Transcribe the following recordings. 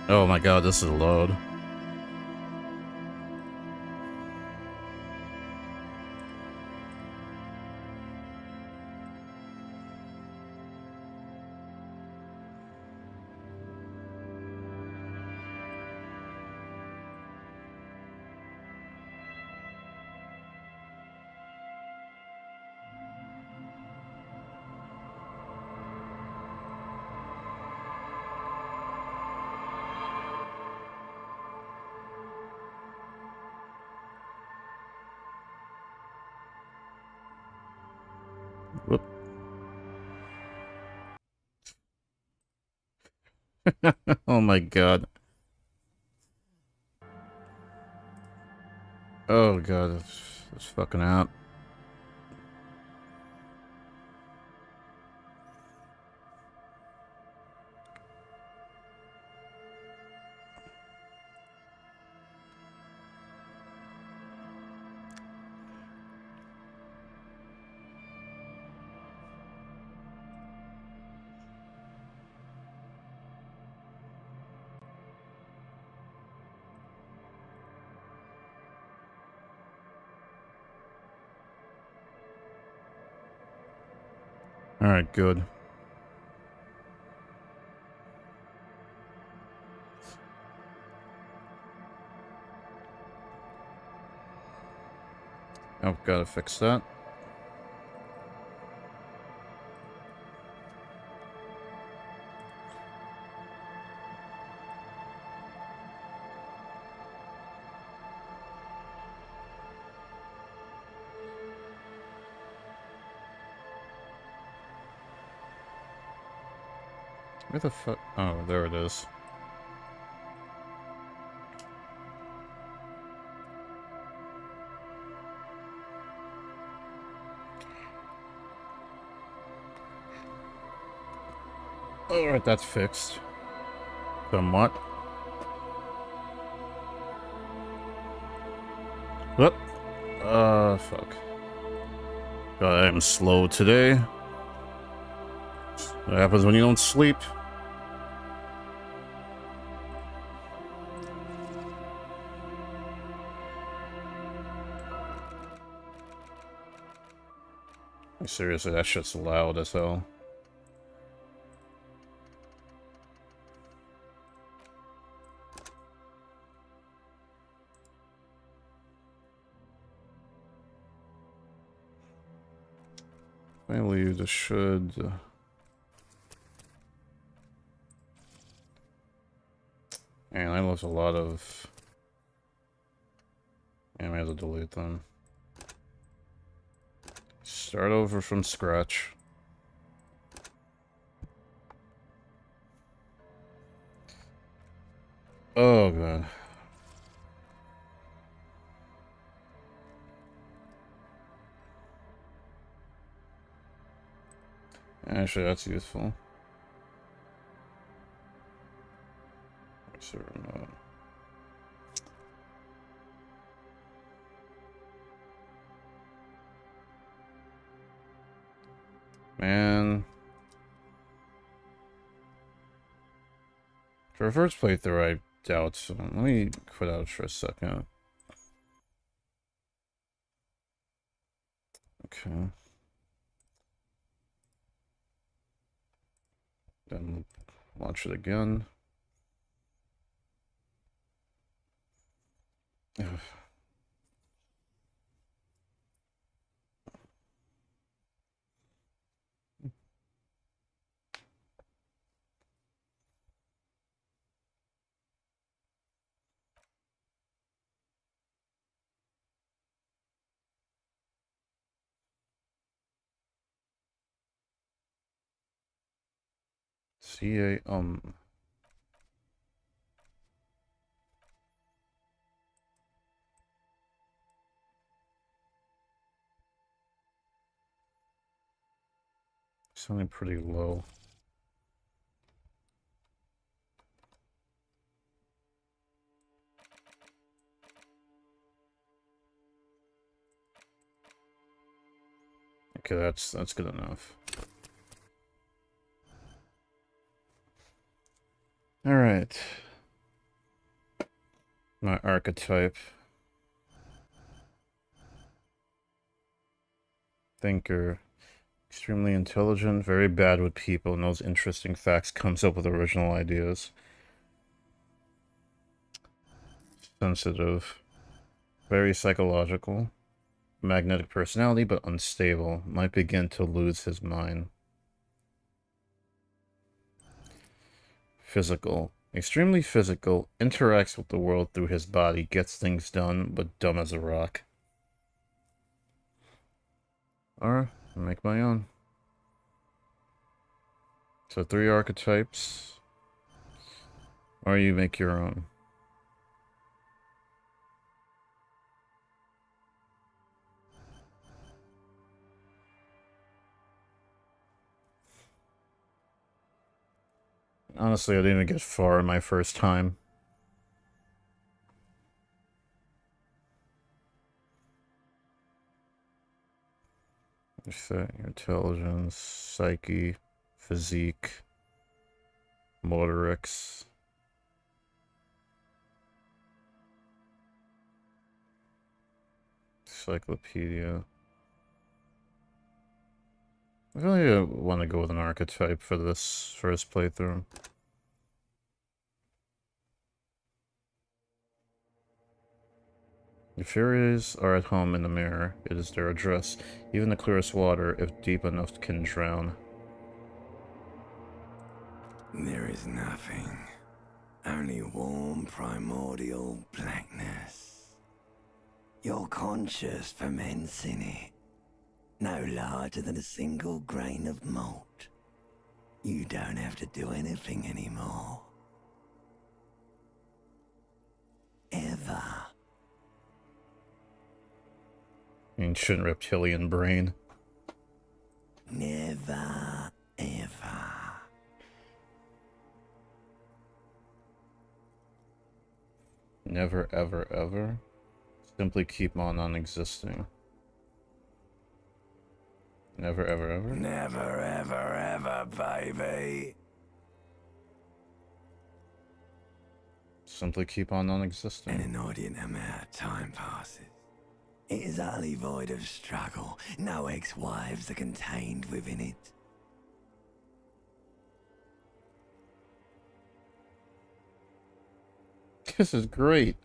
Oh my god, this is a load. Whoop. Oh my god. Oh god, this fucking app. Alright, good. Oh, gotta fix that. Where the fuck? Oh, there it is. Alright, that's fixed. Somewhat. Whoop. Fuck. God, I am slow today. What happens when you don't sleep? Seriously, that shit's loud as hell. Finally, this should... Man, I left a lot of... Yeah, I might have to delete them. Start over from scratch. Oh, God. Actually, that's useful. Server mode. Man. For a first playthrough, I doubt so. Let me quit out for a second. Okay. Then launch it again. Ugh. CA, sounding pretty low. Okay, that's good enough. All right. My archetype. Thinker. Extremely intelligent, very bad with people, knows interesting facts, comes up with original ideas. Sensitive. Very psychological. Magnetic personality, but unstable. Might begin to lose his mind. Physical. Extremely physical, interacts with the world through his body, gets things done, but dumb as a rock. Alright, make my own. So 3 archetypes. Or you make your own. Honestly, I didn't even get far in my first time. You set your intelligence, psyche, physique, motorics. Encyclopedia. I really want to go with an archetype for this first playthrough. The Furies are at home in the mirror. It is their address. Even the clearest water, if deep enough, can drown. There is nothing. Only warm, primordial blackness. You're conscious ferments in it. No larger than a single grain of malt. You don't have to do anything anymore. Ever. Ancient reptilian brain. Never, ever. Never, ever, ever. Simply keep on non-existing. Never, ever, ever? Never, ever, ever, baby. Simply keep on non-existing. An inordinate amount of time passes. It is utterly void of struggle. No ex-wives are contained within it. This is great.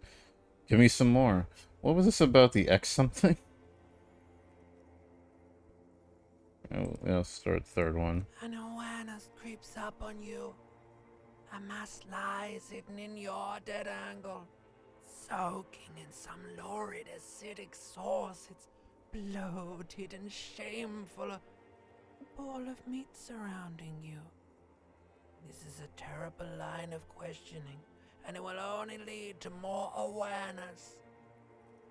Give me some more. What was this about the X something? Oh, yeah, start third one. An awareness creeps up on you. A mass lies hidden in your dead angle, soaking in some lurid acidic sauce. It's bloated and shameful. A ball of meat surrounding you. This is a terrible line of questioning, and it will only lead to more awareness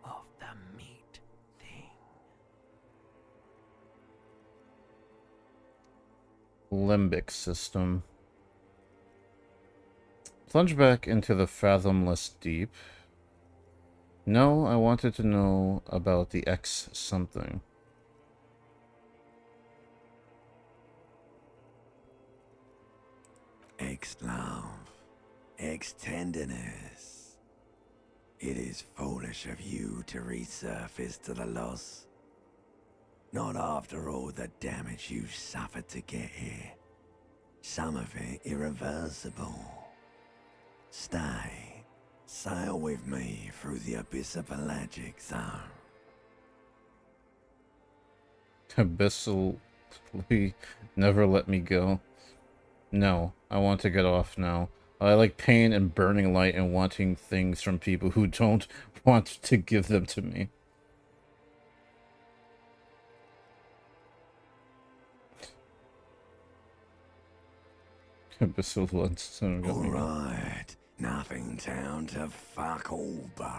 of the meat thing. Limbic system. Plunge back into the fathomless deep. No, I wanted to know about the X something. Ex-love, ex-tenderness. It is foolish of you to resurface to the loss. Not after all the damage you've suffered to get here. Some of it irreversible. Stay. Sail with me through the abyss of pelagic zone. Abyssally never let me go. No, I want to get off now. I like pain and burning light and wanting things from people who don't want to give them to me. Abyssal lens. Alright, nothing down to fuck all, Borough.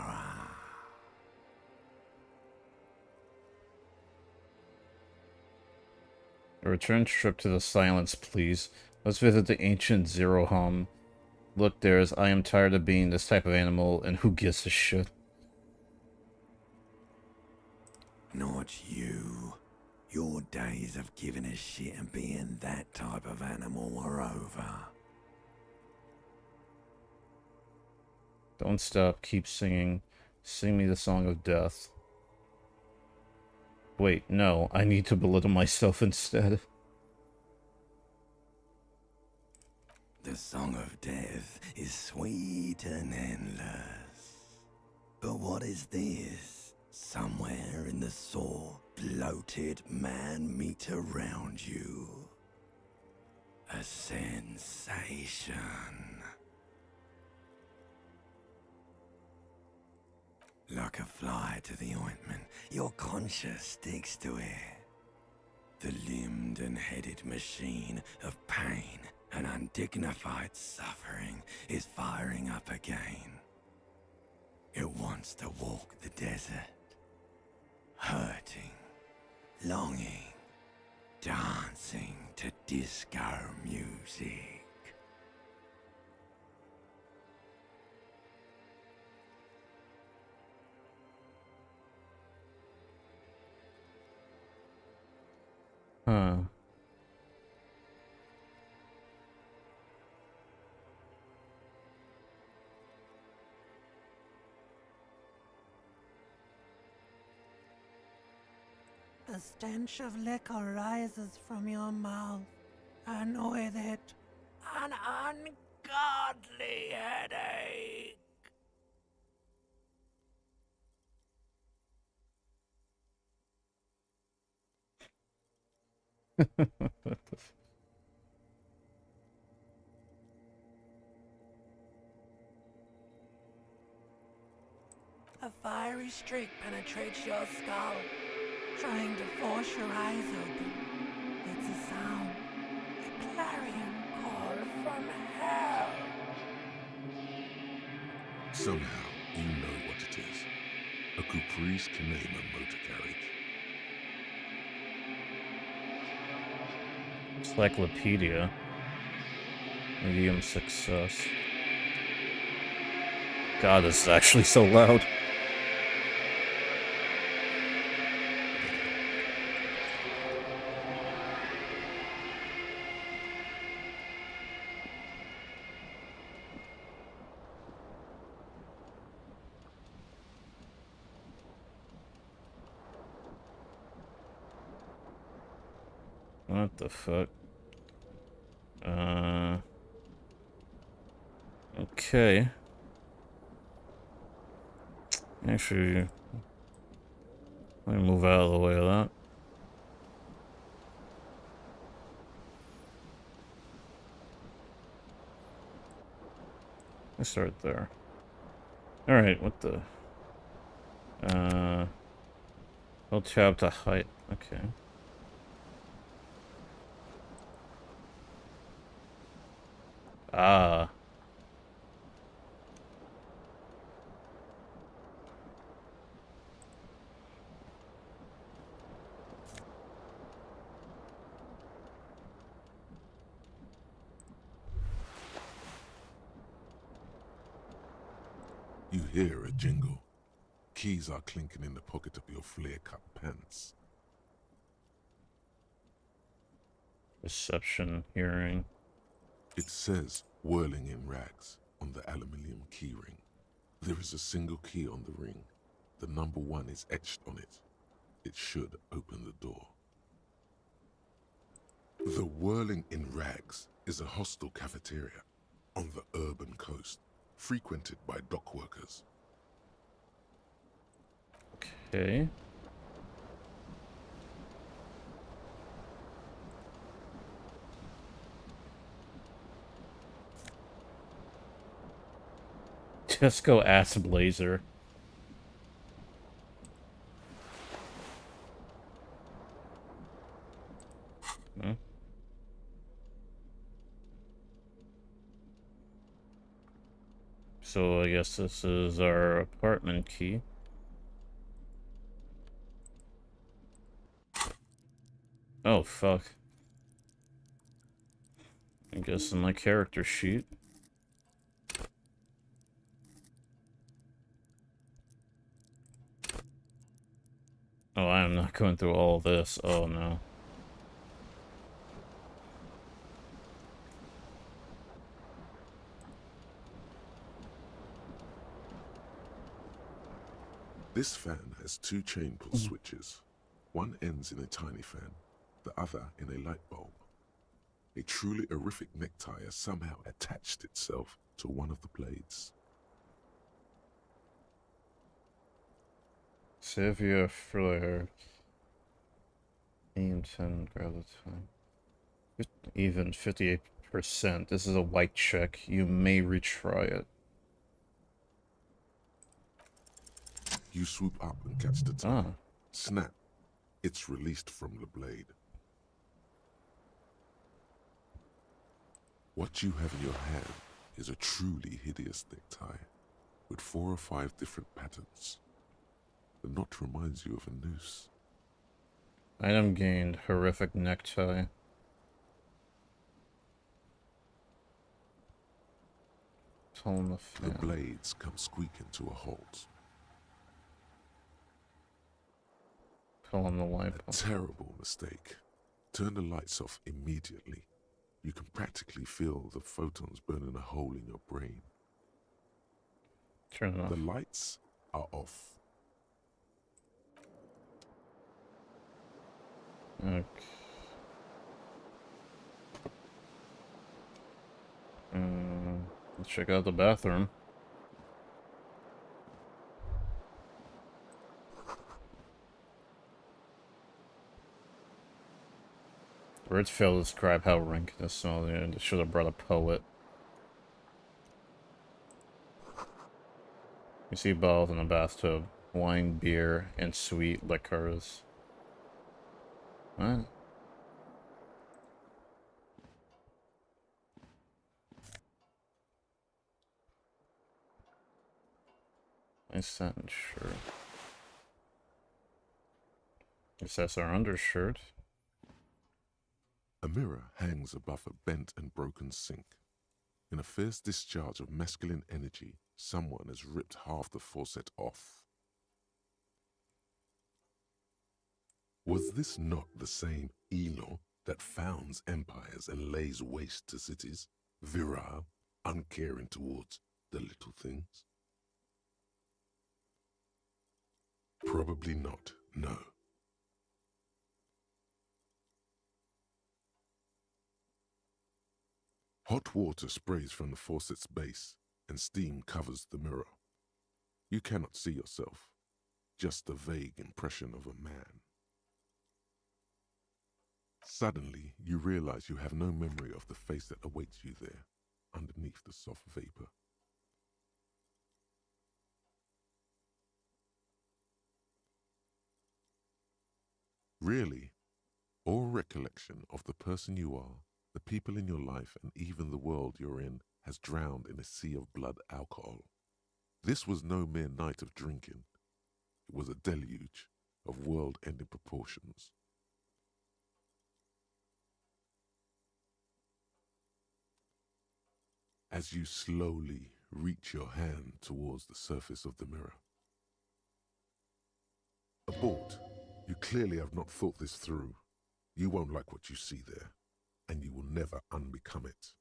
A return trip to the silence, please. Let's visit the ancient Zero Hum. Look, there's I am tired of being this type of animal, and who gives a shit? Not you. Your days of giving a shit and being that type of animal are over. Don't stop. Keep singing. Sing me the song of death. Wait, no. I need to belittle myself instead. The song of death is sweet and endless. But what is this? Somewhere in the sore, bloated man meet around you. A sensation. Like a fly to the ointment, your conscience sticks to it. The limbed and headed machine of pain and undignified suffering is firing up again. It wants to walk the desert, hurting, longing, dancing to disco music. Huh. The stench of liquor rises from your mouth, and with it, an ungodly headache. A fiery streak penetrates your skull, trying to force your eyes open. It's a sound, a clarion call from hell. Somehow, you know what it is. A caprice can name a motor carriage. Encyclopedia. Medium success. God, this is actually so loud. What the fuck? Okay. Actually, let me move out of the way of that. Let's start there. Alright, what the... I'll tab to height. Okay. Ah. You hear a jingle. Keys are clinking in the pocket of your flare-cut pants. Reception, hearing. It says whirling in rags on the aluminium keyring. There is a single key on the ring. The number 1 is etched on it. It should open the door. The Whirling in Rags is a hostel cafeteria on the urban coast, frequented by dock workers. Okay. Disco ass blazer. Hmm. So I guess this is our apartment key. Oh, fuck. I guess in my character sheet. Oh, I am not going through all of this. Oh, no. This fan has two chain pull switches. One ends in a tiny fan, the other in a light bulb. A truly horrific necktie has somehow attached itself to one of the blades. Sylvia Fleur. Aim 10, grab the time. Even 58%. This is a white check. You may retry it. You swoop up and catch the tie. Ah. Snap. It's released from the blade. What you have in your hand is a truly hideous necktie with 4 or 5 different patterns. The knot reminds you of a noose. Item gained. Horrific necktie. Tell him the fan. The blades come squeaking to a halt. Tell him the light A bulb. terrible mistake. Turn the lights off immediately. You can practically feel the photons burning a hole in your brain. Turn it off. The lights are off. Okay. Let's check out the bathroom. Words fail to describe how rank this smells. They should have brought a poet. You see bottles in the bathtub. Wine, beer, and sweet liquors. What? Nice satin shirt. Guess that's our undershirt. A mirror hangs above a bent and broken sink. In a fierce discharge of masculine energy, someone has ripped half the faucet off. Was this not the same Elo that founds empires and lays waste to cities, virile, uncaring towards the little things? Probably not, no. Hot water sprays from the faucet's base, and steam covers the mirror. You cannot see yourself, just the vague impression of a man. Suddenly, you realize you have no memory of the face that awaits you there, underneath the soft vapor. Really, all recollection of the person you are, the people in your life, and even the world you're in has drowned in a sea of blood alcohol. This was no mere night of drinking. It was a deluge of world-ending proportions. As you slowly reach your hand towards the surface of the mirror. Abort. You clearly have not thought this through. You won't like what you see there, and you will never unbecome it.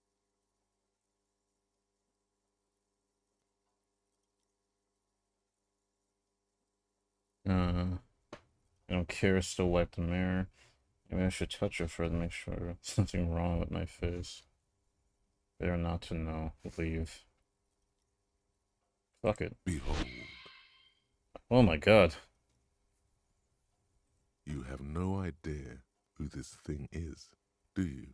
I'm curious to wipe the mirror. Maybe I should touch it first to make sure there's something wrong with my face. Better not to know. Leave. Fuck it. Behold. Oh my god. You have no idea who this thing is, do you?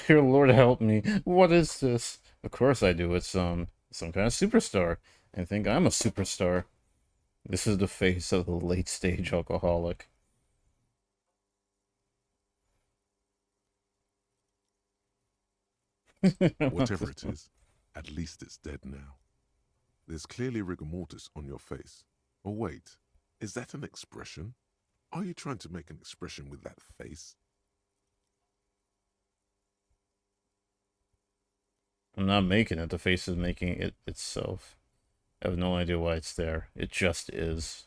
Dear Lord help me. What is this? Of course I do. It's some kind of superstar. I think I'm a superstar. This is the face of the late-stage alcoholic. Whatever it is, at least it's dead now. There's clearly rigor mortis on your face. Oh wait, is that an expression? Are you trying to make an expression with that face? I'm not making it. The face is making it itself. I have no idea why it's there. It just is.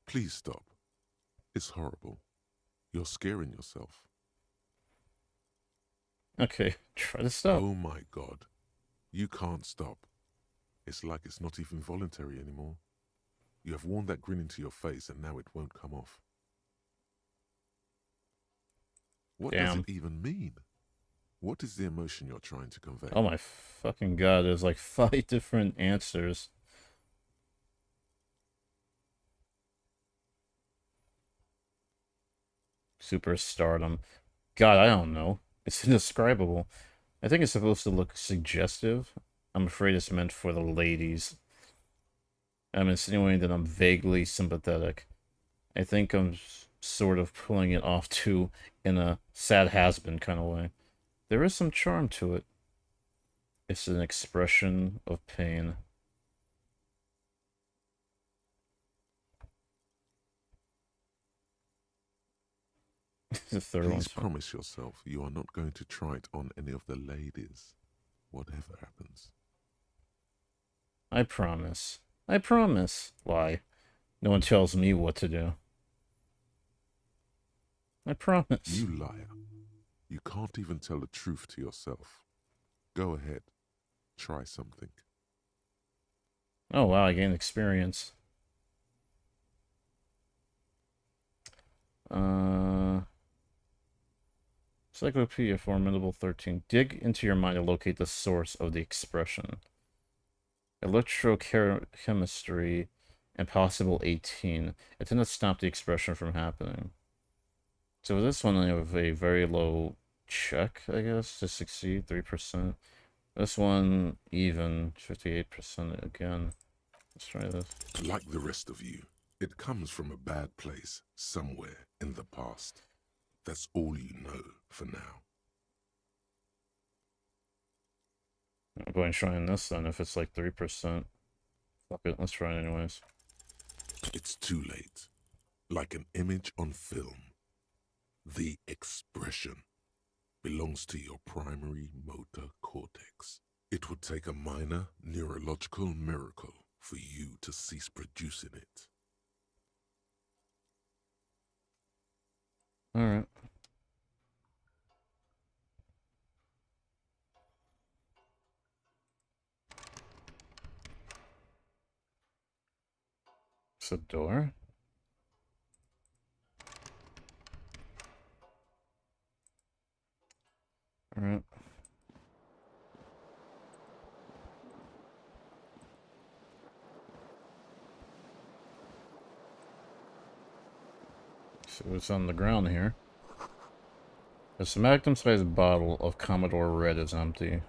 Please stop. It's horrible. You're scaring yourself. Okay, try to stop. Oh my God. You can't stop. It's like it's not even voluntary anymore. You have worn that grin into your face and now it won't come off. What does it Damn. even mean? What is the emotion you're trying to convey? Oh my fucking god, there's like 5 different answers. Superstardom. God, I don't know. It's indescribable. I think it's supposed to look suggestive. I'm afraid it's meant for the ladies. I'm insinuating that I'm vaguely sympathetic. I think I'm sort of pulling it off too in a sad has-been kind of way. There is some charm to it. It's an expression of pain. The third Please one's fun. promise yourself you are not going to try it on any of the ladies, whatever happens. I promise. I promise. Why? No one tells me what to do. I promise. You liar. You can't even tell the truth to yourself. Go ahead. Try something. Oh wow, I gained experience. Encyclopedia Formidable 13. Dig into your mind to locate the source of the expression. Electrochemistry Impossible 18. It didn't stop the expression from happening. So this one I have a very low check, I guess, to succeed, 3%. This one, even, 58% again. Let's try this. Like the rest of you, it comes from a bad place somewhere in the past. That's all you know for now. I'm going to try this then, if it's like 3%. Fuck it, let's try it anyways. It's too late. Like an image on film. The expression belongs to your primary motor cortex. It would take a minor neurological miracle for you to cease producing it. Alright. It's a door? Alright. So what's on the ground here? This magnum-sized bottle of Commodore Red is empty.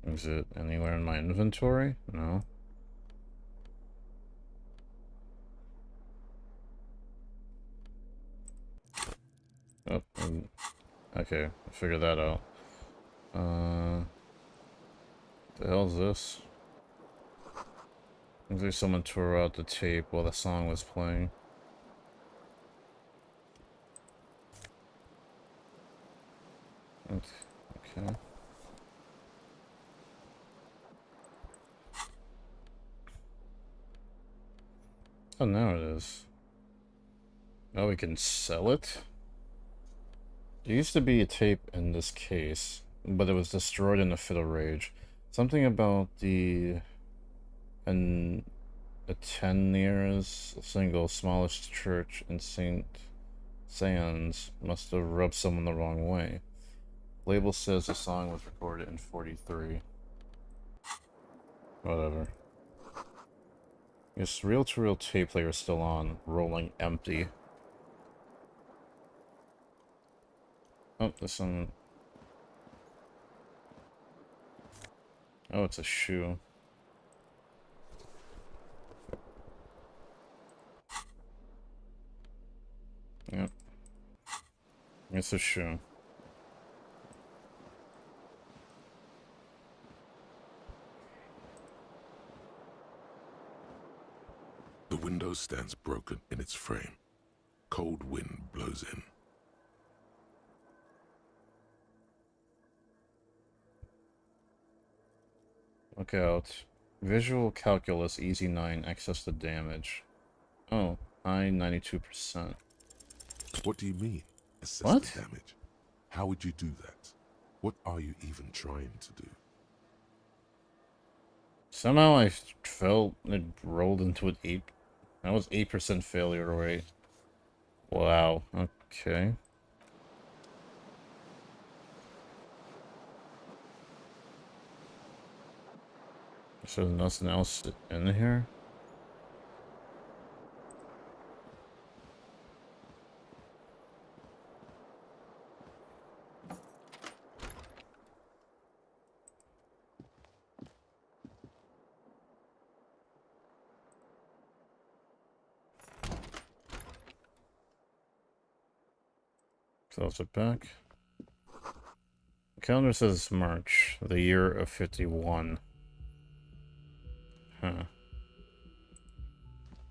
Is it anywhere in my inventory? No. Oh, okay, I figured that out. The hell's this? Looks like someone tore out the tape while the song was playing. Okay. Oh, now it is. Now we can sell it? There used to be a tape in this case, but it was destroyed in a fit of rage. Something about the Ateneers single smallest church in St. Sands must have rubbed someone the wrong way. Label says the song was recorded in 43. Whatever. Yes, reel-to-reel tape player still on, rolling empty. Oh, there's some... Oh, it's a shoe. Yep. It's a shoe. The window stands broken in its frame. Cold wind blows in. Look out. Visual calculus, easy 9, access to damage. Oh, high 92%. What do you mean? Assess What? the damage. How would you do that? What are you even trying to do? Somehow I felt it rolled into an 8. That was 8% failure rate. Wow. Okay. So there's nothing else in here? Close it back. The calendar says March, the year of 51. Huh.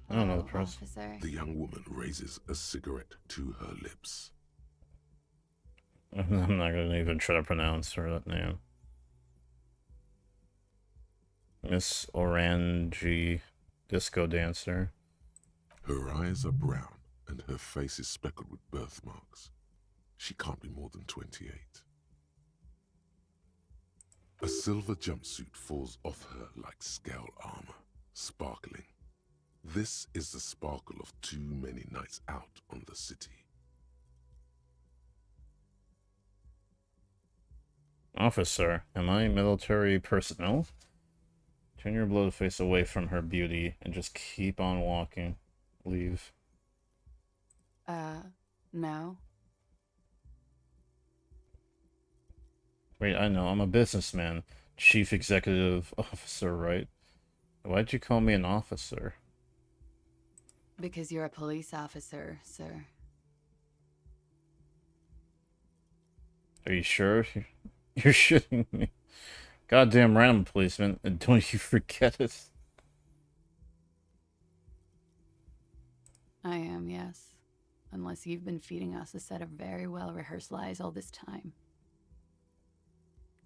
I don't know the Hello, price. officer. The young woman raises a cigarette to her lips. I'm not gonna even try to pronounce her name. Miss Orange Disco Dancer. Her eyes are brown and her face is speckled with birthmarks. She can't be more than 28. A silver jumpsuit falls off her like scale armor, sparkling. This is the sparkle of too many nights out on the city. Officer, am I military personnel? Turn your bloated face away from her beauty and just keep on walking. Leave. No. Wait, I know, I'm a businessman. Chief Executive Officer, right? Why'd you call me an officer? Because you're a police officer, sir. Are you sure? You're shitting me. Goddamn random policeman, and don't you forget it. I am, yes. Unless you've been feeding us a set of very well-rehearsed lies all this time.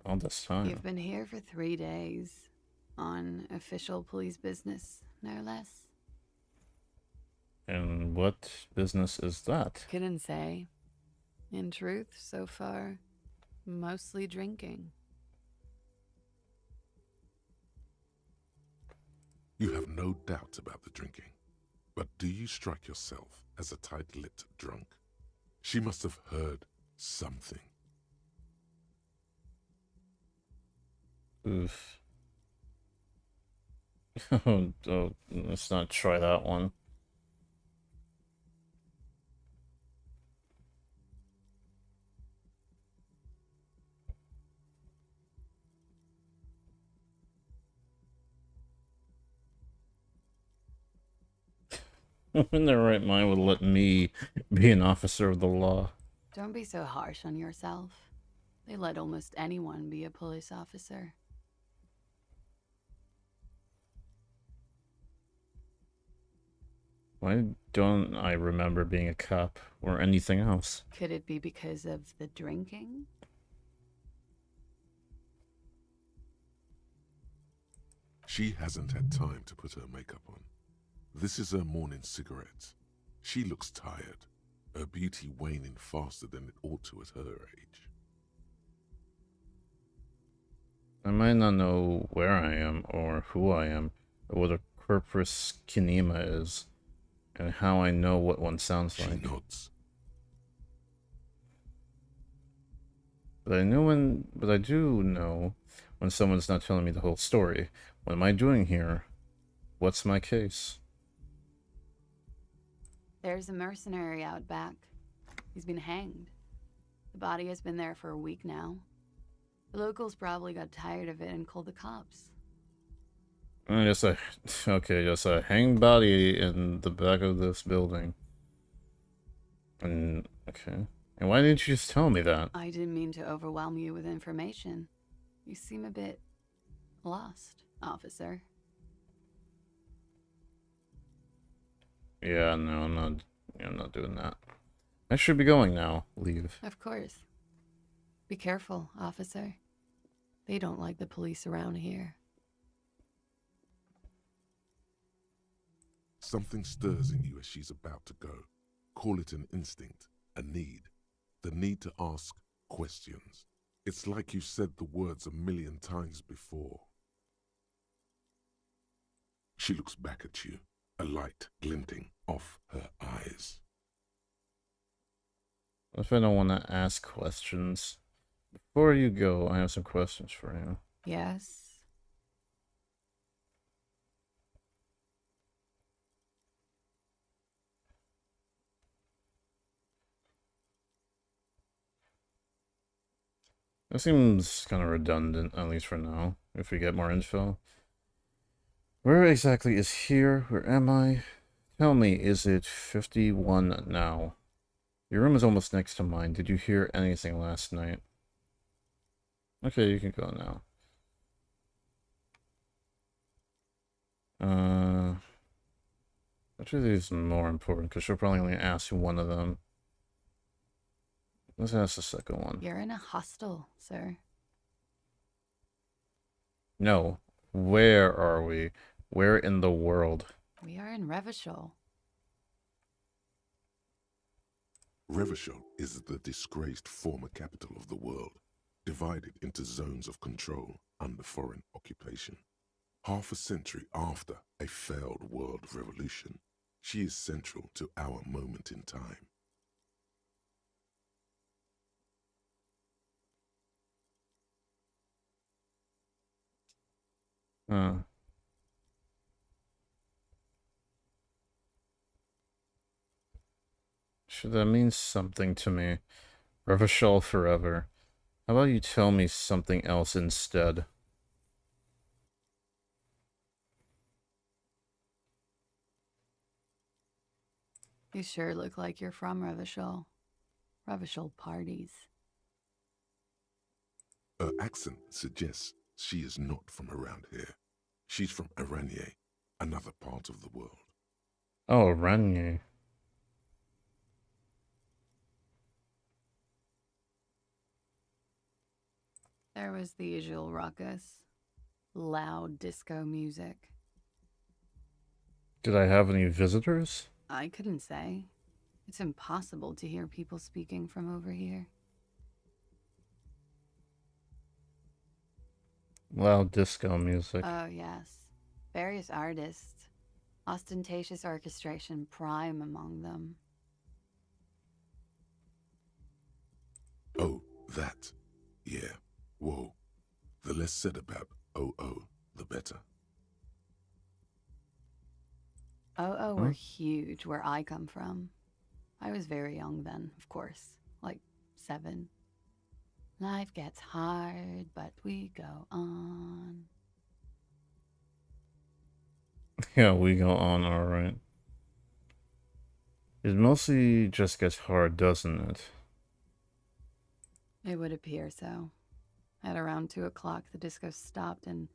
All this time. You've been here for 3 days. On official police business, no less. And what business is that? Couldn't say. In truth, so far, mostly drinking. You have no doubt about the drinking. But do you strike yourself as a tight-lipped drunk? She must have heard something. Oof. Oh, let's not try that one. Who in their right mind would let me be an officer of the law? Don't be so harsh on yourself. They let almost anyone be a police officer. Why don't I remember being a cop or anything else? Could it be because of the drinking? She hasn't had time to put her makeup on. This is her morning cigarette. She looks tired, her beauty waning faster than it ought to at her age. I might not know where I am or who I am, or what a corpus kinema is, and how I know what one sounds She like. nods. But I do know when someone's not telling me the whole story. What am I doing here? What's my case? There's a mercenary out back. He's been hanged. The body has been there for a week now. The locals probably got tired of it and called the cops. Just a hanged body in the back of this building. And okay. And why didn't you just tell me that? I didn't mean to overwhelm you with information. You seem a bit lost, officer. Yeah, no, I'm not doing that. I should be going now. Leave. Of course. Be careful, officer. They don't like the police around here. Something stirs in you as she's about to go. call it an instinct, a need. The need to ask questions. It's like you said the words 1,000,000 times before. She looks back at you, a light glinting off her eyes. If I don't want to ask questions, before you go, I have some questions for you. Yes. That seems kind of redundant, at least for now, if we get more info. Where exactly is here? Where am I? Tell me, is it 51 now? Your room is almost next to mine. Did you hear anything last night? Okay, you can go now. Actually, these are more important, because she'll probably only ask you one of them. Let's ask the second one. You're in a hostel, sir. No. Where are we? Where in the world? We are in Revachol. Revachol is the disgraced former capital of the world, divided into zones of control under foreign occupation. Half a century after a failed world revolution, she is central to our moment in time. Huh. Sure, that means something to me. Revachol forever. How about you tell me something else instead? You sure look like you're from Revachol. Revachol parties. Her accent suggests she is not from around here. She's from Aranye, another part of the world. Oh, Ranye. There was the usual ruckus. Loud disco music. Did I have any visitors? I couldn't say. It's impossible to hear people speaking from over here. Loud disco music. Oh, yes. Various artists. Ostentatious orchestration prime among them. Oh, that. Yeah. Whoa. The less said about OO, the better. Oh, were huge where I come from. I was very young then, of course. Like 7. Life gets hard, but we go on. Yeah, we go on alright. It mostly just gets hard, doesn't it? It would appear so. At around 2 o'clock, the disco stopped and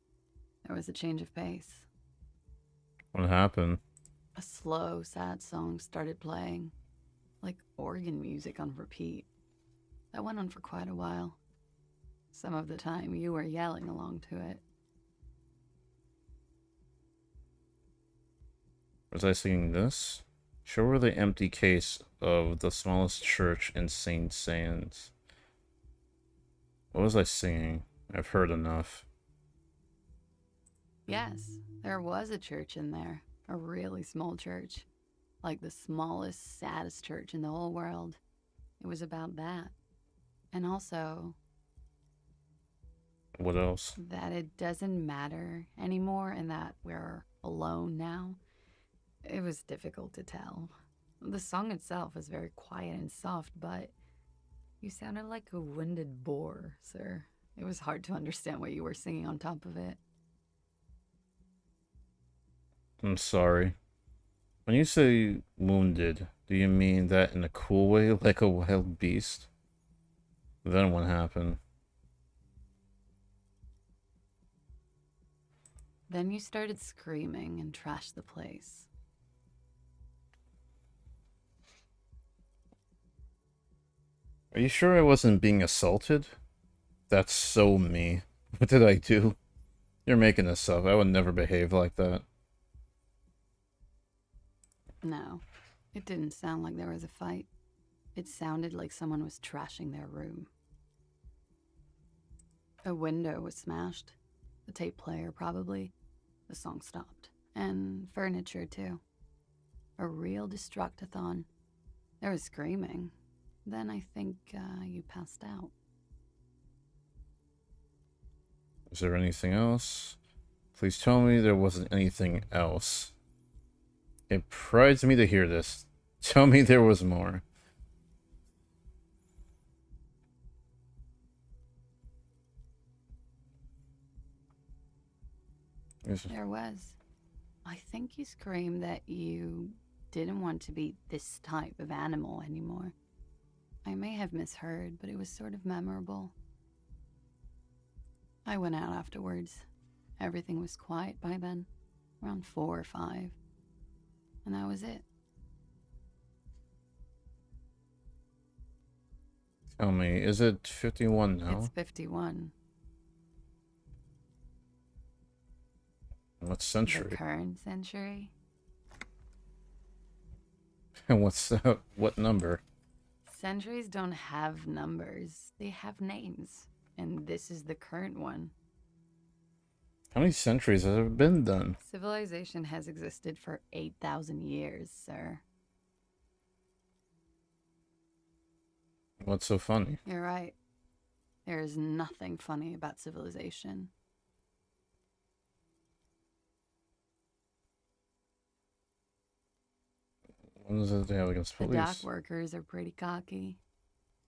there was a change of pace. What happened? A slow, sad song started playing, like organ music on repeat. That went on for quite a while. Some of the time, you were yelling along to it. Was I singing this? Show her the empty case of the smallest church in St. Sands. What was I singing? I've heard enough. Yes, there was a church in there. A really small church. Like the smallest, saddest church in the whole world. It was about that. And also... What else? that it doesn't matter anymore and that we're alone now. It was difficult to tell. The song itself was very quiet and soft, but you sounded like a winded boar, sir. It was hard to understand what you were singing on top of it. I'm sorry. When you say wounded, do you mean that in a cool way, like a wild beast? Then what happened? Then you started screaming and trashed the place. Are you sure I wasn't being assaulted? That's so me. What did I do? You're making this up. I would never behave like that. No, It didn't sound like there was a fight. It sounded like someone was trashing their room. A window was smashed. The tape player, probably. The song stopped. And furniture, too. A real destructathon. There was screaming. Then I think you passed out. Is there anything else? Please tell me there wasn't anything else. It prides me to hear this. Tell me there was more. There was. I think you screamed that you didn't want to be this type of animal anymore. I may have misheard, but it was sort of memorable. I went out afterwards. Everything was quiet by then, around 4 or 5. And that was it. Tell me, is it 51 now? It's 51. What The century? current century? And what's what number? Centuries don't have numbers, they have names. And this is the current one. How many centuries has it been done? Civilization has existed for 8,000 years, sir. What's so funny? You're right. There is nothing funny about civilization. What does it have against The police? dock workers are pretty cocky.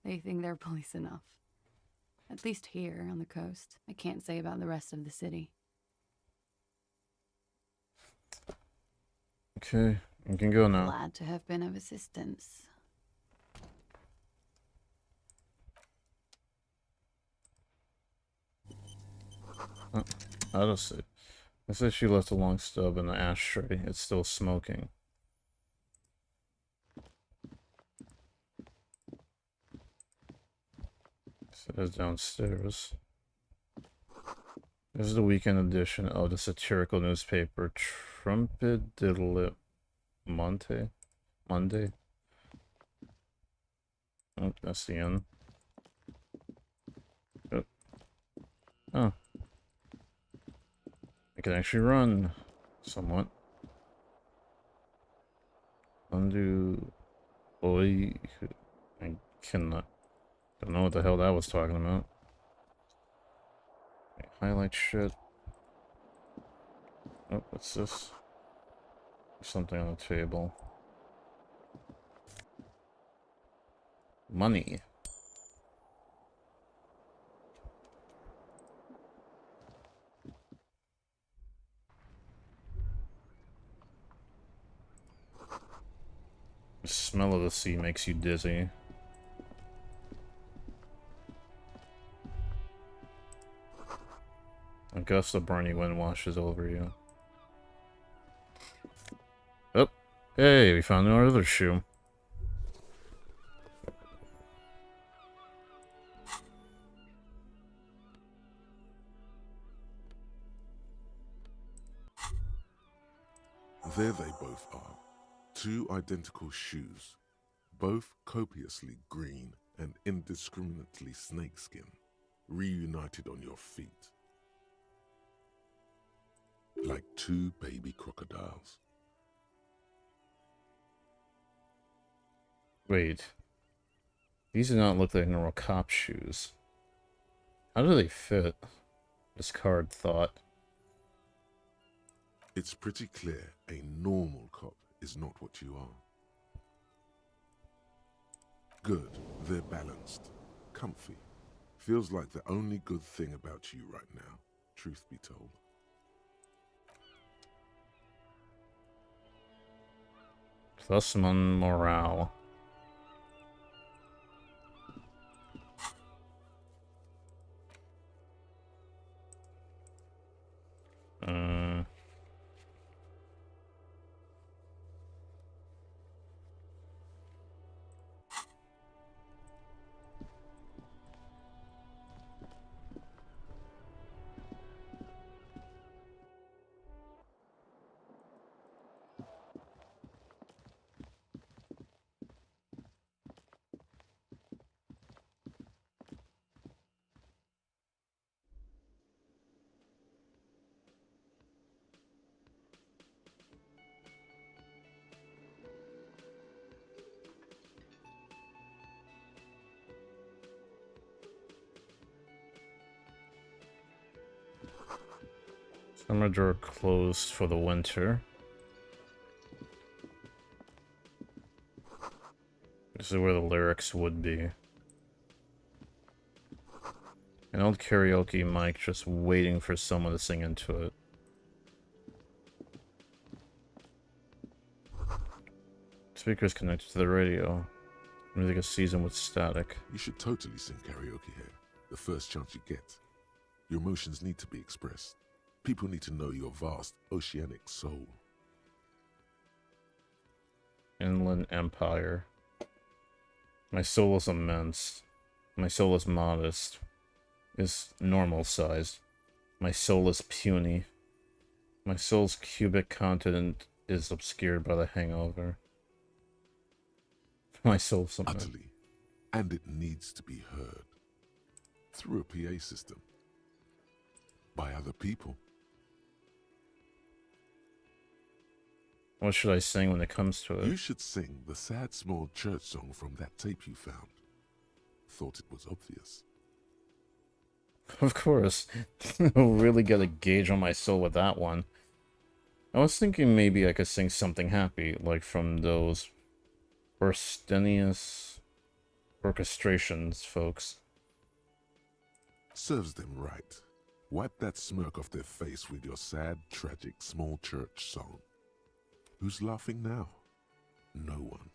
They think they're police enough. At least here on the coast. I can't say about the rest of the city. Okay, you can go now. Glad to have been of assistance. Autosave. It says she left a long stub in the ashtray. It's still smoking. So that's downstairs. This is the weekend edition of the satirical newspaper Trumpet de Monte. Monday. Oh, that's the end. Oh. I can actually run. Somewhat. Undo. Oi. I cannot. Don't know what the hell that was talking about. Highlight shit. Oh, what's this? Something on the table. Money. The smell of the sea makes you dizzy. A gust of briny wind washes over you. Oh, hey, we found our other shoe. There they both are. 2 identical shoes, both copiously green and indiscriminately snakeskin, reunited on your feet. Like 2 baby crocodiles. Wait. These do not look like normal cop shoes. How do they fit? Discard thought. It's pretty clear a normal cop is not what you are. Good, they're balanced, comfy. Feels like the only good thing about you right now, truth be told. Plus one morale. Summer door closed for the winter. This is where the lyrics would be. An old karaoke mic just waiting for someone to sing into it. Speakers connected to the radio. Music is seasoned with static. You should totally sing karaoke here, the first chance you get. Your emotions need to be expressed. People need to know your vast, oceanic soul. Inland Empire. My soul is immense. My soul is modest. Is normal sized. My soul is puny. My soul's cubic continent is obscured by the hangover. My soul's immense. Utterly. And it needs to be heard. Through a PA system. By other people. What should I sing when it comes to You it? should sing the sad small church song from that tape you found. Thought it was obvious. Of course. I'll really get a gauge on my soul with that one. I was thinking maybe I could sing something happy, like from those Burstenius orchestrations, folks. Serves them right. Wipe that smirk off their face with your sad, tragic, small church song. Who's laughing now? No one.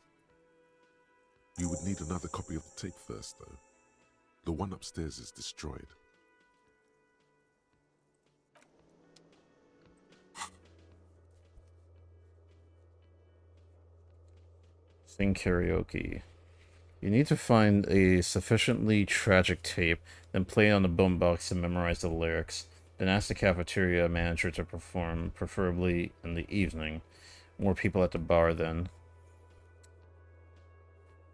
You would need another copy of the tape first, though. The one upstairs is destroyed. Sing karaoke. You need to find a sufficiently tragic tape, then play it on the boombox and memorize the lyrics. Then ask the cafeteria manager to perform, preferably in the evening. More people at the bar then.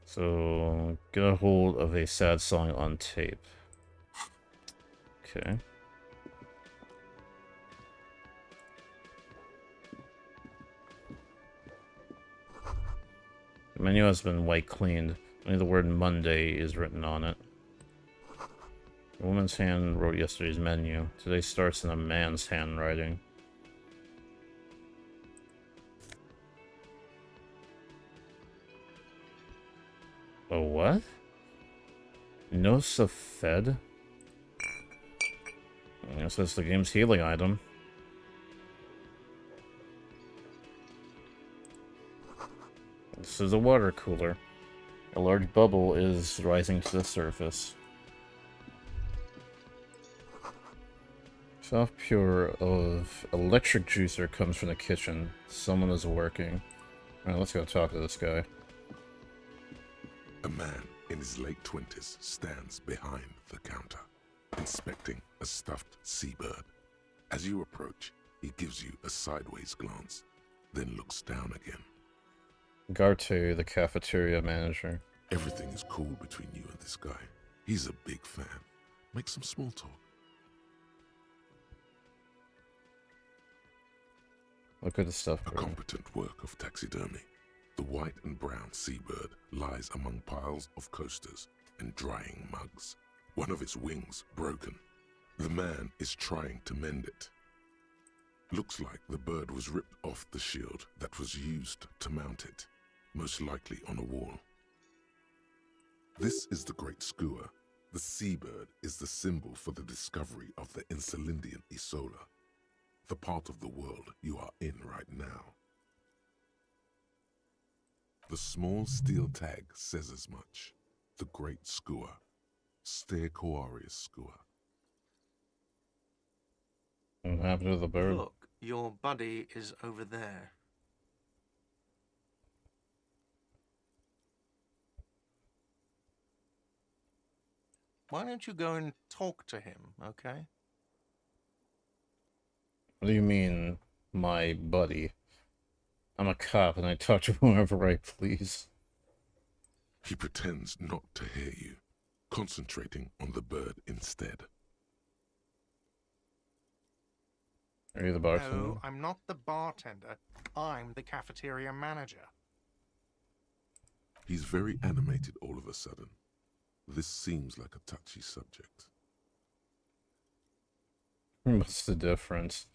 So, get a hold of a sad song on tape. Okay. The menu has been white cleaned. Only the word Monday is written on it. A woman's hand wrote yesterday's menu. Today starts in a man's handwriting. A what? No Safed? I guess that's the game's healing item. This is a water cooler. A large bubble is rising to the surface. Soft pure of electric juicer comes from the kitchen. Someone is working. Alright, let's go talk to this guy. A man in his late 20s stands behind the counter, inspecting a stuffed seabird. As you approach, he gives you a sideways glance, then looks down again. Garte, the cafeteria manager. Everything is cool between you and this guy. He's a big fan. Make some small talk. Look at the stuff. A Bro. competent work of taxidermy. The white and brown seabird lies among piles of coasters and drying mugs. One of its wings broken. The man is trying to mend it. Looks like the bird was ripped off the shield that was used to mount it, most likely on a wall. This is the Great Skua. The seabird is the symbol for the discovery of the Insulindian Isola, the part of the world you are in right now. The small steel tag says as much. The Great Skua. Stegosaurus Skua. What happened to the bird? Look, your buddy is over there. Why don't you go and talk to him, okay? What do you mean, my buddy? I'm a cop and I talk to whoever I please. He pretends not to hear you, concentrating on the bird instead. Are you the bartender? No, I'm not the bartender. I'm the cafeteria manager. He's very animated all of a sudden. This seems like a touchy subject. What's the difference?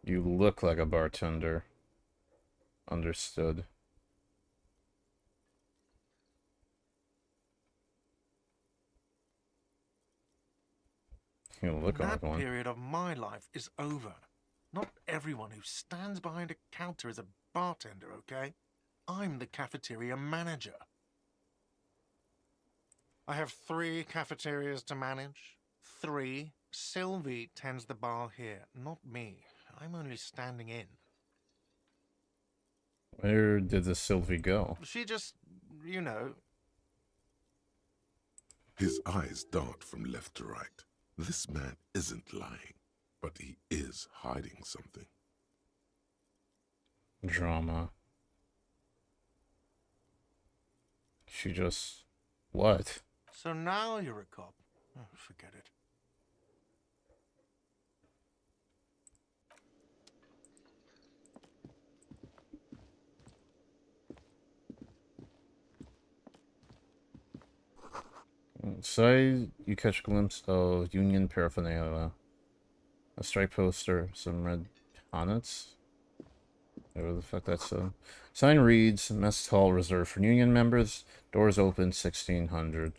You look like a bartender. Understood. You look like That one. period of my life is over. Not everyone who stands behind a counter is a bartender, okay? I'm the cafeteria manager. I have 3 cafeterias to manage. 3. Sylvie tends the bar here, not me. I'm only standing in. Where did the Sylvie go? She just, you know. His eyes dart from left to right. This man isn't lying, but he is hiding something. Drama. She just... What? So now you're a cop. Oh, forget it. Inside, you catch a glimpse of Union paraphernalia. A strike poster, some red bonnets. Whatever the fuck that's sign reads, Mess Hall reserved for Union members. Doors open 1600.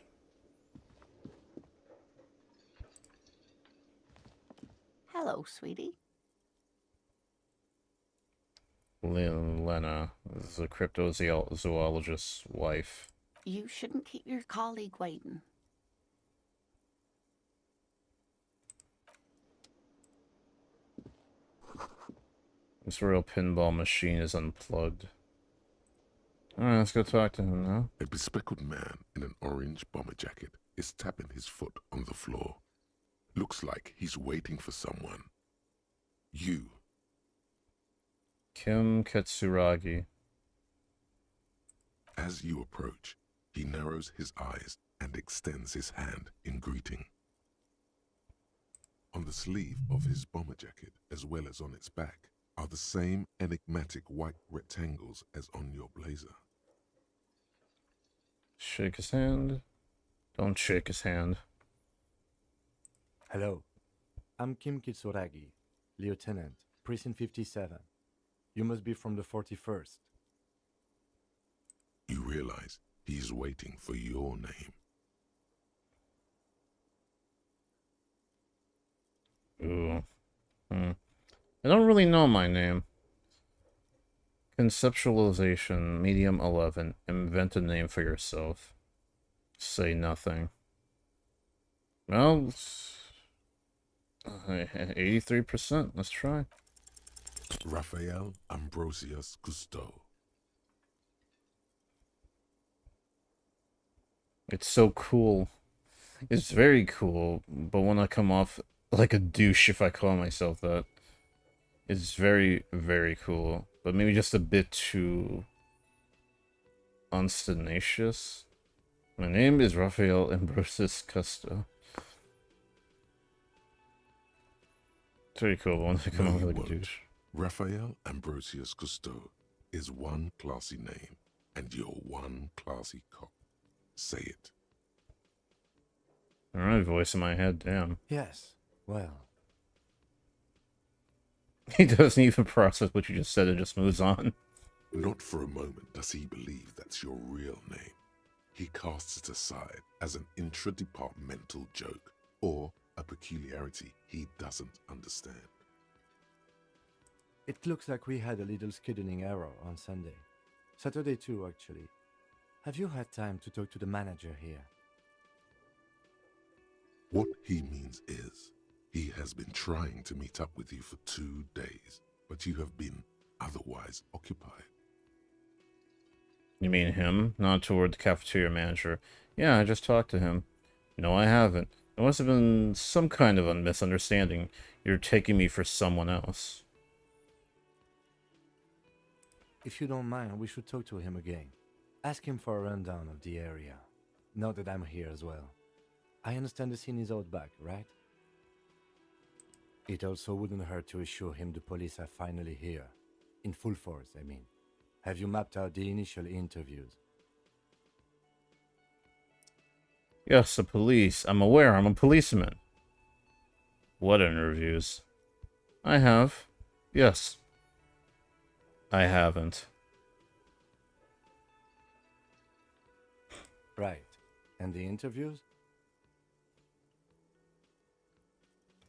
Hello, sweetie. Lena is a cryptozoologist's wife. You shouldn't keep your colleague waiting. This royal pinball machine is unplugged. Alright, let's go talk to him now. A bespectacled man in an orange bomber jacket is tapping his foot on the floor. Looks like he's waiting for someone. You. Kim Katsuragi. As you approach, he narrows his eyes and extends his hand in greeting. On the sleeve of his bomber jacket, as well as on its back, are the same enigmatic white rectangles as on your blazer. Shake his hand. Don't shake his hand. Hello, I'm Kim Kitsuragi, Lieutenant, Precinct 57. You must be from the 41st. You realize he's waiting for your name. Ooh. I don't really know my name. Conceptualization, medium 11. Invent a name for yourself. Say nothing. Well, 83%. Let's try. Raphael Ambrosius Cousteau. It's so cool. It's very cool, but when I come off like a douche if I call myself that. It's very, very cool, but maybe just a bit too unstanacious. My name is Raphael Ambrosius Cousteau. It's very cool, but when I come No, off you like a won't. douche. Raphael Ambrosius Cousteau is one classy name, and you're one classy cop. Say it. Alright, voice in my head, damn. Yes, well, He doesn't even process what you just said and just moves on. Not for a moment does he believe that's your real name. He casts it aside as an intra-departmental joke or a peculiarity he doesn't understand. it looks like we had a little scheduling error on Sunday. Saturday too, actually. Have you had time to talk to the manager here? What he means is, he has been trying to meet up with you for 2 days, but you have been otherwise occupied. You mean him? Not toward the cafeteria manager. Yeah, I just talked to him. No, I haven't. There must have been some kind of a misunderstanding. You're taking me for someone else. If you don't mind, we should talk to him again. Ask him for a rundown of the area. Now that I'm here as well. I understand the scene is out back, right? It also wouldn't hurt to assure him the police are finally here. In full force, I mean. Have you mapped out the initial interviews? Yes, the police. I'm aware. I'm a policeman. What interviews? I have. Yes. I haven't. Right. And the interviews?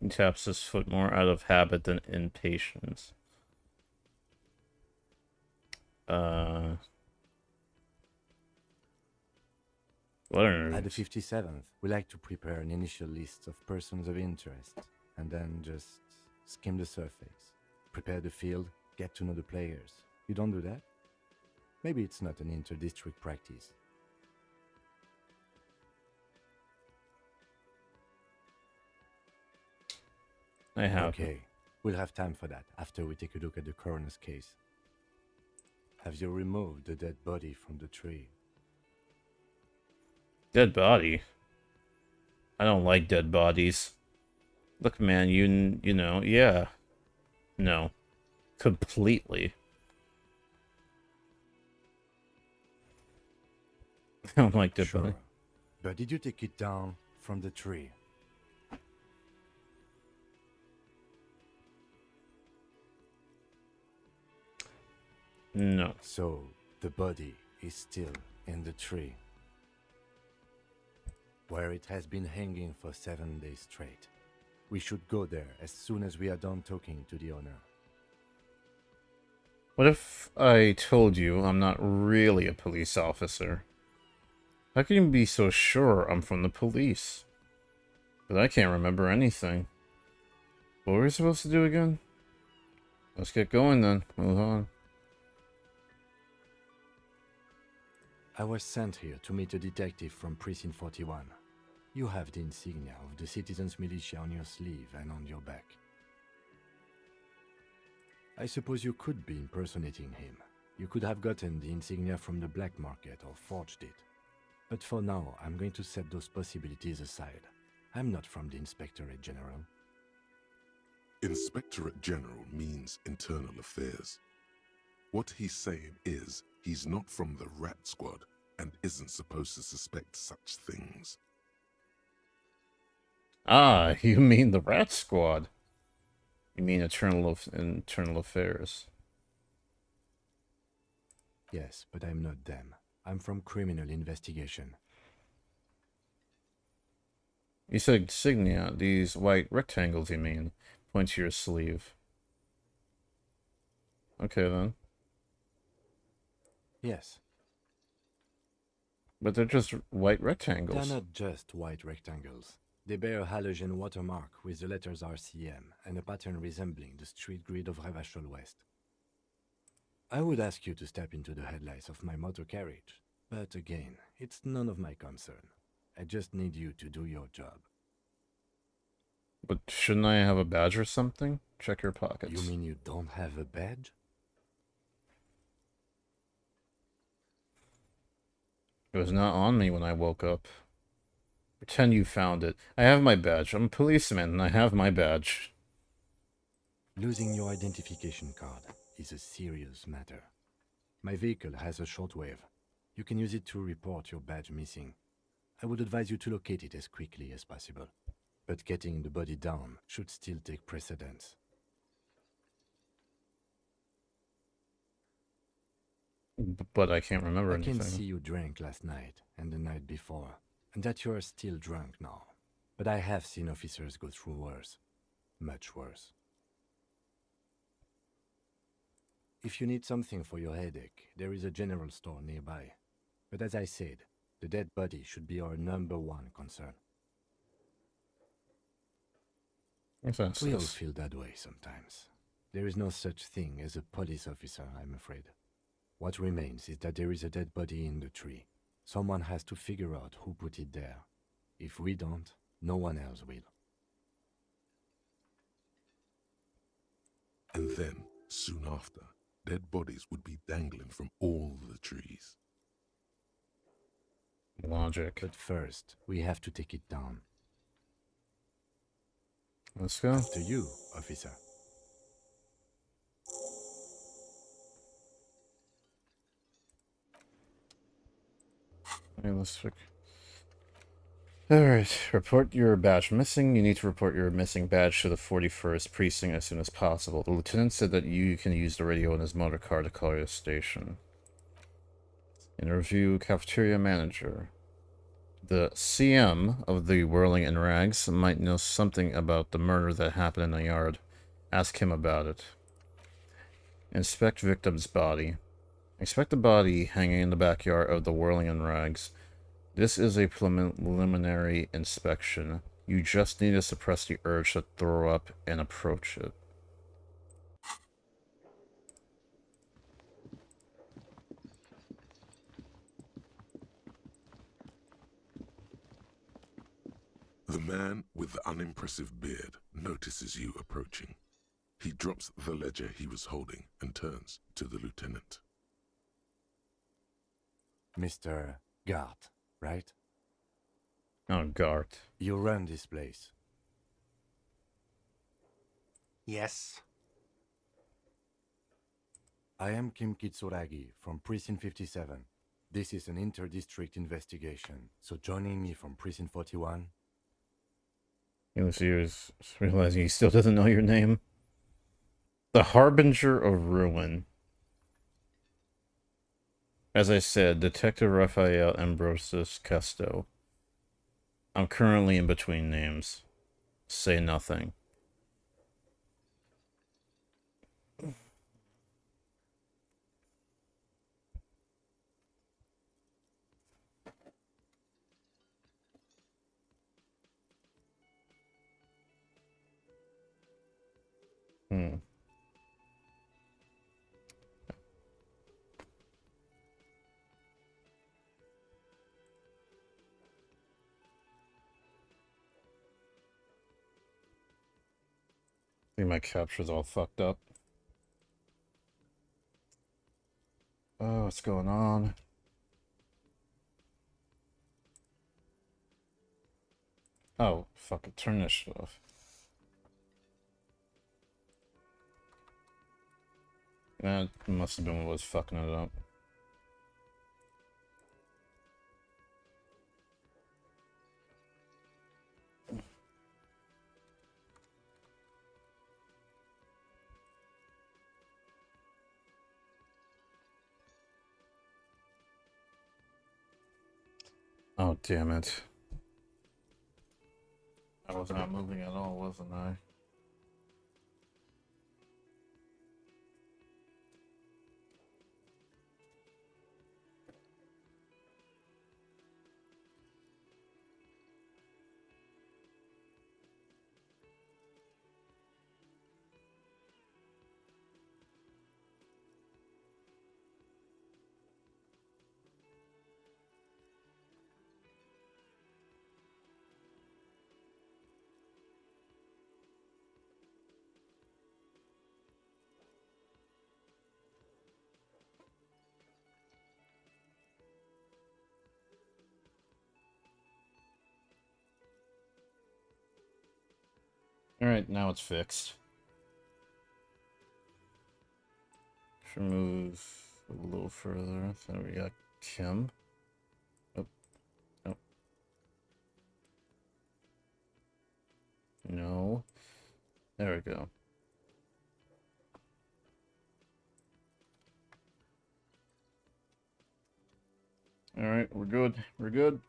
He taps his foot more out of habit than impatience. Learned. At the 57th, we like to prepare an initial list of persons of interest, and then just skim the surface. Prepare the field, get to know the players. You don't do that? Maybe it's not an inter-district practice. I have. Okay, we'll have time for that after we take a look at the coroner's case. Have you removed the dead body from the tree? Dead body? I don't like dead bodies. Look, man, you know, yeah. No. Completely. I don't like dead body. But did you take it down from the tree? No. So, the body is still in the tree, where it has been hanging for 7 days straight. We should go there as soon as we are done talking to the owner. What if I told you I'm not really a police officer? How can you be so sure I'm from the police? But I can't remember anything. What were we supposed to do again? Let's get going then. Move on. I was sent here to meet a detective from Precinct 41. You have the insignia of the Citizens Militia on your sleeve and on your back. I suppose you could be impersonating him. You could have gotten the insignia from the black market or forged it. But for now, I'm going to set those possibilities aside. I'm not from the Inspectorate General. Inspectorate General means internal affairs. What he's saying is he's not from the Rat Squad and isn't supposed to suspect such things. Ah, you mean the Rat Squad. You mean internal affairs. Yes, but I'm not them. I'm from criminal investigation. You said insignia, these white rectangles you mean. Point to your sleeve. Okay then. Yes. But they're just white rectangles. They're not just white rectangles. They bear a halogen watermark with the letters RCM and a pattern resembling the street grid of Revachol West. I would ask you to step into the headlights of my motor carriage, but again, it's none of my concern. I just need you to do your job. But shouldn't I have a badge or something? Check your pockets. You mean you don't have a badge? It was not on me when I woke up. Pretend you found it. I have my badge. I'm a policeman and I have my badge. Losing your identification card is a serious matter. My vehicle has a shortwave. You can use it to report your badge missing. I would advise you to locate it as quickly as possible. But getting the body down should still take precedence. But I can't remember I anything. can see you drank last night and the night before, and that you are still drunk now. But I have seen officers go through worse. Much worse. If you need something for your headache, there is a general store nearby. But as I said, the dead body should be our #1 concern. We all feel that way sometimes. There is no such thing as a police officer, I'm afraid. What remains is that there is a dead body in the tree. Someone has to figure out who put it there. If we don't, no one else will. And then, soon after, dead bodies would be dangling from all the trees. Logic. But first, we have to take it down. Let's go. After you, officer. Hey, let's check. Alright, report your badge missing. You need to report your missing badge to the 41st precinct as soon as possible. The lieutenant said that you can use the radio in his motor car to call your station. Interview cafeteria manager. The CM of the Whirling in Rags might know something about the murder that happened in the yard. Ask him about it. Inspect victim's body. Inspect the body hanging in the backyard of the Whirling in Rags. This is a preliminary inspection. You just need to suppress the urge to throw up and approach it. The man with the unimpressive beard notices you approaching. He drops the ledger he was holding and turns to the lieutenant. Mr. Gart, right? Oh, Gart. You run this place. Yes. I am Kim Kitsuragi from Precinct 57. This is an inter-district investigation, so joining me from Precinct 41... Elysium is realizing he still doesn't know your name. The Harbinger of Ruin. As I said, Detective Raphael Ambrosius Casto. I'm currently in between names. Say nothing. I think my capture's all fucked up. Oh, what's going on? Oh, fuck it. Turn this shit off. That must have been what was fucking it up. Oh, damn it. I was not moving at all, wasn't I? Alright, now it's fixed. Should move a little further. So we got Kim. Oh, no. No. There we go. Alright, we're good. We're good.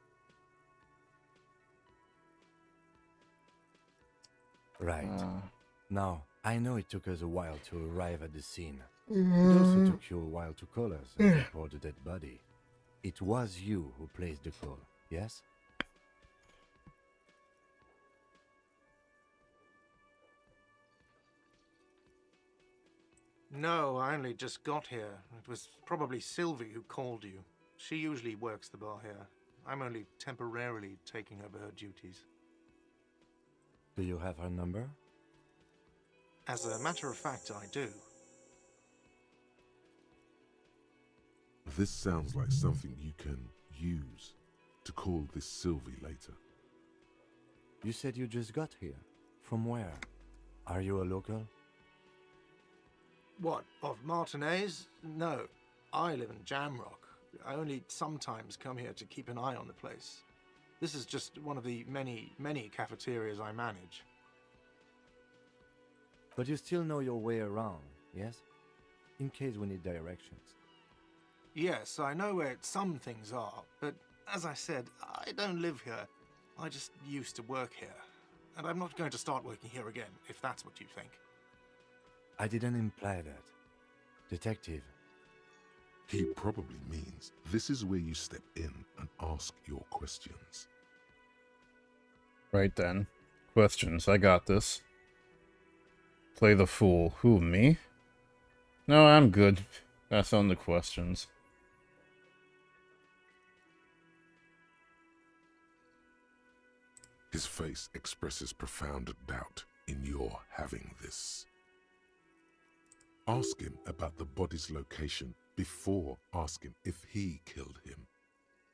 Right. Now, I know it took us a while to arrive at the scene. It also took you a while to call us and report the dead body. It was you who placed the call, yes? No, I only just got here. It was probably Sylvie who called you. She usually works the bar here. I'm only temporarily taking over her duties. Do you have her number? As a matter of fact, I do. This sounds like something you can use to call this Sylvie later. You said you just got here. From where? Are you a local? What, of Martinez? No, I live in Jamrock. I only sometimes come here to keep an eye on the place. This is just one of the many, many cafeterias I manage. But you still know your way around, yes? In case we need directions. Yes, I know where some things are, but as I said, I don't live here. I just used to work here. And I'm not going to start working here again, if that's what you think. I didn't imply that. Detective, He probably means this is where you step in and ask your questions. Right then. Questions. I got this. Play the fool. Who, me? No, I'm good. Pass on the questions. His face expresses profound doubt in your having this. Ask him about the body's location before asking if he killed him.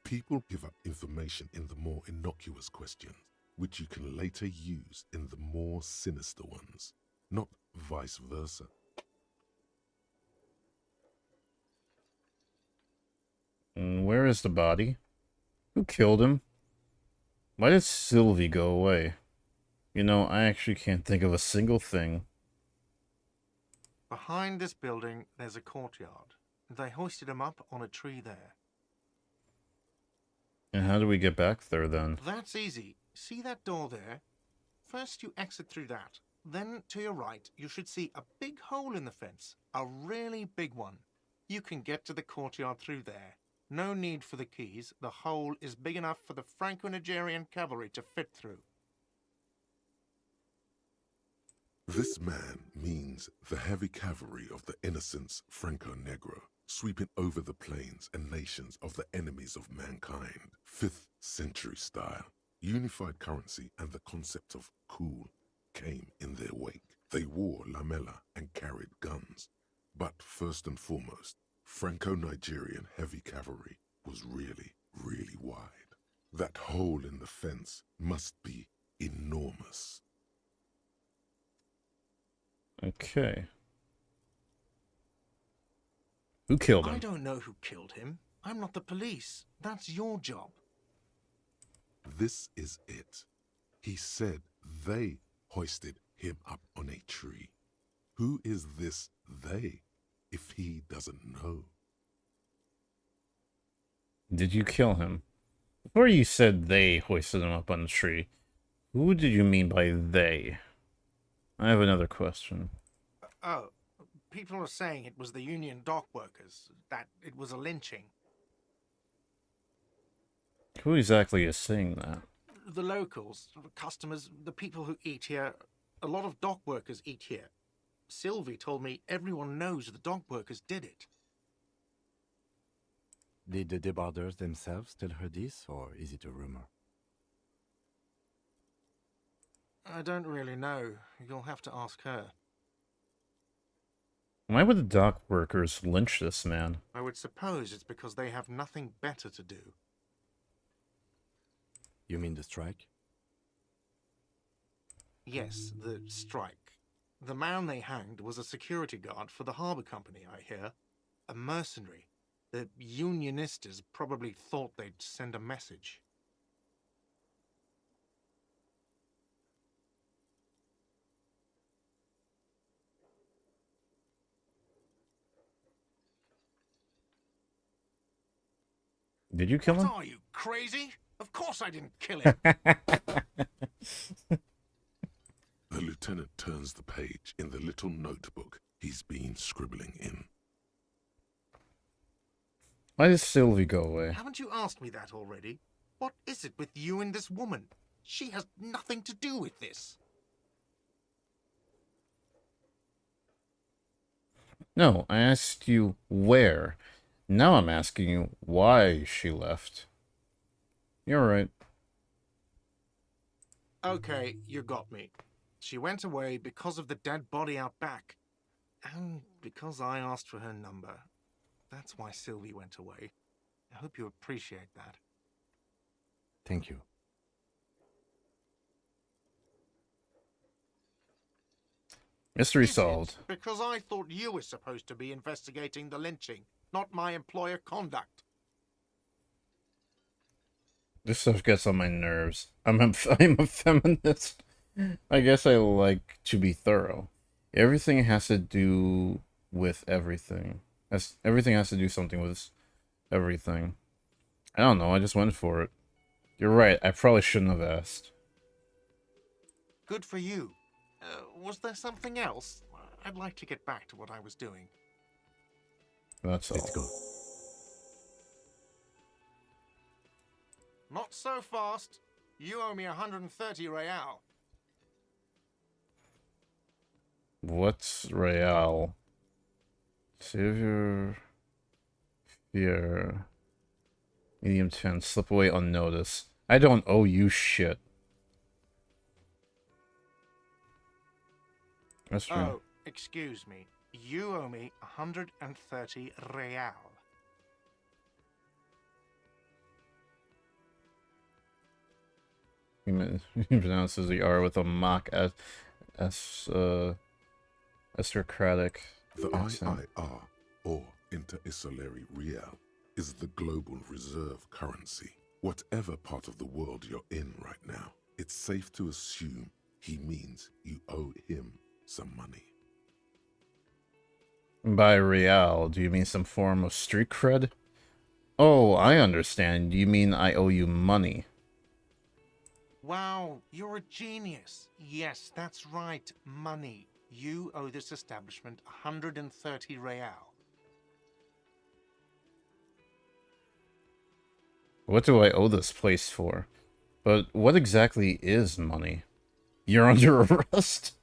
People give up information in the more innocuous questions, which you can later use in the more sinister ones, not vice versa. And where is the body? Who killed him? Why did Sylvie go away? You know, I actually can't think of a single thing. Behind this building, there's a courtyard. They hoisted him up on a tree there. And how do we get back there then? That's easy. See that door there? First you exit through that. Then to your right, you should see a big hole in the fence. A really big one. You can get to the courtyard through there. No need for the keys. The hole is big enough for the Franco-Nigerian cavalry to fit through. This man means the heavy cavalry of the innocents Franco-Negro, sweeping over the plains and nations of the enemies of mankind. 5th century style. Unified currency and the concept of cool came in their wake. They wore lamella and carried guns. But first and foremost, Franco-Nigerian heavy cavalry was really, really wide. That hole in the fence must be enormous. Okay. Who killed him? I don't know who killed him. I'm not the police. That's your job. This is it. He said they hoisted him up on a tree. Who is this they, if he doesn't know? Did you kill him? Before you said they hoisted him up on the tree, who did you mean by they? I have another question. Oh, people are saying it was the union dock workers, that it was a lynching. Who exactly is saying that? The locals, the customers, the people who eat here, a lot of dock workers eat here. Sylvie told me everyone knows the dock workers did it. did the debarders themselves tell her this, or is it a rumor? I don't really know. You'll have to ask her. Why would the dock workers lynch this man? I would suppose it's because they have nothing better to do. You mean the strike? Yes, the strike. The man they hanged was a security guard for the harbour company, I hear. A mercenary. The Unionistas probably thought they'd send a message. Did you kill him? What are you, crazy? Of course I didn't kill him. The lieutenant turns the page in the little notebook he's been scribbling in. Why did Sylvie go away? Haven't you asked me that already? What is it with you and this woman? She has nothing to do with this. No, I asked you where. Now I'm asking you why she left. You're right. Okay, you got me. She went away because of the dead body out back. And because I asked for her number. That's why Sylvie went away. I hope you appreciate that. Thank you. Mystery Is it? solved. Because I thought you were supposed to be investigating the lynching, not my employer conduct. This stuff gets on my nerves. I'm a feminist. I guess I like to be thorough. Everything has to do with everything. Everything has to do something with everything. I don't know, I just went for it. You're right, I probably shouldn't have asked. Good for you. Was there something else? I'd like to get back to what I was doing. That's all. Let's go. Not so fast. You owe me 130 real. What's Real? Savior. Fear. Medium 10. Slip away unnoticed. I don't owe you shit. That's true. Oh, excuse me. You owe me 130 real. He pronounces the R with a mock aristocratic The accent. IIR, or Inter-Isolary Real, is the global reserve currency. Whatever part of the world you're in right now, it's safe to assume he means you owe him some money. By real, do you mean some form of street cred? Oh, I understand. You mean I owe you money. Wow, you're a genius. Yes, that's right, money. You owe this establishment 130 real. What do I owe this place for? But what exactly is money? You're under arrest?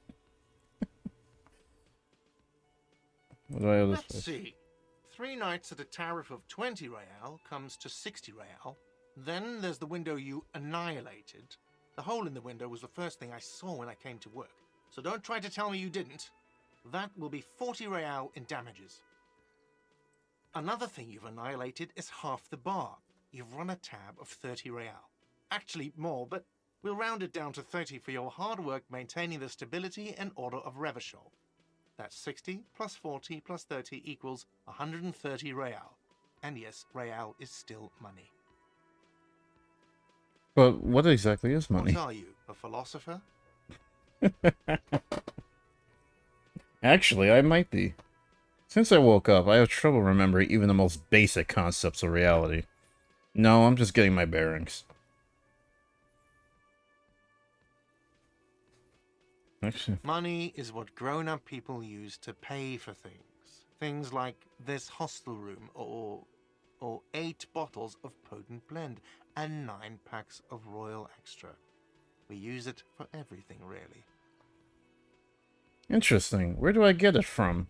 What do I owe this Let's place? see. 3 nights at a tariff of 20 real comes to 60 real. Then there's the window you annihilated. The hole in the window was the first thing I saw when I came to work. So don't try to tell me you didn't. That will be 40 real in damages. Another thing you've annihilated is half the bar. You've run a tab of 30 real. Actually more, but we'll round it down to 30 for your hard work maintaining the stability and order of Revachol. That's 60 plus 40 plus 30 equals 130 real. And yes, real is still money. But what exactly is money? What are you, a philosopher? Actually, I might be. Since I woke up, I have trouble remembering even the most basic concepts of reality. No, I'm just getting my bearings. Actually, Money is what grown-up people use to pay for things. Things like this hostel room or 8 bottles of potent blend and 9 packs of Royal Extra. We use it for everything, really. interesting. Where do I get it from?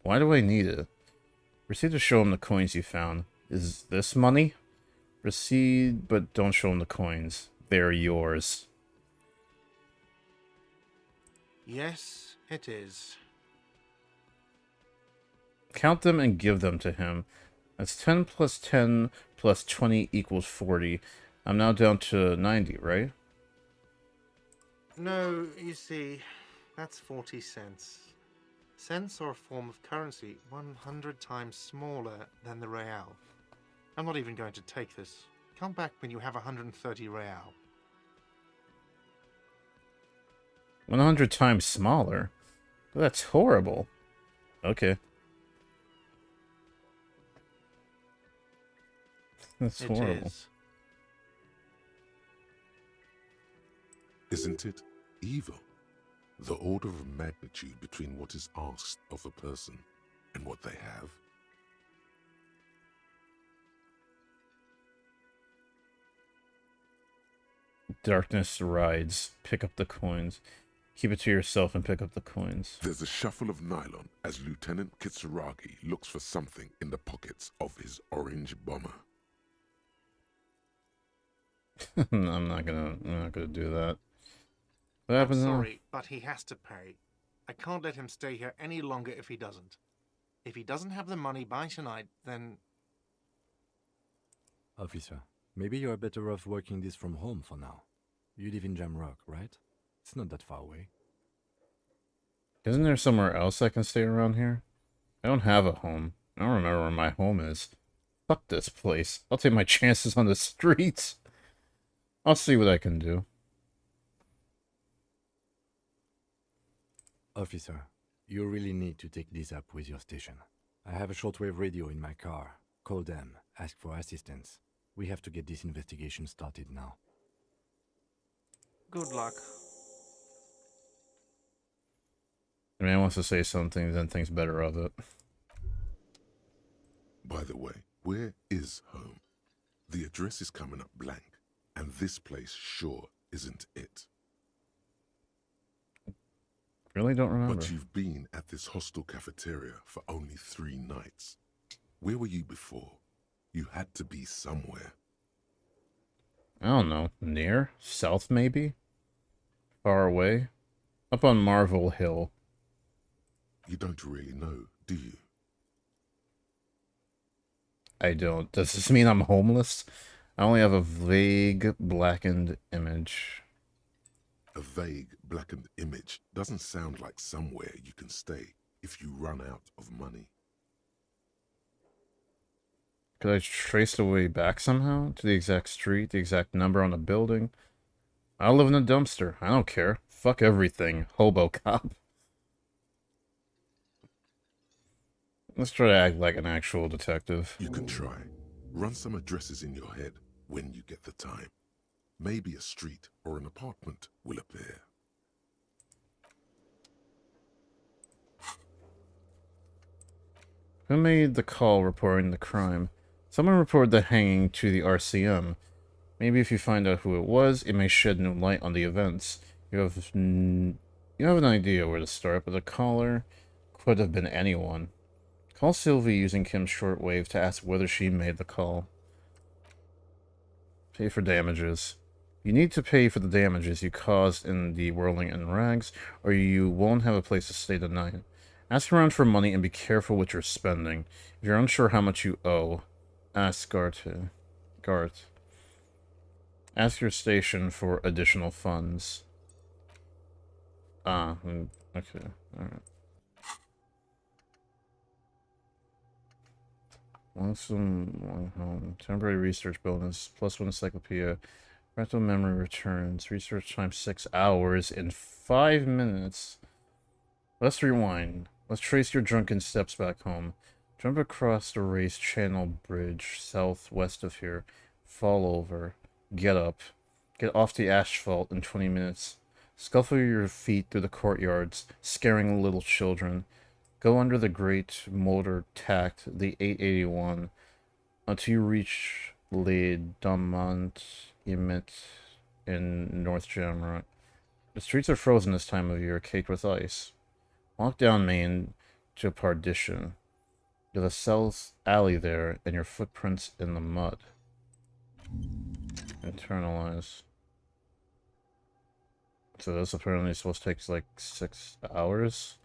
Why do I need it? Proceed to show him the coins you found. Is this money? Proceed, but don't show him the coins. They're yours. Yes, it is. Count them and give them to him. That's 10 plus 10 plus 20 equals 40. I'm now down to 90, right? No, you see, that's 40 cents. Cents are a form of currency 100 times smaller than the real. I'm not even going to take this. Come back when you have 130 real. 100 times smaller? That's horrible. Okay. That's It horrible. is. Isn't it evil? The order of magnitude between what is asked of a person and what they have. Darkness rides. Pick up the coins. Keep it to yourself and pick up the coins. There's a shuffle of nylon as Lieutenant Kitsuragi looks for something in the pockets of his orange bomber. I'm not gonna do that. What I'm happens now? sorry, but he has to pay. I can't let him stay here any longer if he doesn't. If he doesn't have the money by tonight, then... Officer, maybe you're better off working this from home for now. You live in Jamrock, right? It's not that far away. Isn't there somewhere else I can stay around here? I don't have a home. I don't remember where my home is. Fuck this place. I'll take my chances on the streets. I'll see what I can do. Officer, you really need to take this up with your station. I have a shortwave radio in my car. Call them, ask for assistance. We have to get this investigation started now. Good luck. The man wants to say something, then thinks better of it. By the way, where is home? The address is coming up blank, and this place sure isn't it. Really don't remember. But you've been at this hostel cafeteria for only 3 nights. Where were you before? You had to be somewhere. I don't know. Near? South, maybe? Far away? Up on Marvel Hill. You don't really know, do you? I don't. Does this mean I'm homeless? I only have a vague, blackened image. A vague, blackened image doesn't sound like somewhere you can stay if you run out of money. Could I trace the way back somehow? To the exact street, the exact number on the building? I'll live in a dumpster. I don't care. Fuck everything. Hobo cop. Let's try to act like an actual detective. You can try. Run some addresses in your head when you get the time. Maybe a street or an apartment will appear. Who made the call reporting the crime? Someone reported the hanging to the RCM. Maybe if you find out who it was, it may shed new light on the events. You have an idea where to start, but the caller could have been anyone. Call Sylvie using Kim's shortwave to ask whether she made the call. Pay for damages. You need to pay for the damages you caused in the whirling in rags, or you won't have a place to stay tonight. Ask around for money and be careful what you're spending. If you're unsure how much you owe, ask Gart. Ask your station for additional funds. Okay, alright. Long home. Temporary research buildings. +1 encyclopedia. Rental memory returns. Research time 6 hours in 5 minutes. Let's rewind. Let's trace your drunken steps back home. Jump across the raised channel bridge southwest of here. Fall over. Get up. Get off the asphalt in 20 minutes. Scuffle your feet through the courtyards, scaring little children. Go under the great motor tact, the 881, until you reach Le Damont Emit in North Jamrock. The streets are frozen this time of year, caked with ice. Walk down Main to Partition. There's a south alley there, and your footprints in the mud. Internalize. So this apparently supposed to take like 6 hours?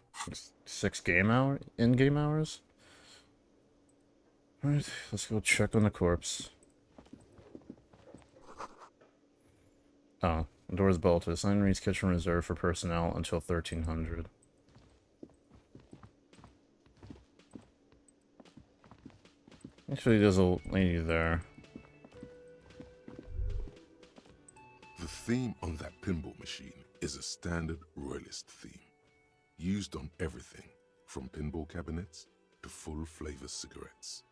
6 in-game hours? Alright, let's go check on the corpse. Oh, the door's bolted. Sign reads kitchen reserved for personnel until 1300. Actually, there's a lady there. The theme on that pinball machine is a standard royalist theme, used on everything from pinball cabinets to full-flavor cigarettes.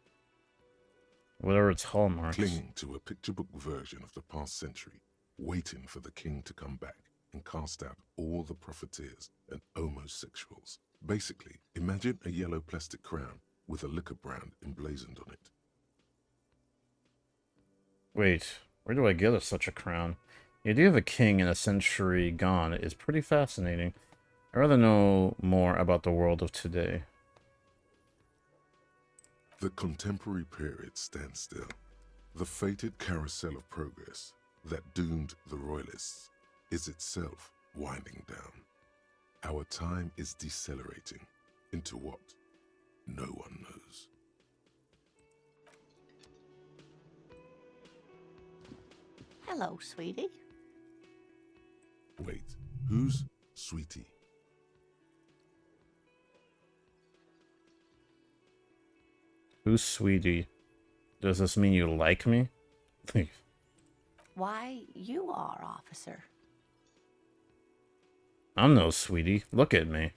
Whatever its hallmarks. Clinging to a picture book version of the past century, waiting for the king to come back and cast out all the profiteers and homosexuals. Basically, imagine a yellow plastic crown with a liquor brand emblazoned on it. Wait, where do I get such a crown? The idea of a king in a century gone is pretty fascinating. I'd rather know more about the world of today. The contemporary period stands still. The fated carousel of progress that doomed the royalists is itself winding down. Our time is decelerating into what no one knows. Hello, sweetie. Wait, who's Sweetie? Who's Sweetie? Does this mean you like me? Why, you are, officer. I'm no sweetie. Look at me.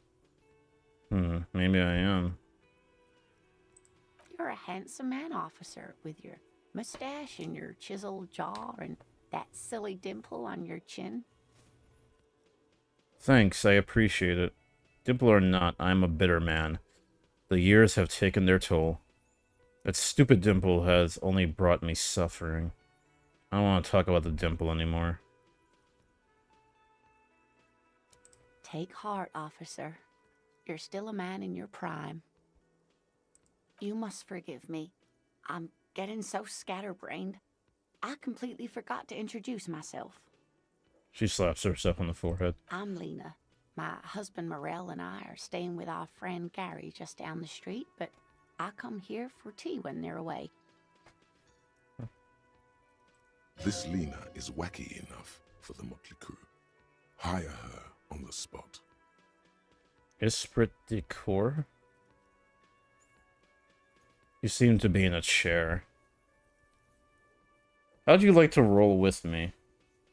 Maybe I am. You're a handsome man, officer, with your mustache and your chiseled jaw and that silly dimple on your chin. Thanks, I appreciate it. Dimple or not, I'm a bitter man. The years have taken their toll. That stupid dimple has only brought me suffering. I don't want to talk about the dimple anymore. Take heart, officer. You're still a man in your prime. You must forgive me. I'm getting so scatterbrained. I completely forgot to introduce myself. She slaps herself on the forehead. I'm Lena. My husband Morel and I are staying with our friend Gary just down the street, but I come here for tea when they're away. This Lena is wacky enough for the motley crew. Hire her on the spot. Esprit de corps? You seem to be in a chair. How'd you like to roll with me?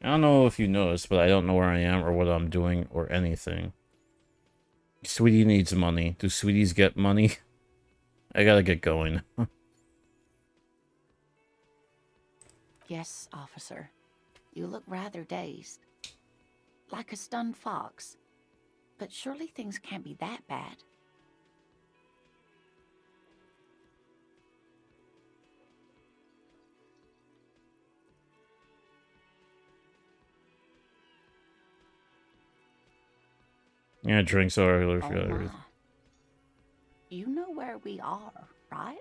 I don't know if you noticed, but I don't know where I am or what I'm doing or anything. Sweetie needs money. Do sweeties get money? I gotta get going. Yes, officer. You look rather dazed. Like a stunned fox. But surely things can't be that bad. Yeah, drinks are Oh my. You know where we are, right?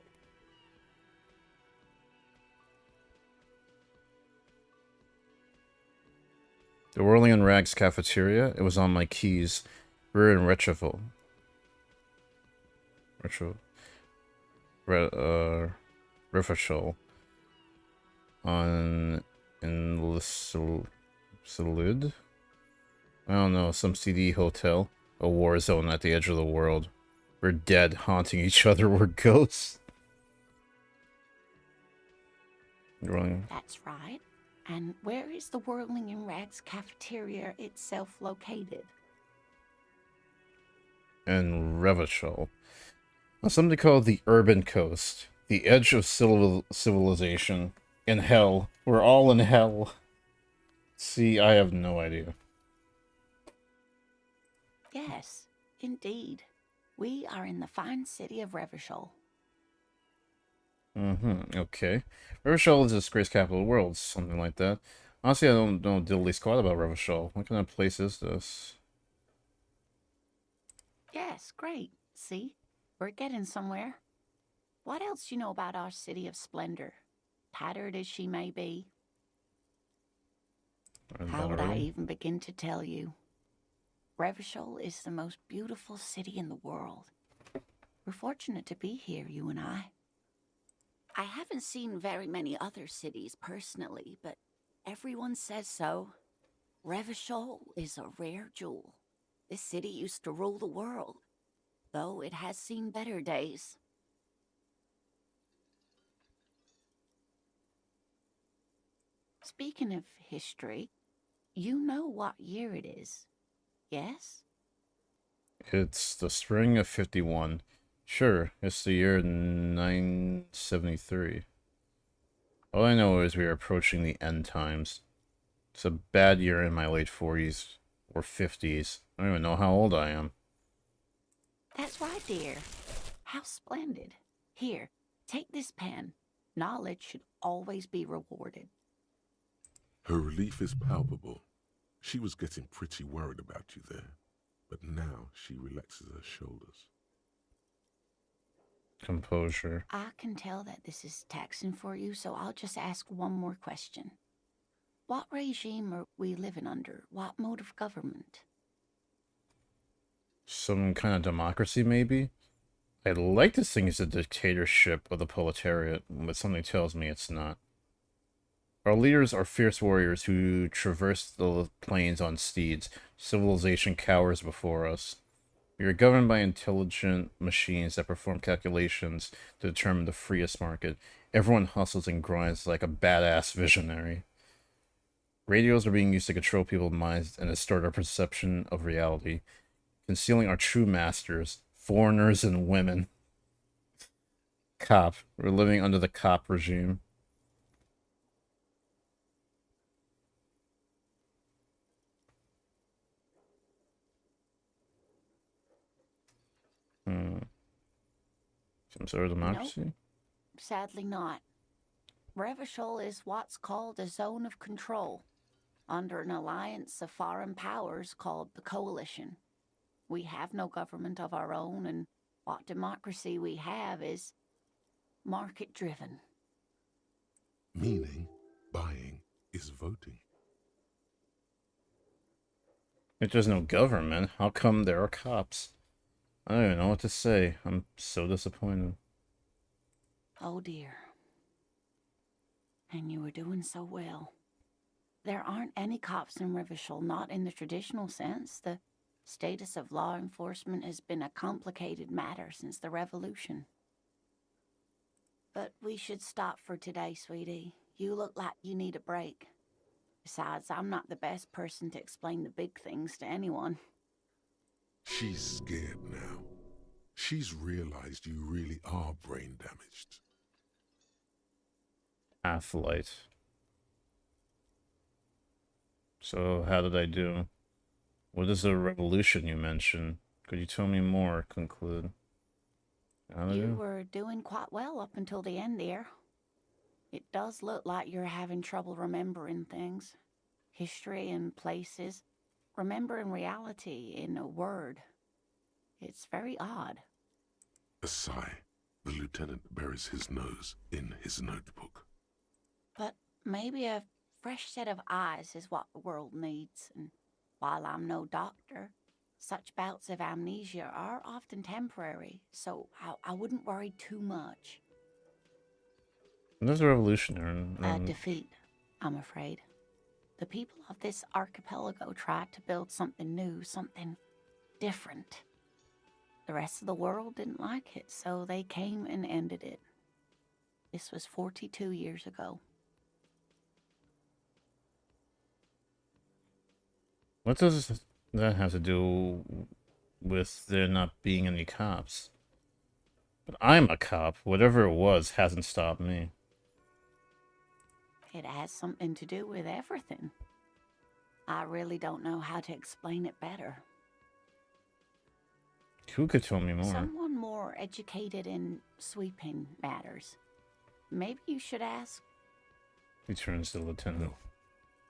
The Whirling in Rags cafeteria. It was on my keys. We're in Retreville. Riffershall. In Salud? I don't know, some CD hotel. A war zone at the edge of the world. We're dead, haunting each other. We're ghosts. Rolling. That's right. And where is the Whirling in Rags cafeteria itself located? And Revachol. On something called the Urban Coast. The edge of civilization. In hell. We're all in hell. See, I have no idea. Yes, indeed. We are in the fine city of Revachol. Okay. Revachol is the disgraced capital of the world, something like that. Honestly, I don't know diddly squat about Revachol. What kind of place is this? Yes, great. See? We're getting somewhere. What else do you know about our city of splendor? Tattered as she may be. How would I even begin to tell you? Revachol is the most beautiful city in the world. We're fortunate to be here, you and I. I haven't seen very many other cities personally, but everyone says so. Revachol is a rare jewel. This city used to rule the world, though it has seen better days. Speaking of history, you know what year it is, yes? It's the spring of 51. Sure, it's the year 973. All I know is we are approaching the end times. It's a bad year in my late 40s or 50s. I don't even know how old I am. That's right, dear. How splendid. Here, take this pen. Knowledge should always be rewarded. Her relief is palpable. She was getting pretty worried about you there, but now she relaxes her shoulders. Composure. I can tell that this is taxing for you, so I'll just ask one more question. What regime are we living under? What mode of government? Some kind of democracy, maybe? I'd like to think it's a dictatorship of the proletariat, but something tells me it's not. Our leaders are fierce warriors who traverse the plains on steeds. Civilization cowers before us. We are governed by intelligent machines that perform calculations to determine the freest market. Everyone hustles and grinds like a badass visionary. Radios are being used to control people's minds and distort our perception of reality, concealing our true masters, foreigners and women. Cop. We're living under the cop regime. Some sort of democracy? Sadly not. Revachol is what's called a zone of control, under an alliance of foreign powers called the Coalition. We have no government of our own, and what democracy we have is market-driven. Meaning, buying is voting. If there's no government, how come there are cops? I don't even know what to say. I'm so disappointed. Oh dear. And you were doing so well. There aren't any cops in Revachol, not in the traditional sense. The status of law enforcement has been a complicated matter since the revolution. But we should stop for today, sweetie. You look like you need a break. Besides, I'm not the best person to explain the big things to anyone. She's scared now. She's realized you really are brain damaged. Athlete. So, how did I do? What is the revolution you mentioned? Could you tell me more? Conclude. You were doing quite well up until the end there. It does look like you're having trouble remembering things. History and places. Remembering reality in a word. It's very odd. A sigh. The lieutenant buries his nose in his notebook. But maybe a fresh set of eyes is what the world needs, and while I'm no doctor, such bouts of amnesia are often temporary, so I wouldn't worry too much. There's a revolutionary. A defeat, I'm afraid. The people of this archipelago tried to build something new, something different. The rest of the world didn't like it, so they came and ended it. This was 42 years ago. What does that have to do with there not being any cops? But I'm a cop. Whatever it was hasn't stopped me. It has something to do with everything. I really don't know how to explain it better. Who could tell me more? Someone more educated in sweeping matters. Maybe you should ask. He turns to the lieutenant. No,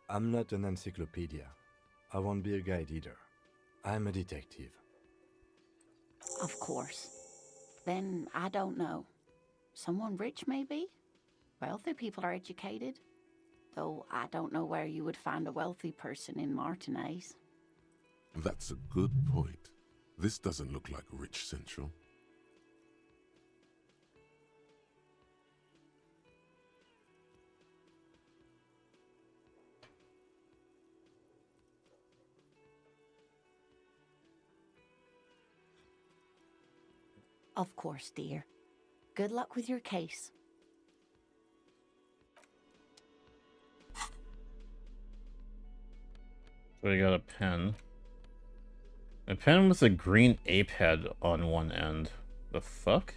I'm not an encyclopedia. I won't be a guide either. I'm a detective. Of course. Then I don't know. Someone rich, maybe? Wealthy people are educated. Though I don't know where you would find a wealthy person in Martinez. That's a good point. This doesn't look like Rich Central. Of course, dear. Good luck with your case. So I got a pen. A pen with a green ape head on one end. The fuck?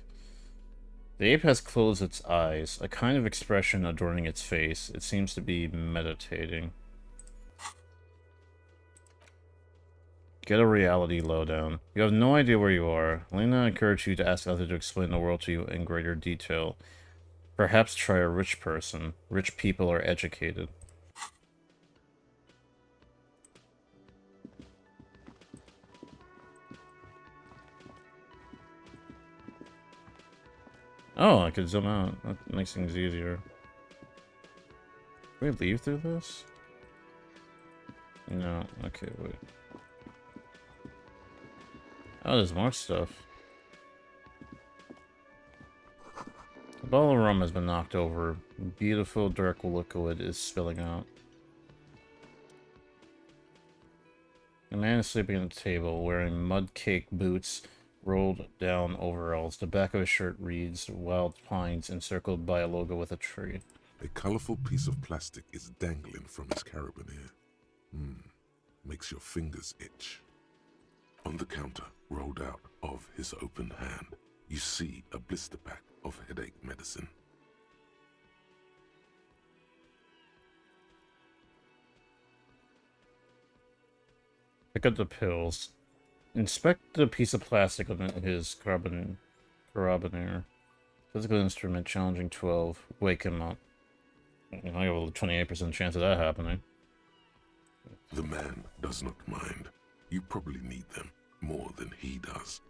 The ape has closed its eyes, a kind of expression adorning its face. It seems to be meditating. Get a reality lowdown. You have no idea where you are. Lena encouraged you to ask others to explain the world to you in greater detail. Perhaps try a rich person. Rich people are educated. Oh, I could zoom out. That makes things easier. Can we leave through this? No. Okay, wait. Oh, there's more stuff. The bottle of rum has been knocked over. Beautiful dark liquid is spilling out. A man is sleeping at a table, wearing mud-caked boots, rolled down overalls. The back of his shirt reads Wild Pines, encircled by a logo with a tree. A colorful piece of plastic is dangling from his carabiner. Makes your fingers itch. On the counter, rolled out of his open hand, you see a blister pack of headache medicine. Pick up the pills. Inspect the piece of plastic on his carabiner. Physical instrument challenging 12. Wake him up. I have a 28% chance of that happening. The man does not mind. You probably need them more than he does.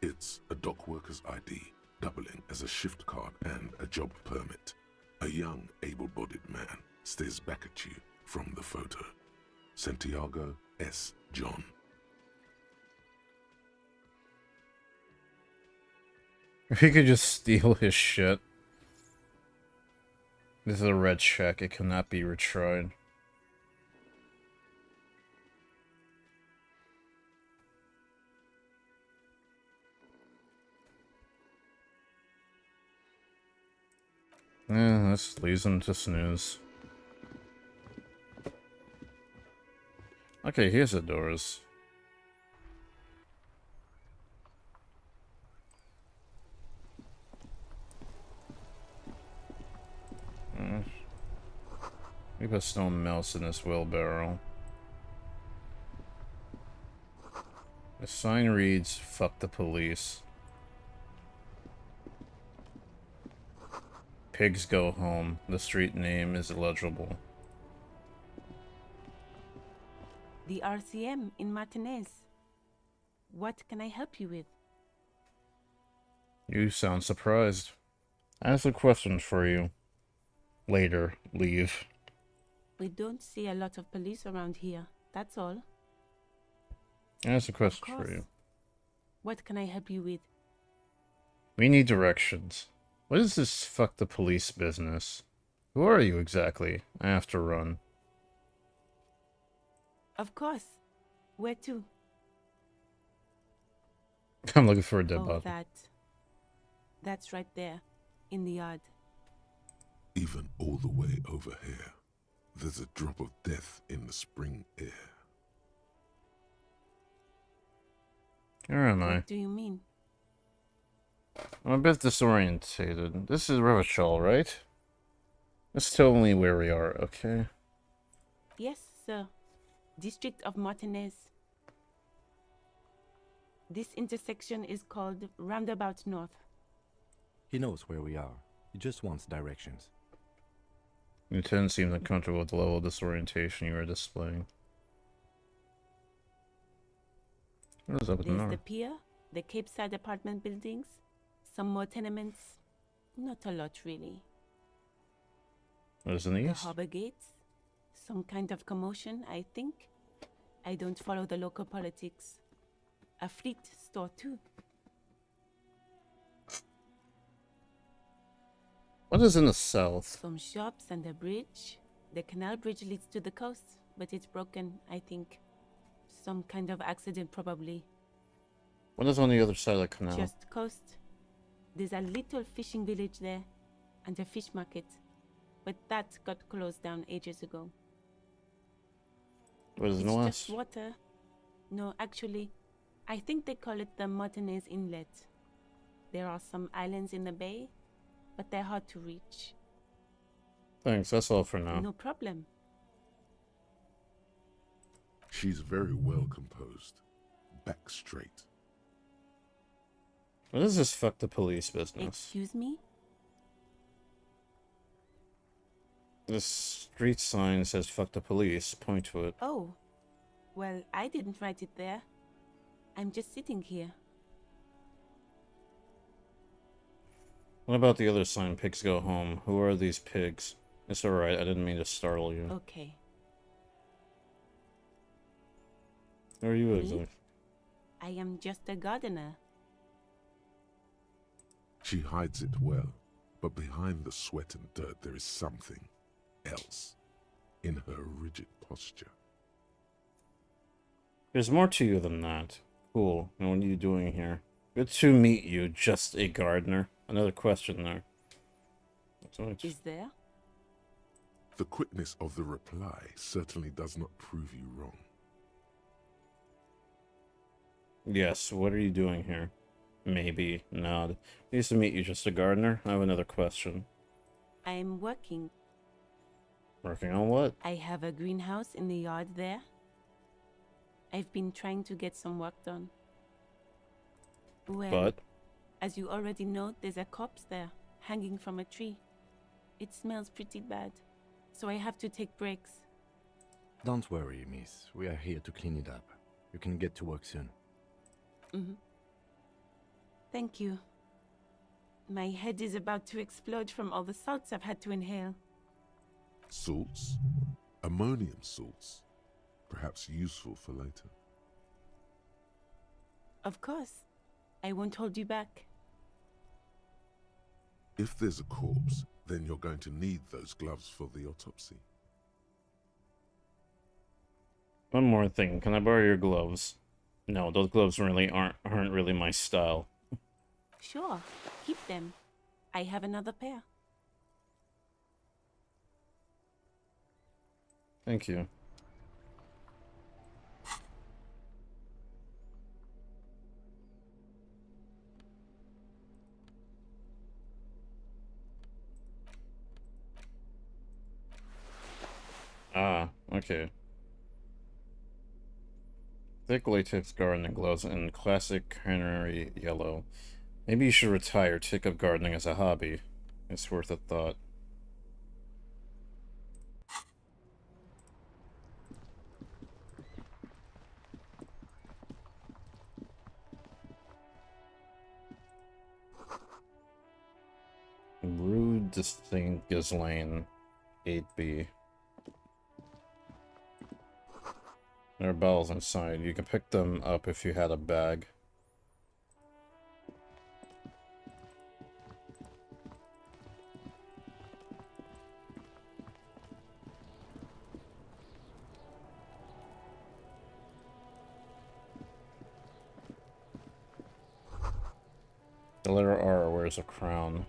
It's a dock worker's ID, doubling as a shift card and a job permit. A young, able-bodied man stares back at you from the photo. Santiago S. John. If he could just steal his shit. This is a red check. It cannot be retried. Yeah, this leaves him to snooze. Okay, here's the doors. We put stone melts in this wheelbarrow. The sign reads, "Fuck the police." Pigs go home. The street name is illegible. The RCM in Martinez. What can I help you with? You sound surprised. I have some questions for you. Later, leave. We don't see a lot of police around here, that's all. I have some Of questions for course. you. What can I help you with? We need directions. What is this fuck the police business? Who are you exactly? I have to run. Of course. Where to? I'm looking for a dead Oh, body. that's right there, in the yard. Even all the way over here, there's a drop of death in the spring air. Where am I? What do you mean? I'm a bit disorientated. This is Revachol, right? Just tell me where we are, okay? Yes, sir. District of Martinez. This intersection is called Roundabout North. He knows where we are. He just wants directions. Lieutenant seemed uncomfortable with the level of disorientation you were displaying. What is up with the There's the north? pier, the Cape Side apartment buildings, some more tenements. Not a lot, really. What is in the The east? harbor gates. Some kind of commotion, I think. I don't follow the local politics. A fleet store, too. What is in the south? Some shops and a bridge. The canal bridge leads to the coast, but it's broken, I think. Some kind of accident, probably. What is on the other side of the canal? Just coast. There's a little fishing village there, and a fish market. But that got closed down ages ago. What is in It's the just west? water. No, actually, I think they call it the Martinez Inlet. There are some islands in the bay, but they're hard to reach. Thanks, that's all for now. No problem. She's very well composed. Back straight. What is this fuck the police business? Excuse me? This street sign says fuck the police. Point to it. Oh, well, I didn't write it there. I'm just sitting here. What about the other sign, pigs go home? Who are these pigs? It's alright, I didn't mean to startle you. Okay. Who are you Me? exactly? I am just a gardener. She hides it well, but behind the sweat and dirt there is something else in her rigid posture. There's more to you than that. Cool. And what are you doing here? Good to meet you, just a gardener. Another question there. Is there? The quickness of the reply certainly does not prove you wrong. Yes, what are you doing here? Maybe. Nod. Nice to meet you, just a gardener. I have another question. I'm working. Working on what? I have a greenhouse in the yard there. I've been trying to get some work done. Well, But? as you already know, there's a corpse there, hanging from a tree. It smells pretty bad, so I have to take breaks. Don't worry, miss. We are here to clean it up. You can get to work soon. Thank you. My head is about to explode from all the salts I've had to inhale. Salts? Ammonium salts. Perhaps useful for later. Of course. I won't hold you back. If there's a corpse, then you're going to need those gloves for the autopsy. One more thing. Can I borrow your gloves? No, those gloves really aren't really my style. Sure, keep them. I have another pair. Thank you. Ah, okay. Thick latex gardening gloves in classic canary yellow. Maybe you should retire, take up gardening as a hobby. It's worth a thought. Rue de Saint Ghislaine, 8B. There are bells inside. You can pick them up if you had a bag. The letter R wears a crown.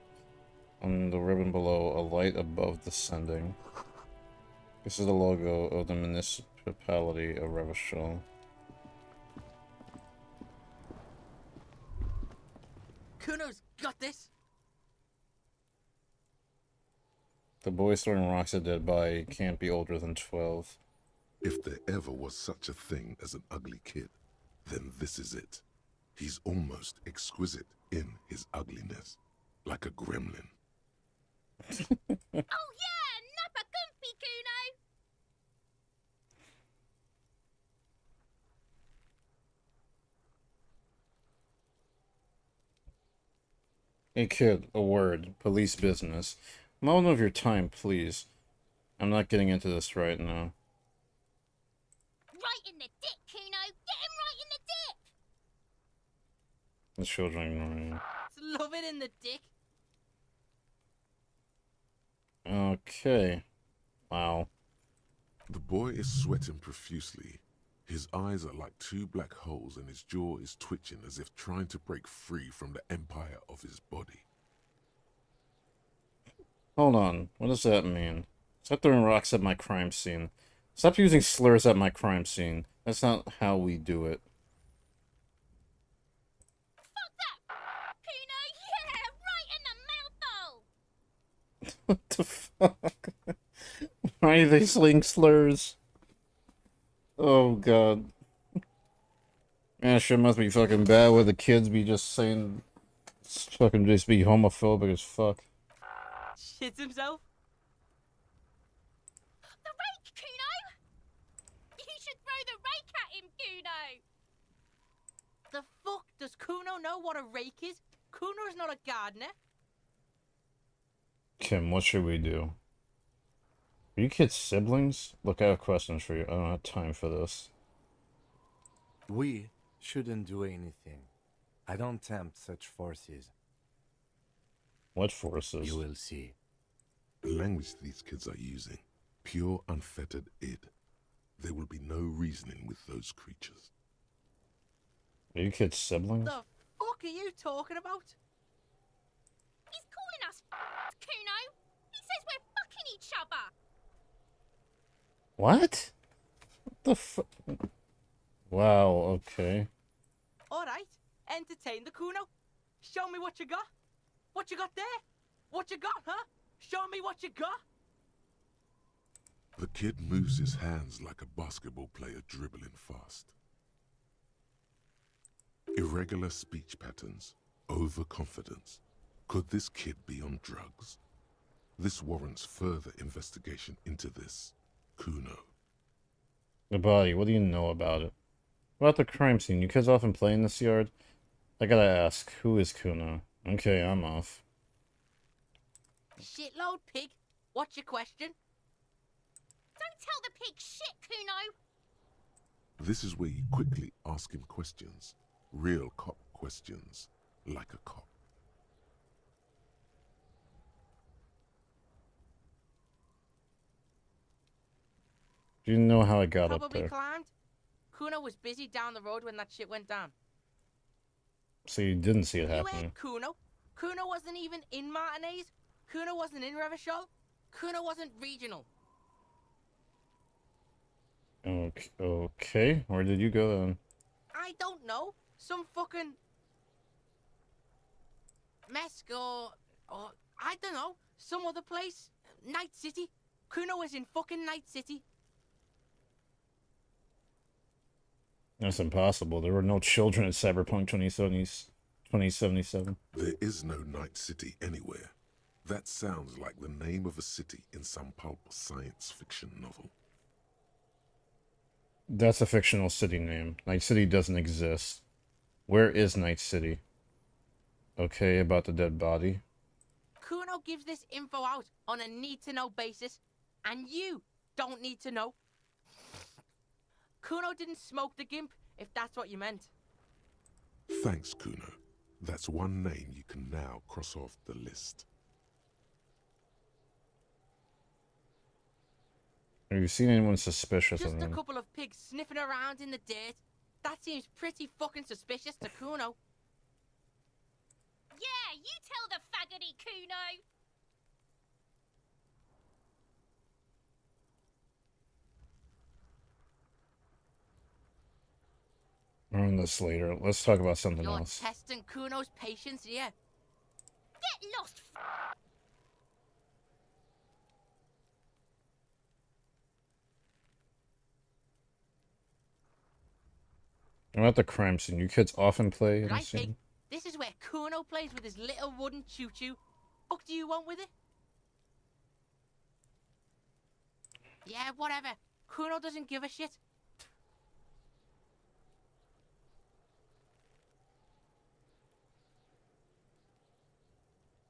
On the ribbon below, a light above the sending. This is the logo of the municipality of Revachol. Kuno's got this. The boy throwing rocks at dead body can't be older than 12. If there ever was such a thing as an ugly kid, then this is it. He's almost exquisite in his ugliness, like a gremlin. Oh yeah, Nappa Gumpy, Kuno! Hey kid, a word. Police business. Moment of your time, please. I'm not getting into this right now. Right in the dick, Kuno! Get him right in the dick! The children ignoring you. Love it in the dick. Okay. Wow. The boy is sweating profusely. His eyes are like two black holes and his jaw is twitching as if trying to break free from the empire of his body. Hold on. What does that mean? Stop throwing rocks at my crime scene. Stop using slurs at my crime scene. That's not how we do it. Fuck that! Kuno, yeah! Right in the mouthhole! What the fuck? Why are they sling slurs? Oh god. Man, shit must be fucking bad where the kids be just saying... fucking just be homophobic as fuck. Shits himself. The rake, Kuno! You should throw the rake at him, Kuno! The fuck? Does Kuno know what a rake is? Kuno's not a gardener. Kim, what should we do? Are you kids siblings? Look, I have questions for you. I don't have time for this. We shouldn't do anything. I don't tempt such forces. What forces? You will see. The language these kids are using, pure unfettered id. There will be no reasoning with those creatures. Are you kids siblings? The fuck are you talking about? He's calling us Kuno! What? What the fu- Wow, okay. Alright, entertain the Kuno. Show me what you got. What you got there? What you got, huh? Show me what you got. The kid moves his hands like a basketball player dribbling fast. Irregular speech patterns, overconfidence. Could this kid be on drugs? This warrants further investigation into this Kuno. The body, what do you know about it? About the crime scene, you kids often play in this yard? I gotta ask, who is Kuno? Okay, I'm off. Shitload pig. What's your question? Don't tell the pig shit, Kuno! This is where you quickly ask him questions. Real cop questions, like a cop. Do you know how I got up Probably there? climbed. Kuno was busy down the road when that shit went down. So you didn't see it You happening. ain't Kuno. Kuno wasn't even in Martinez. Kuno wasn't in Revachol. Kuno wasn't regional. Okay, where did you go then? I don't know. Some fucking Mesk or I don't know. Some other place. Night City. Kuno was in fucking Night City. That's impossible. There were no children at Cyberpunk 2077. There is no Night City anywhere. That sounds like the name of a city in some pulp science fiction novel. That's a fictional city name. Night City doesn't exist. Where is Night City? Okay, about the dead body. Kuno gives this info out on a need-to-know basis, and you don't need to know. Kuno didn't smoke the gimp, if that's what you meant. Thanks, Kuno. That's one name you can now cross off the list. Have you seen anyone suspicious of Just a him? couple of pigs sniffing around in the dirt. That seems pretty fucking suspicious to Kuno. Yeah, you tell the faggoty, Kuno! More on this later. Let's talk about something You're else. testing Kuno's patience here. Get lost, About the crime scene, you kids often play in the Right, pig? scene? This is where Kuno plays with his little wooden choo-choo. Fuck do you want with it? Yeah, whatever. Kuno doesn't give a shit.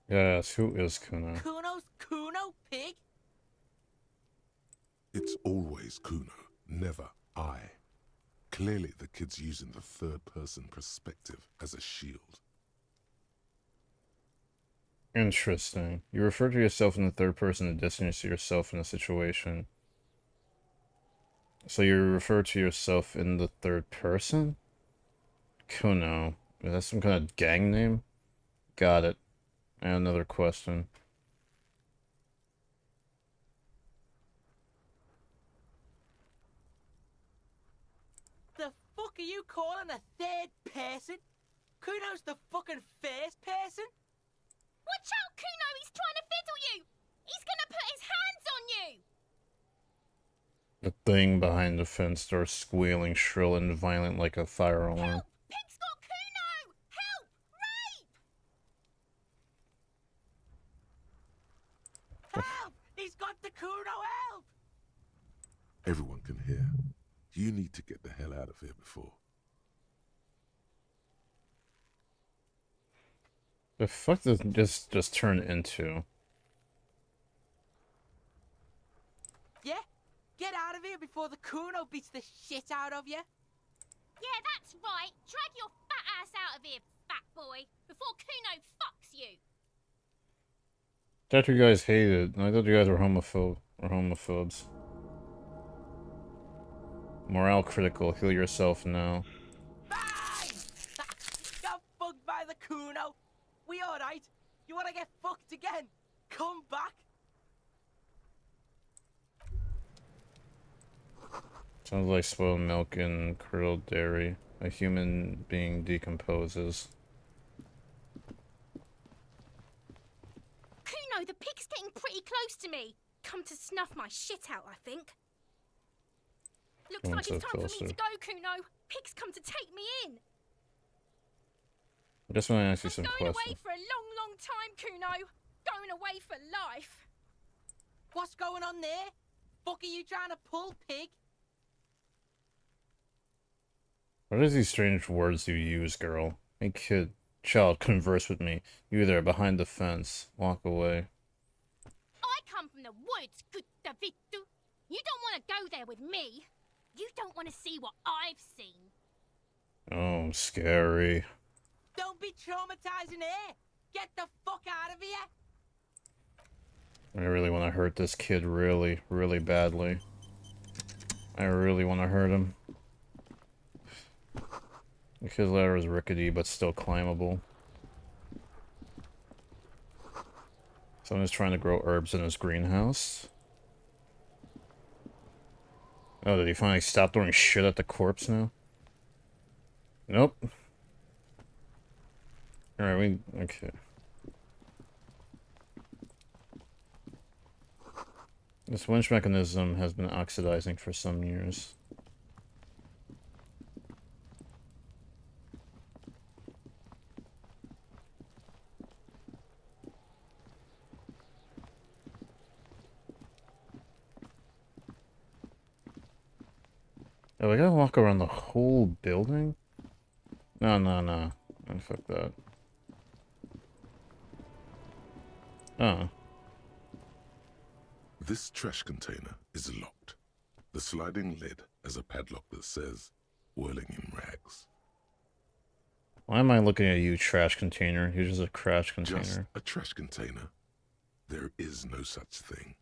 Yes, who is Kuno? Kuno's Kuno, pig? It's always Kuno, never I. Clearly the kid's using the third-person perspective as a shield. Interesting. You refer to yourself in the third person to distance yourself in a situation. So you refer to yourself in the third person? Kuno. Is that some kind of gang name? Got it. And another question. The fuck are you calling a third person? Kuno's the fucking first person? Watch out, Kuno! He's trying to fiddle you! He's gonna put his hands on you! The thing behind the fence starts squealing shrill and violent like a fire alarm. Help! Pig's got Kuno! Help! Rape! Help! He's got the Kuno, help! Everyone can hear. You need to get the hell out of here before. The fuck does this just turn into? Yeah? Get out of here before the Kuno beats the shit out of you. Yeah, that's right. Drag your fat ass out of here, fat boy, before Kuno fucks you. I thought you guys hated. I thought you guys were homophobes. Morale critical. Heal yourself now. Fine! Got fucked by the Kuno. We alright? You wanna get fucked again? Come back. Sounds like spoiled milk and curdled dairy. A human being decomposes. Kuno, the pig's getting pretty close to me. Come to snuff my shit out, I think. Looks Come like so it's time for closer. me to go, Kuno. Pig's come to take me in. I just want to ask you I'm some going away questions. for a long, long time, Kuno. Going away for life. What's going on there? Fuck are you trying to pull, pig? What are these strange words you use, girl? Hey kid, child, converse with me. You there, behind the fence. Walk away. I come from the woods, good Davidu. You don't want to go there with me. You don't want to see what I've seen. Oh, scary. Don't be traumatizing here. Get the fuck out of here. I really want to hurt this kid really, really badly. I really want to hurt him. The kid's ladder is rickety, but still climbable. Someone is trying to grow herbs in his greenhouse. Oh, did he finally stop throwing shit at the corpse now? Nope. Alright, okay. This winch mechanism has been oxidizing for some years. Oh, we gotta walk around the whole building? No, no, no. Oh, fuck that. Oh. This trash container is locked. The sliding lid has a padlock that says, whirling in rags. Why am I looking at you, trash container? You're just a trash container. Just a trash container. There is no such thing.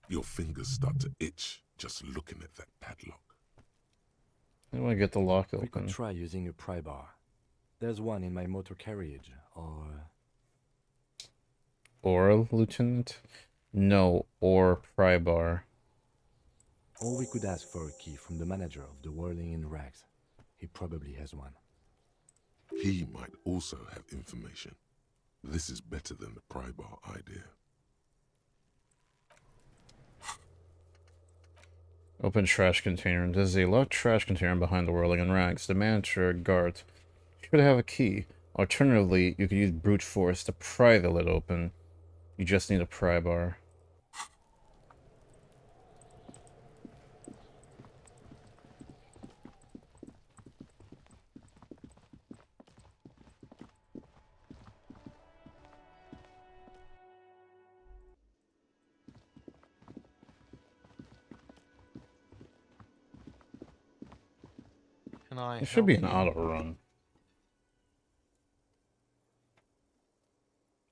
Your fingers start to itch just looking at that padlock. How do I get the lock We could open? try using a pry bar. There's one in my motor carriage, or... Or, Lieutenant? No, or pry bar. Or we could ask for a key from the manager of the Whirling in Rags. He probably has one. He might also have information. This is better than the pry bar idea. Open trash container. There's a locked trash container behind the whirling in rags. The manager, Gart, should have a key. Alternatively, you could use brute force to pry the lid open. You just need a pry bar. Can I It should be an help you? auto run.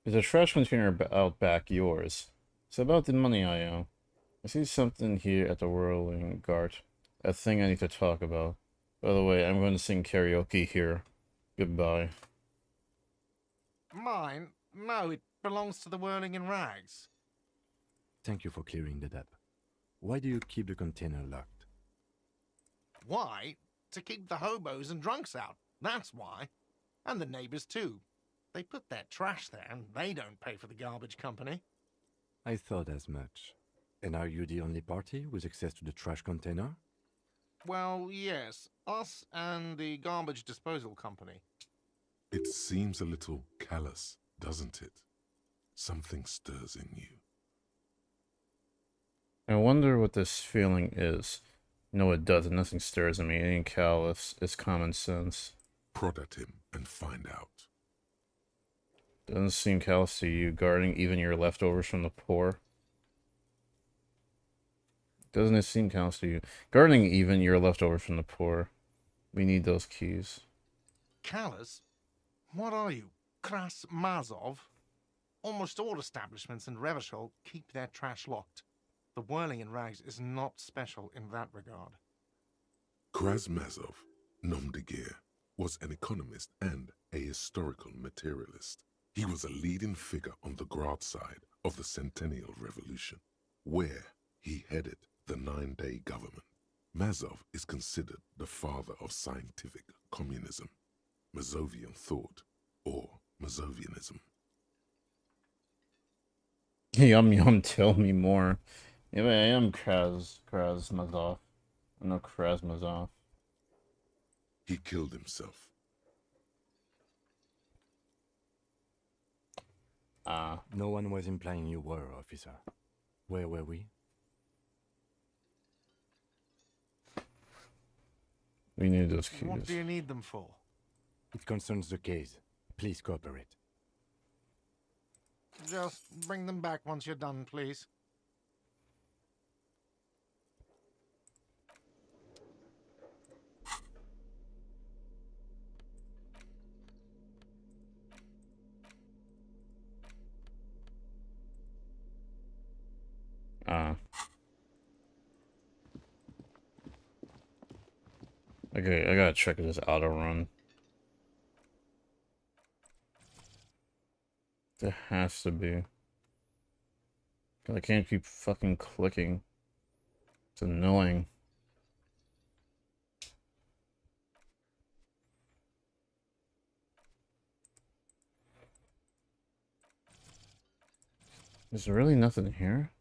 Is the trash container out back yours? It's about the money I owe. I see something here at the whirling Gart. A thing I need to talk about. By the way, I'm going to sing karaoke here. Goodbye. Mine? No, it belongs to the Whirling in Rags. Thank you for clearing that up. Why do you keep the container locked? Why? To keep the hobos and drunks out. That's why. And the neighbors too. They put their trash there and they don't pay for the garbage company. I thought as much. And are you the only party with access to the trash container? Well, yes. Us and the garbage disposal company. It seems a little callous, doesn't it? Something stirs in you. I wonder what this feeling is. No, it doesn't. Nothing stirs in me. It ain't callous. It's common sense. Prod at him and find out. Doesn't seem callous to you, guarding even your leftovers from the poor. Doesn't it seem callous to you? Guarding even your leftovers from the poor. We need those keys. Callous? What are you? Kras Mazov? Almost all establishments in Revachol keep their trash locked. The Whirling in Rags is not special in that regard. Krasmazov, nom de guerre, was an economist and a historical materialist. He was a leading figure on the Grad side of the Centennial Revolution, where he headed the 9-day government. Mazov is considered the father of scientific communism, Mazovian thought, or Mazovianism. Yum yum, tell me more. Yeah, I am Krasmazov. I know Krasmazov. He killed himself. No one was implying you were, officer. Where were we? We need those What do cues. you need them for? It concerns the case. Please cooperate. Just bring them back once you're done, please. Okay, I gotta check this auto run. There has to be. 'Cause I can't keep fucking clicking. It's annoying. Is there really nothing here?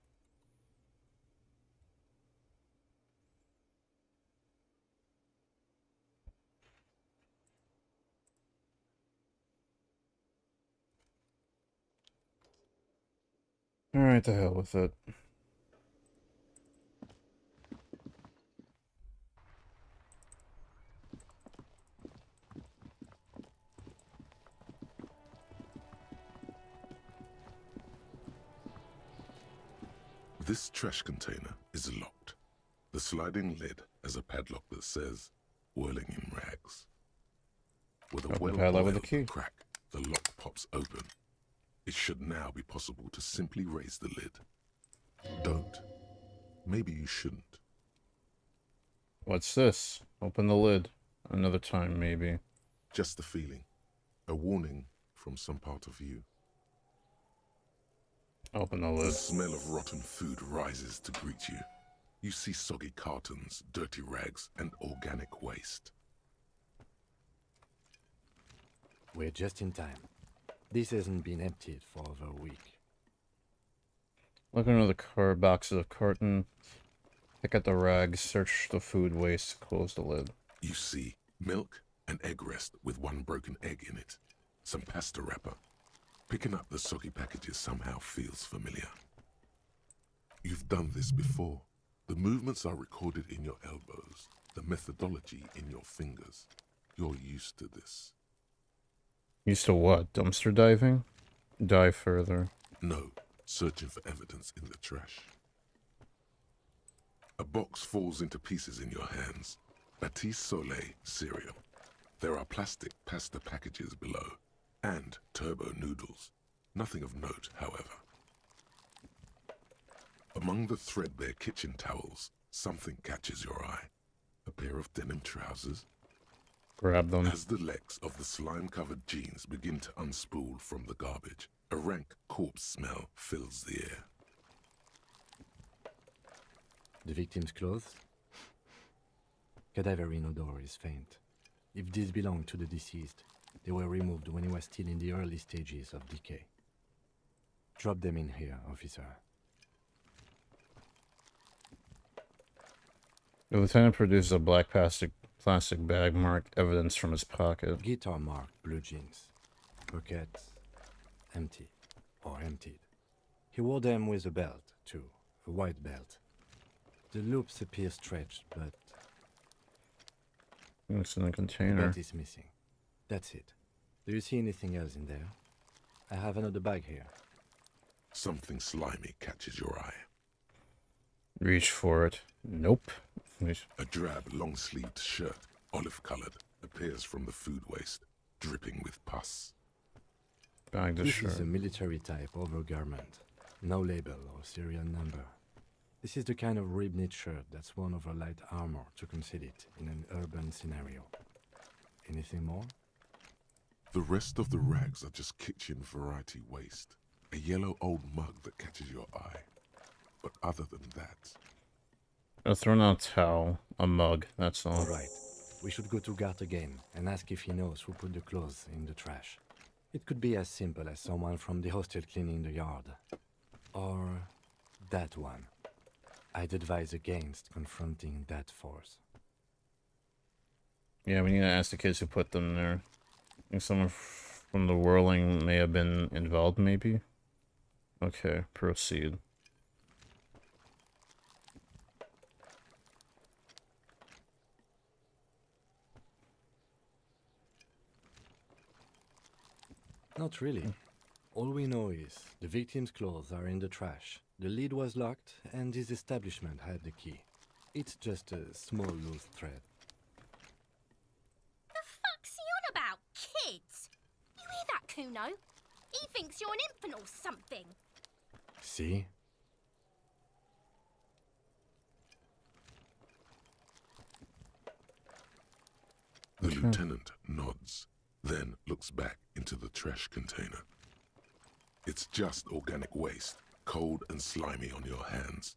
Alright, the hell with it. This trash container is locked. The sliding lid has a padlock that says, whirling in rags. With a Open the padlock with a well-oiled key. crack, the lock pops open. It should now be possible to simply raise the lid. Don't. Maybe you shouldn't. What's this? Open the lid. Another time, maybe. Just the feeling. A warning from some part of you. Open the The lid. smell of rotten food rises to greet you. You see soggy cartons, dirty rags, and organic waste. We're just in time. This hasn't been emptied for over a week. Look under the boxes of carton. Pick at the rags. Search the food waste. Close the lid. You see milk and egg rest with one broken egg in it. Some pasta wrapper. Picking up the soggy packages somehow feels familiar. You've done this before. The movements are recorded in your elbows, the methodology in your fingers. You're used to this. Used to what? Dumpster diving? Dive further. No, searching for evidence in the trash. A box falls into pieces in your hands. Batiste Soleil cereal. There are plastic pasta packages below, and turbo noodles. Nothing of note, however. Among the threadbare kitchen towels, something catches your eye. A pair of denim trousers. Grab them. As the legs of the slime-covered jeans begin to unspool from the garbage, a rank corpse smell fills the air. The victim's clothes? Cadaverine odor is faint. If these belong to the deceased, they were removed when he was still in the early stages of decay. Drop them in here, officer. The lieutenant produces a black plastic bag marked evidence from his pocket. Guitar marked blue jeans. Pockets empty or emptied. He wore them with a belt, too. A white belt. The loops appear stretched, but It's in the the container. belt is missing. That's it. Do you see anything else in there? I have another bag here. Something slimy catches your eye. Reach for it. Nope. A drab, long-sleeved shirt, olive-colored, appears from the food waste, dripping with pus. Bag the This shirt. is a military-type overgarment. No label or serial number. This is the kind of rib-knit shirt that's worn over light armor to conceal it in an urban scenario. Anything more? The rest of the rags are just kitchen variety waste. A yellow old mug that catches your eye. But other than that, A thrown out towel, a mug, that's all. All right. We should go to Gart again and ask if he knows who put the clothes in the trash. It could be as simple as someone from the hostel cleaning the yard. Or that one. I'd advise against confronting that force. Yeah, we need to ask the kids who put them there. I think someone from the whirling may have been involved, maybe? Okay, proceed. Not really. All we know is the victim's clothes are in the trash, the lid was locked, and his establishment had the key. It's just a small loose thread. The fuck's he on about? Kids? You hear that, Kuno? He thinks you're an infant or something. See? The lieutenant nods, then looks back into the trash container. It's just organic waste, cold and slimy on your hands.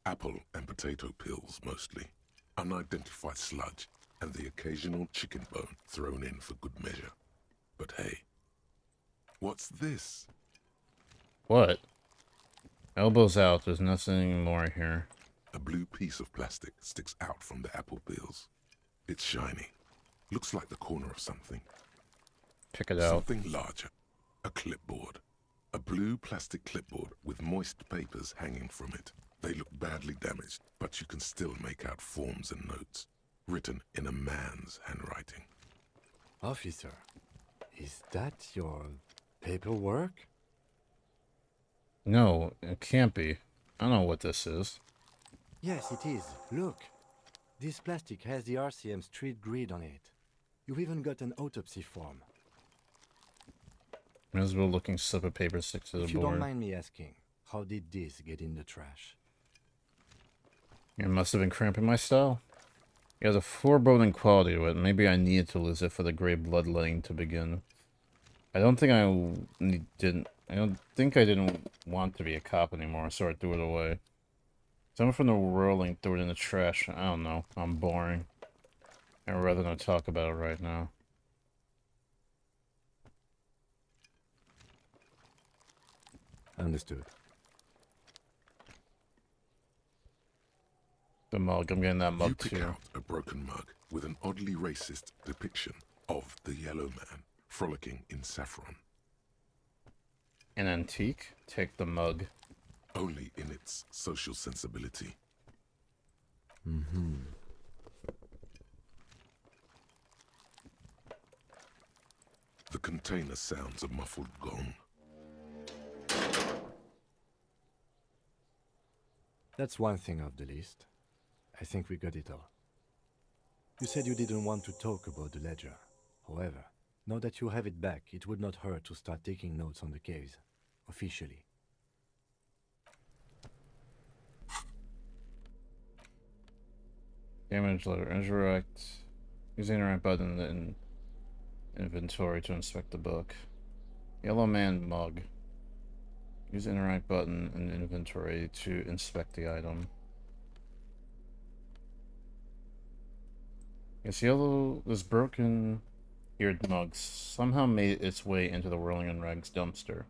Apple and potato peels, mostly. Unidentified sludge, and the occasional chicken bone thrown in for good measure. But hey, what's this? What? Elbows out, there's nothing more here. A blue piece of plastic sticks out from the apple peels. It's shiny. Looks like the corner of something. Pick it out. Something larger. A clipboard. A blue plastic clipboard with moist papers hanging from it. They look badly damaged, but you can still make out forms and notes, written in a man's handwriting. Officer, is that your paperwork? No, it can't be. I don't know what this is. Yes, it is. Look. This plastic has the RCM street grid on it. You've even got an autopsy form. Miserable looking slip of paper sticks to the If you board. don't mind me asking, how did this get in the trash? It must have been cramping my style. It has a foreboding quality to it. Maybe I needed to lose it for the gray bloodletting to begin. I don't think I didn't want to be a cop anymore, so I threw it away. Someone from the whirling threw it in the trash. I don't know. I'm boring. I'd rather not talk about it right now. Understood. The mug. I'm getting that You mug pick too. out a broken mug with an oddly racist depiction of the yellow man frolicking in saffron. An antique? Take the mug. Only in its social sensibility. Mm-hmm. The container sounds a muffled gong. That's one thing off the list. I think we got it all. You said you didn't want to talk about the ledger. However, now that you have it back, it would not hurt to start taking notes on the case. Officially. Damage letter. Interact. Use the interact button in inventory to inspect the book. Yellow man mug. Use the interact button in inventory to inspect the item. This broken eared mug somehow made its way into the Whirling in Rags dumpster.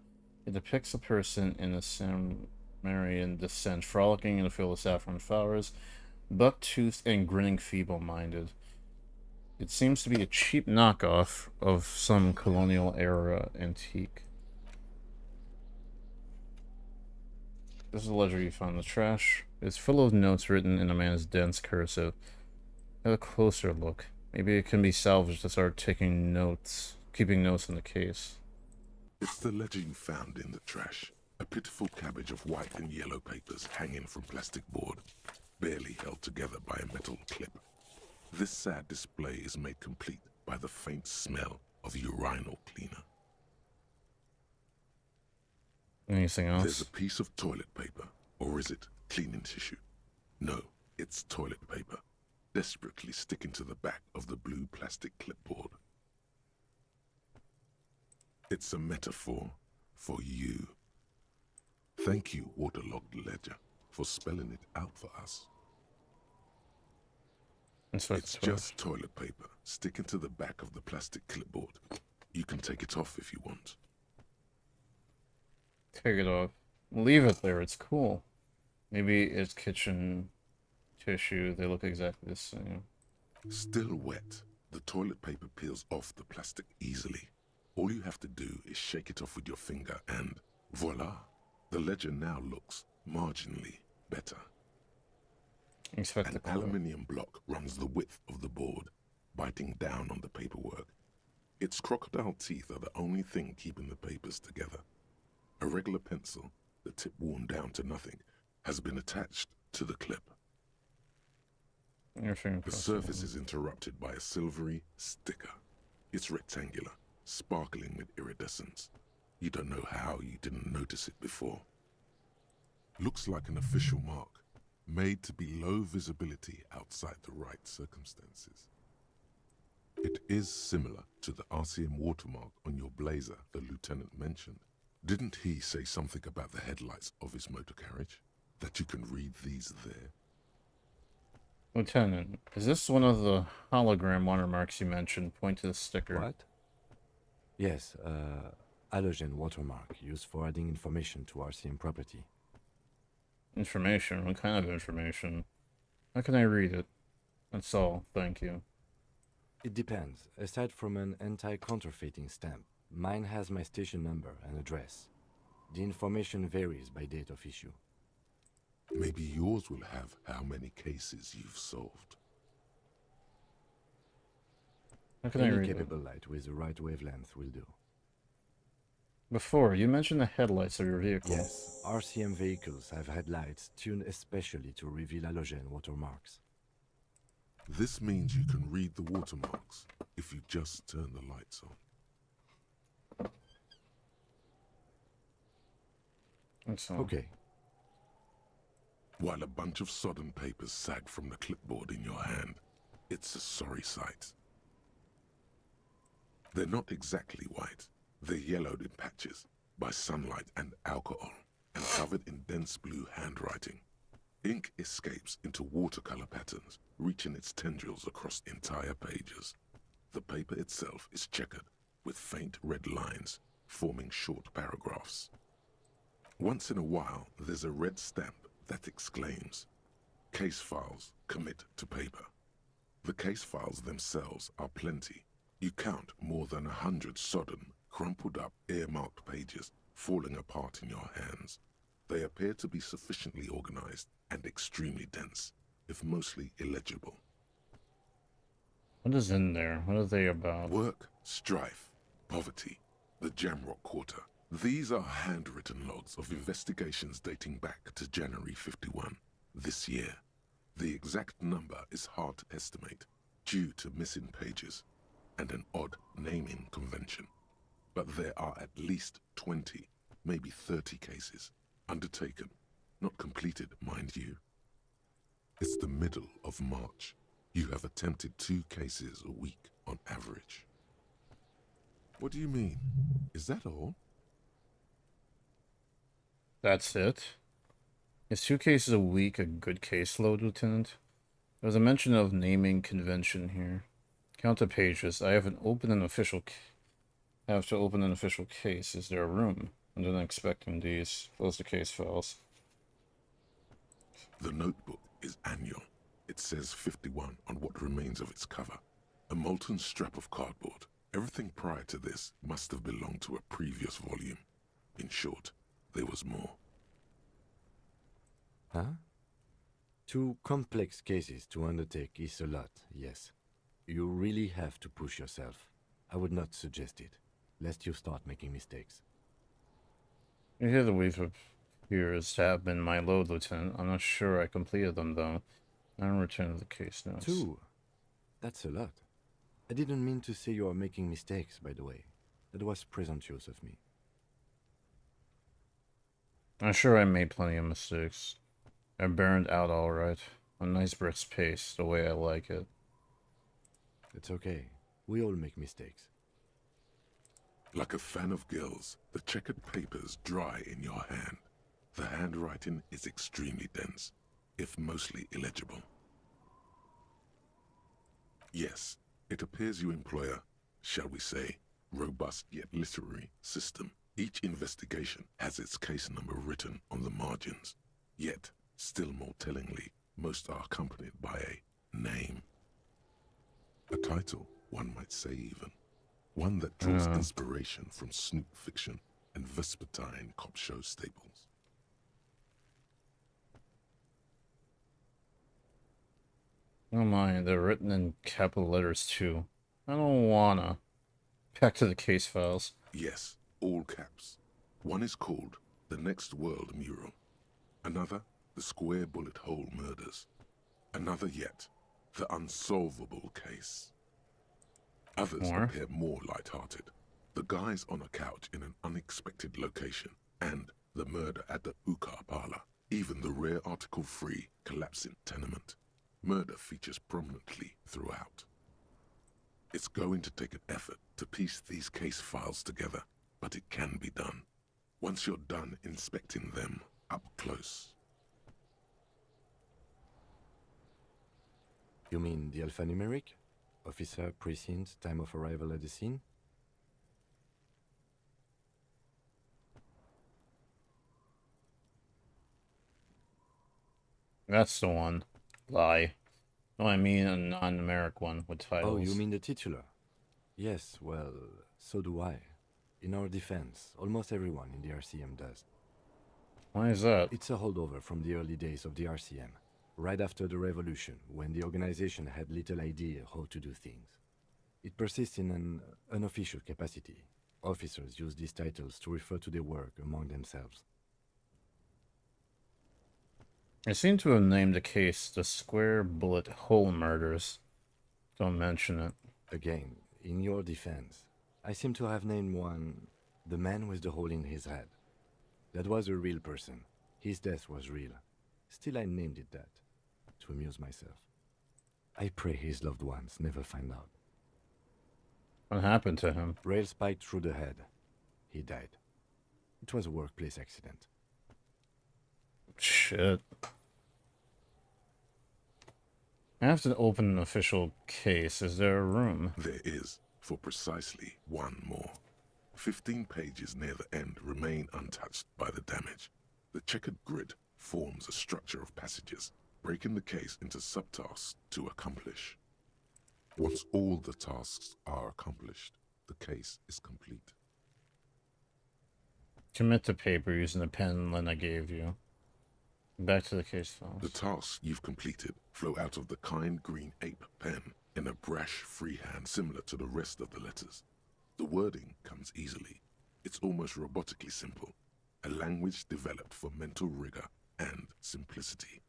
It depicts a person in a Sumerian descent, frolicking in a field of saffron flowers, buck-toothed and grinning feeble-minded. It seems to be a cheap knockoff of some colonial-era antique. This is a ledger you found in the trash. It's full of notes written in a man's dense cursive. Have a closer look. Maybe it can be salvaged to start taking notes, keeping notes in the case. It's the ledger you found in the trash. A pitiful cabbage of white and yellow papers hanging from plastic board, barely held together by a metal clip. This sad display is made complete by the faint smell of urinal cleaner. Anything else? There's a piece of toilet paper, or is it cleaning tissue? No, it's toilet paper, desperately sticking to the back of the blue plastic clipboard. It's a metaphor for you. Thank you, waterlogged ledger, for spelling it out for us. Inspect It's the toilet. just toilet paper sticking to the back of the plastic clipboard. You can take it off if you want. Take it off. Leave it there. It's cool. Maybe it's kitchen tissue. They look exactly the same. Still wet, the toilet paper peels off the plastic easily. All you have to do is shake it off with your finger and voila! The ledger now looks marginally better. Inspect the An color. aluminium block runs the width of the board, biting down on the paperwork. Its crocodile teeth are the only thing keeping the papers together. A regular pencil, the tip worn down to nothing, has been attached to the clip. The surface is interrupted by a silvery sticker. It's rectangular, sparkling with iridescence. You don't know how you didn't notice it before. Looks like an official mark, made to be low visibility outside the right circumstances. It is similar to the RCM watermark on your blazer the lieutenant mentioned. Didn't he say something about the headlights of his motor carriage? That you can read these there? Lieutenant, is this one of the hologram watermarks you mentioned? Point to the sticker. What? Yes, halogen watermark used for adding information to RCM property. Information? What kind of information? How can I read it? That's all. Thank you. It depends. Aside from an anti-counterfeiting stamp, mine has my station number and address. The information varies by date of issue. Maybe yours will have how many cases you've solved. How can I Any read capable it? light with the right wavelength will do. Before, you mentioned the headlights of your vehicle. Yes, RCM vehicles have headlights tuned especially to reveal halogen watermarks. This means you can read the watermarks if you just turn the lights on. That's all. Okay, While a bunch of sodden papers sag from the clipboard in your hand, it's a sorry sight. They're not exactly white. They're yellowed in patches by sunlight and alcohol, and covered in dense blue handwriting. Ink escapes into watercolor patterns, reaching its tendrils across entire pages. The paper itself is checkered, with faint red lines, forming short paragraphs. Once in a while, there's a red stamp that exclaims, "Case files commit to paper." The case files themselves are plenty. You count more than 100 sodden, crumpled up, earmarked pages falling apart in your hands. They appear to be sufficiently organized and extremely dense, if mostly illegible. What is in there? What are they about? Work, strife, poverty, the Jamrock Quarter. These are handwritten logs of investigations dating back to January 51, this year. The exact number is hard to estimate, due to missing pages and an odd naming convention. But there are at least 20, maybe 30 cases, undertaken, not completed, mind you. It's the middle of March. You have attempted 2 cases a week on average. What do you mean? Is that all? That's it? Is 2 cases a week a good caseload, Lieutenant? There's a mention of naming convention here. Count the pages. I haven't opened an official I have to open an official case. Is there a room? I didn't expect these. Close the case files. The notebook is annual. It says 51 on what remains of its cover. A molten strap of cardboard. Everything prior to this must have belonged to a previous volume. In short, there was more. Huh? 2 complex cases to undertake is a lot, yes. You really have to push yourself. I would not suggest it, lest you start making mistakes. You hear the wave appears to have been my load, Lieutenant. I'm not sure I completed them, though. I don't return to the case notes. 2? That's a lot. I didn't mean to say you are making mistakes, by the way. That was presumptuous of me. I'm sure I made plenty of mistakes. I burned out all right. A nice brisk pace, the way I like it. It's okay. We all make mistakes. Like a fan of gills, the checkered papers dry in your hand. The handwriting is extremely dense, if mostly illegible. Yes, it appears you employ a, shall we say, robust yet literary system. Each investigation has its case number written on the margins. Yet, still more tellingly, most are accompanied by a name. A title, one might say even. One that draws inspiration from snoop fiction and vespertine cop show staples. Oh my, they're written in capital letters too. I don't wanna. Back to the case files. Yes, all caps. One is called The Next World Mural. Another, The Square Bullet Hole Murders. Another yet, The Unsolvable Case. Others appear more light-hearted. The guys on a couch in an unexpected location, and the murder at the hookah parlor. Even the rare article-free collapsing tenement. Murder features prominently throughout. It's going to take an effort to piece these case files together, but it can be done. Once you're done inspecting them up close. You mean the alphanumeric? Officer, precinct, time of arrival at the scene? That's the one. Lie. No, I mean a non-numeric one with titles. Oh, you mean the titular? Yes, well, so do I. In our defense, almost everyone in the RCM does. Why is that? It's a holdover from the early days of the RCM, right after the revolution, when the organization had little idea how to do things. It persists in an unofficial capacity. Officers use these titles to refer to their work among themselves. I seem to have named the case the Square Bullet Hole Murders. Don't mention it. Again, in your defense, I seem to have named one the man with the hole in his head. That was a real person. His death was real. Still, I named it that, to amuse myself. I pray his loved ones never find out. What happened to him? Rail spiked through the head. He died. It was a workplace accident. Shit. I have to open an official case. Is there a room? There is, for precisely one more. 15 pages near the end remain untouched by the damage. The checkered grid forms a structure of passages, breaking the case into subtasks to accomplish. Once all the tasks are accomplished, the case is complete. Commit to paper using the pen Lena gave you. Back to the case files. The tasks you've completed flow out of the kind green ape pen in a brash freehand similar to the rest of the letters. The wording comes easily. It's almost robotically simple, a language developed for mental rigor and simplicity.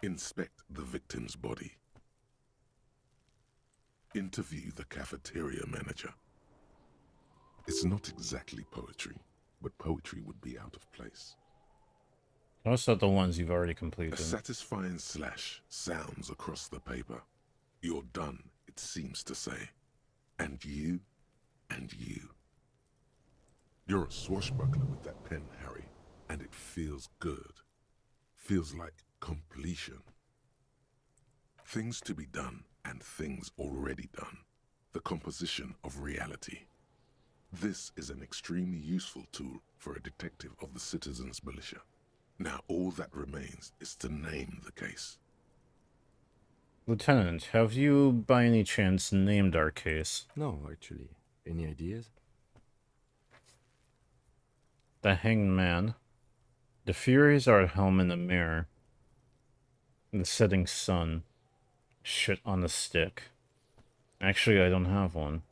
Inspect the victim's body. Interview the cafeteria manager. It's not exactly poetry, but poetry would be out of place. Most of the ones you've already completed. A satisfying slash sounds across the paper. You're done, it seems to say. And you, and you. You're a swashbuckler with that pen, Harry, and it feels good. Feels like completion. Things to be done and things already done. The composition of reality. This is an extremely useful tool for a detective of the citizens' militia. Now all that remains is to name the case. Lieutenant, have you by any chance named our case? No, actually. Any ideas? The Hanged Man. The Furies are at home in the mirror. The setting sun. Shit on the stick. Actually, I don't have one.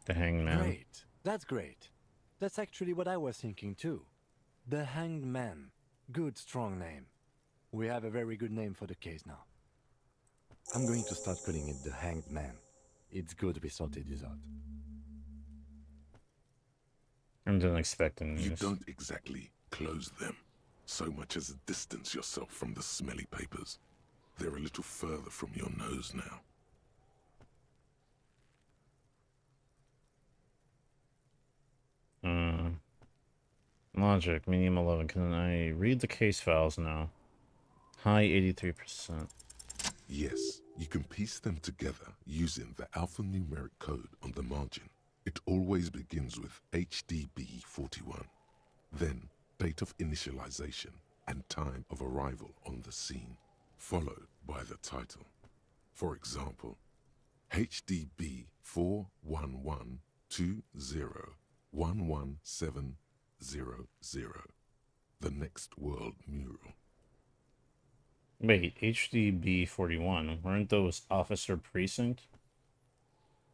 The Hanged Man. Great. That's great. That's actually what I was thinking too. The Hanged Man. Good, strong name. We have a very good name for the case now. I'm going to start calling it the Hanged Man. It's good we sorted this out. I didn't expect any You news. don't exactly close them, so much as distance yourself from the smelly papers. They're a little further from your nose now. Logic, medium 11. Can I read the case files now? High 83%. Yes, you can piece them together using the alphanumeric code on the margin. It always begins with HDB41, then date of initialization and time of arrival on the scene, followed by the title. For example, HDB 41120111700, the next world mural. Wait, HDB 41. Weren't those Officer Precinct?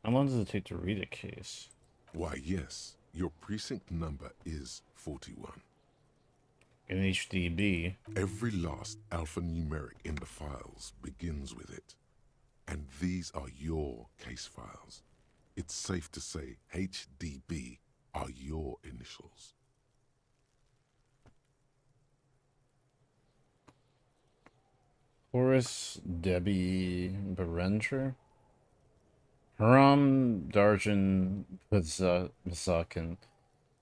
How long does it take to read a case? Why, yes, your precinct number is 41. In HDB, Every last alphanumeric in the files begins with it. And these are your case files. It's safe to say HDB are your initials. Horace Debbie Berenger? Haram Darjan Bazakin.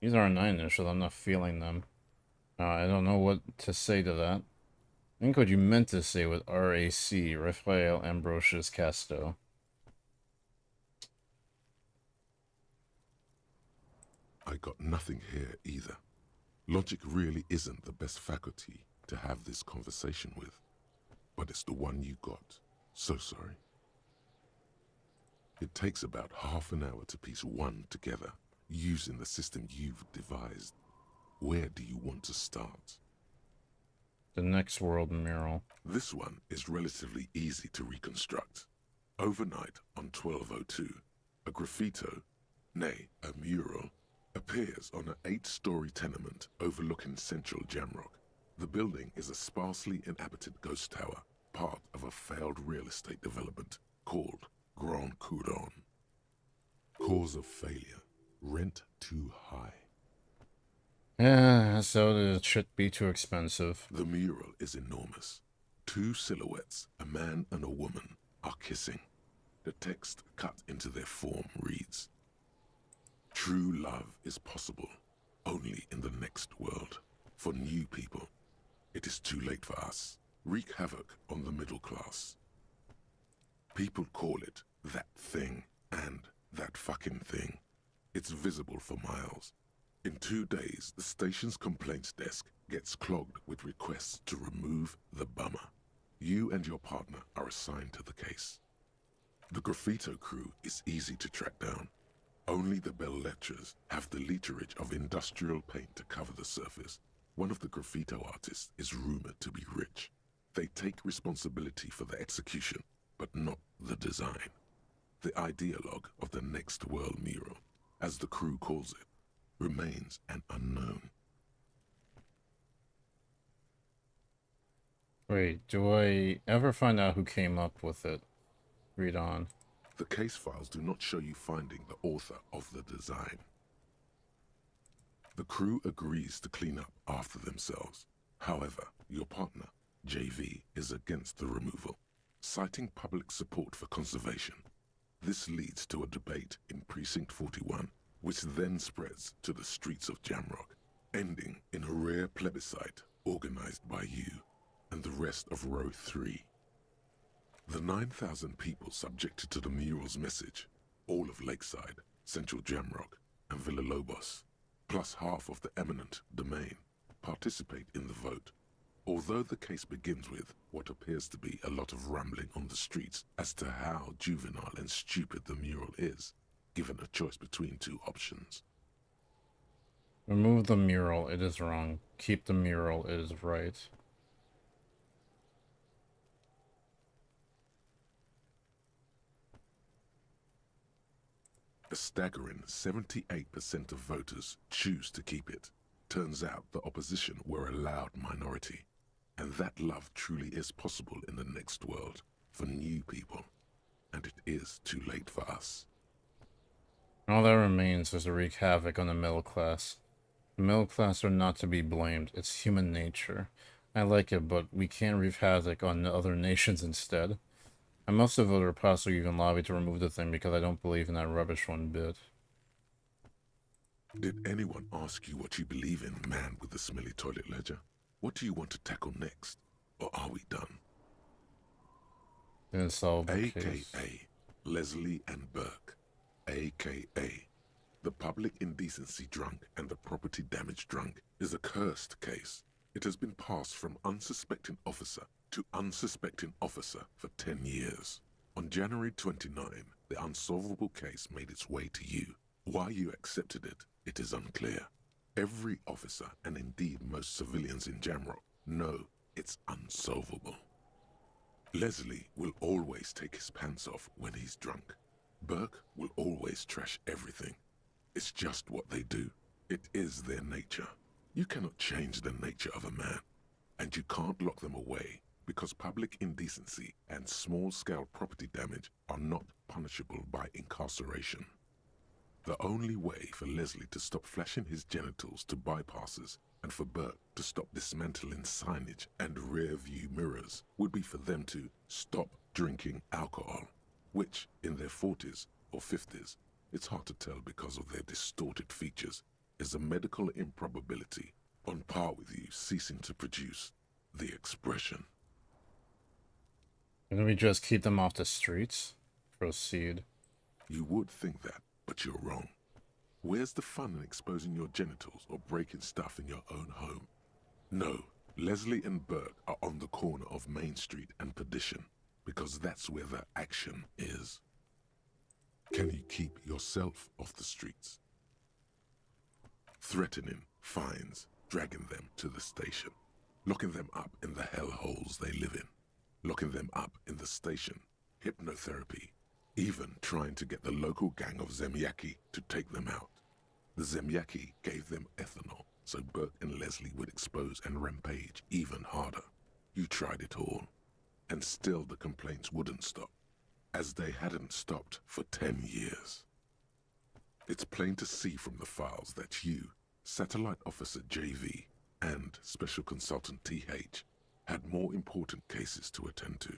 These aren't my initials, I'm not feeling them. I don't know what to say to that. I think what you meant to say with RAC, Raphael Ambrosius Casto. I got nothing here either. Logic really isn't the best faculty to have this conversation with. But it's the one you got. So sorry. It takes about half an hour to piece one together, using the system you've devised. Where do you want to start? The next world mural. This one is relatively easy to reconstruct. Overnight on 1202, a graffito, nay, a mural, appears on an 8-story tenement overlooking central Jamrock. The building is a sparsely inhabited ghost tower, part of a failed real estate development called Grand Couronne. Cause of failure, rent too high. Yeah, so it should be too expensive. The mural is enormous. 2 silhouettes, a man and a woman, are kissing. The text cut into their form reads, "True love is possible only in the next world. For new people, it is too late for us. Wreak havoc on the middle class." People call it that thing and that fucking thing. It's visible for miles. In 2 days, the station's complaints desk gets clogged with requests to remove the bummer. You and your partner are assigned to the case. The graffito crew is easy to track down. Only the bell lectures have the literage of industrial paint to cover the surface. One of the graffito artists is rumored to be rich. They take responsibility for the execution, but not the design. The ideologue of the next world mural, as the crew calls it, remains an unknown. Wait, do I ever find out who came up with it? Read on. The case files do not show you finding the author of the design. The crew agrees to clean up after themselves. However, your partner, JV, is against the removal, citing public support for conservation. This leads to a debate in Precinct 41, which then spreads to the streets of Jamrock, ending in a rare plebiscite organized by you and the rest of Row 3. The 9,000 people subjected to the mural's message, all of Lakeside, Central Jamrock, and Villa Lobos, plus half of the eminent domain, participate in the vote. Although the case begins with what appears to be a lot of rambling on the streets as to how juvenile and stupid the mural is, given a choice between 2 options. Remove the mural, it is wrong. Keep the mural, it is right. A staggering 78% of voters choose to keep it. Turns out the opposition were a loud minority. And that love truly is possible in the next world for new people. And it is too late for us. All that remains is to wreak havoc on the middle class. The middle class are not to be blamed. It's human nature. I like it, but we can't wreak havoc on other nations instead. I must have voted or possibly even lobbied to remove the thing because I don't believe in that rubbish one bit. Did anyone ask you what you believe in, man with the smelly toilet ledger? What do you want to tackle next? or are we done? Unsolvable case. AKA Leslie and Burke, AKA the public indecency drunk and the property damage drunk, is a cursed case. It has been passed from unsuspecting officer to unsuspecting officer for 10 years. On January 29, the unsolvable case made its way to you. Why you accepted it, it is unclear. Every officer, and indeed most civilians in Jamrock, know it's unsolvable. Leslie will always take his pants off when he's drunk. Burke will always trash everything. It's just what they do. It is their nature. You cannot change the nature of a man, and you can't lock them away because public indecency and small-scale property damage are not punishable by incarceration. The only way for Leslie to stop flashing his genitals to bypassers and for Burke to stop dismantling signage and rear-view mirrors would be for them to stop drinking alcohol, which, in their 40s or 50s, it's hard to tell because of their distorted features, is a medical improbability on par with you ceasing to produce the expression. Can we just keep them off the streets? Proceed. You would think that, but you're wrong. Where's the fun in exposing your genitals or breaking stuff in your own home? No, Leslie and Burke are on the corner of Main Street and Perdition, because that's where the action is. Can you keep yourself off the streets? Threatening fines, dragging them to the station, locking them up in the hellholes they live in, locking them up in the station, hypnotherapy, even trying to get the local gang of Zemyaki to take them out. The Zemyaki gave them ethanol, so Burke and Leslie would expose and rampage even harder. You tried it all, and still the complaints wouldn't stop, as they hadn't stopped for 10 years. It's plain to see from the files that you, Satellite Officer JV, and Special Consultant TH had more important cases to attend to.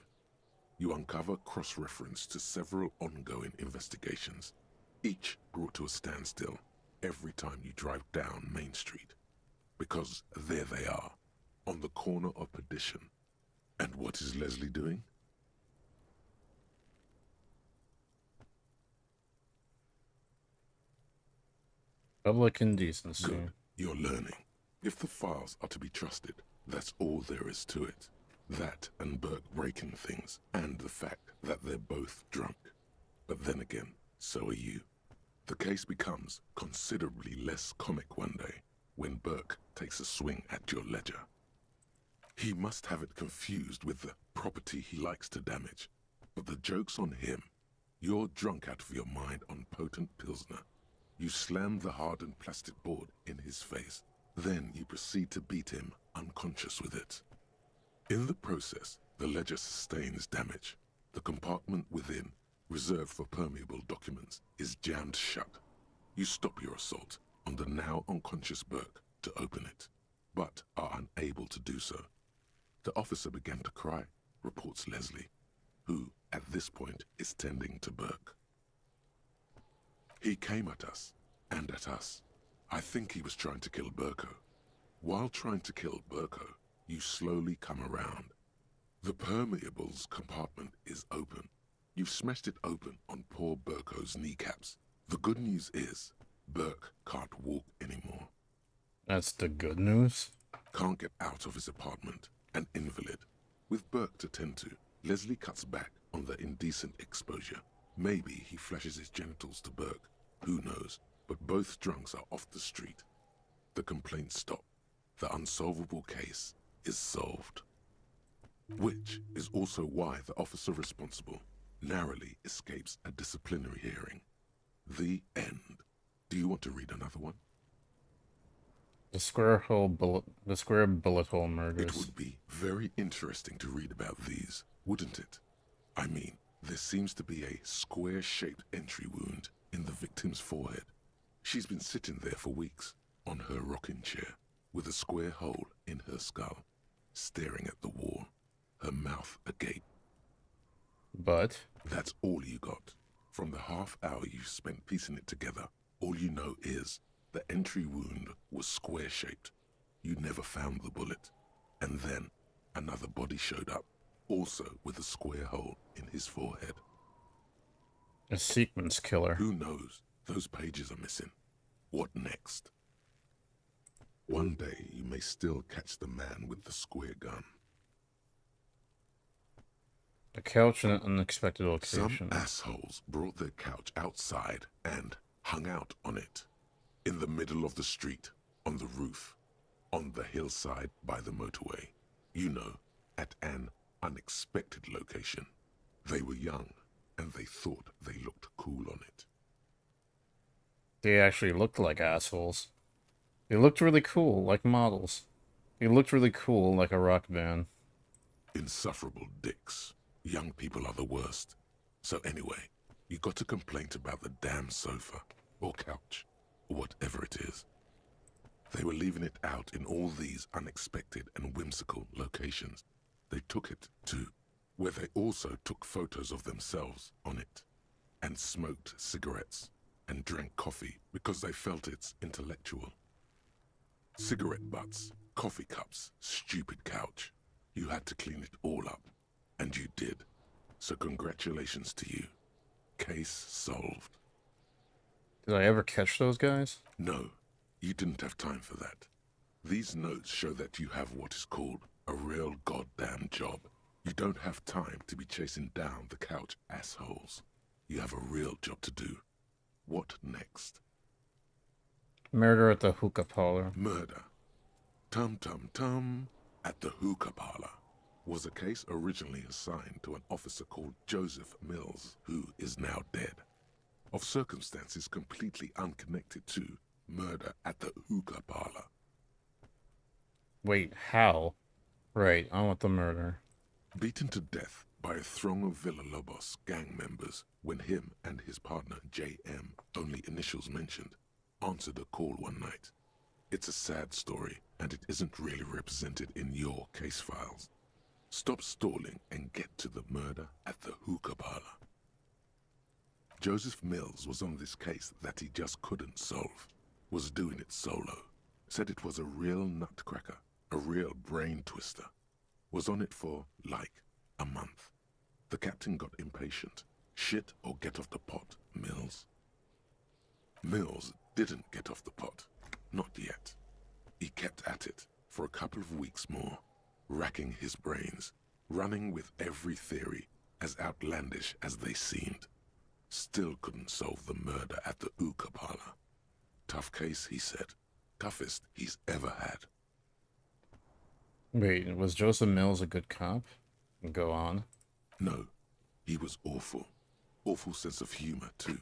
You uncover cross-reference to several ongoing investigations, each brought to a standstill every time you drive down Main Street. Because there they are, on the corner of Perdition. And what is Leslie doing? Public indecency. Good, you're learning. If the files are to be trusted, that's all there is to it. That and Burke breaking things, and the fact that they're both drunk. But then again, so are you. The case becomes considerably less comic one day when Burke takes a swing at your ledger. He must have it confused with the property he likes to damage. But the joke's on him. You're drunk out of your mind on potent Pilsner. You slam the hardened plastic board in his face. Then you proceed to beat him unconscious with it. In the process, the ledger sustains damage. The compartment within, reserved for permeable documents, is jammed shut. You stop your assault on the now unconscious Burke to open it, but are unable to do so. The officer began to cry, reports Leslie, who, at this point, is tending to Burke. He came at us, and at us. I think he was trying to kill Burko. While trying to kill Burko, you slowly come around. The permeables compartment is open. You've smashed it open on poor Burko's kneecaps. The good news is, Burke can't walk anymore. That's the good news? Can't get out of his apartment, an invalid. With Burke to tend to, Leslie cuts back on the indecent exposure. Maybe he flashes his genitals to Burke, who knows, but both drunks are off the street. The complaints stop. The unsolvable case is solved. Which is also why the officer responsible narrowly escapes a disciplinary hearing. The end. Do you want to read another one? The square bullet hole murders. It would be very interesting to read about these, wouldn't it? I mean, there seems to be a square-shaped entry wound in the victim's forehead. She's been sitting there for weeks, on her rocking chair, with a square hole in her skull, staring at the wall, her mouth agape. But? That's all you got. From the half hour you spent piecing it together, all you know is the entry wound was square-shaped. You never found the bullet. And then, another body showed up, also with a square hole in his forehead. A sequence killer. Who knows? Those pages are missing. What next? One day you may still catch the man with the square gun. A couch in an unexpected Some location. assholes brought their couch outside and hung out on it. In the middle of the street, on the roof, on the hillside by the motorway. You know, at an unexpected location. They were young, and they thought they looked cool on it. They actually looked like assholes. They looked really cool, like models. They looked really cool, like a rock band. Insufferable dicks. Young people are the worst. So anyway, you got a complaint about the damn sofa, or couch, or whatever it is. They were leaving it out in all these unexpected and whimsical locations. They took it to where they also took photos of themselves on it, and smoked cigarettes, and drank coffee because they felt it's intellectual. Cigarette butts, coffee cups, stupid couch. You had to clean it all up, and you did. So congratulations to you. Case solved. Did I ever catch those guys? No, you didn't have time for that. These notes show that you have what is called a real goddamn job. You don't have time to be chasing down the couch assholes. You have a real job to do. What next? Murder at the hookah parlor. Murder. Tum at the hookah parlor was a case originally assigned to an officer called Joseph Mills, who is now dead, of circumstances completely unconnected to murder at the hookah parlor. Wait, how? Right, I want the murder. Beaten to death by a throng of Villalobos gang members when him and his partner J.M., only initials mentioned, answered a call one night. It's a sad story, and it isn't really represented in your case files. Stop stalling and get to the murder at the hookah parlor. Joseph Mills was on this case that he just couldn't solve, was doing it solo, said it was a real nutcracker, a real brain twister, was on it for, like, a month. The captain got impatient. Shit or get off the pot, Mills. Mills didn't get off the pot. Not yet. He kept at it for a couple of weeks more, racking his brains, running with every theory, as outlandish as they seemed. Still couldn't solve the murder at the hookah parlor. Tough case, he said. Toughest he's ever had. Wait, was Joseph Mills a good cop? Go on. No, he was awful. Awful sense of humor, too.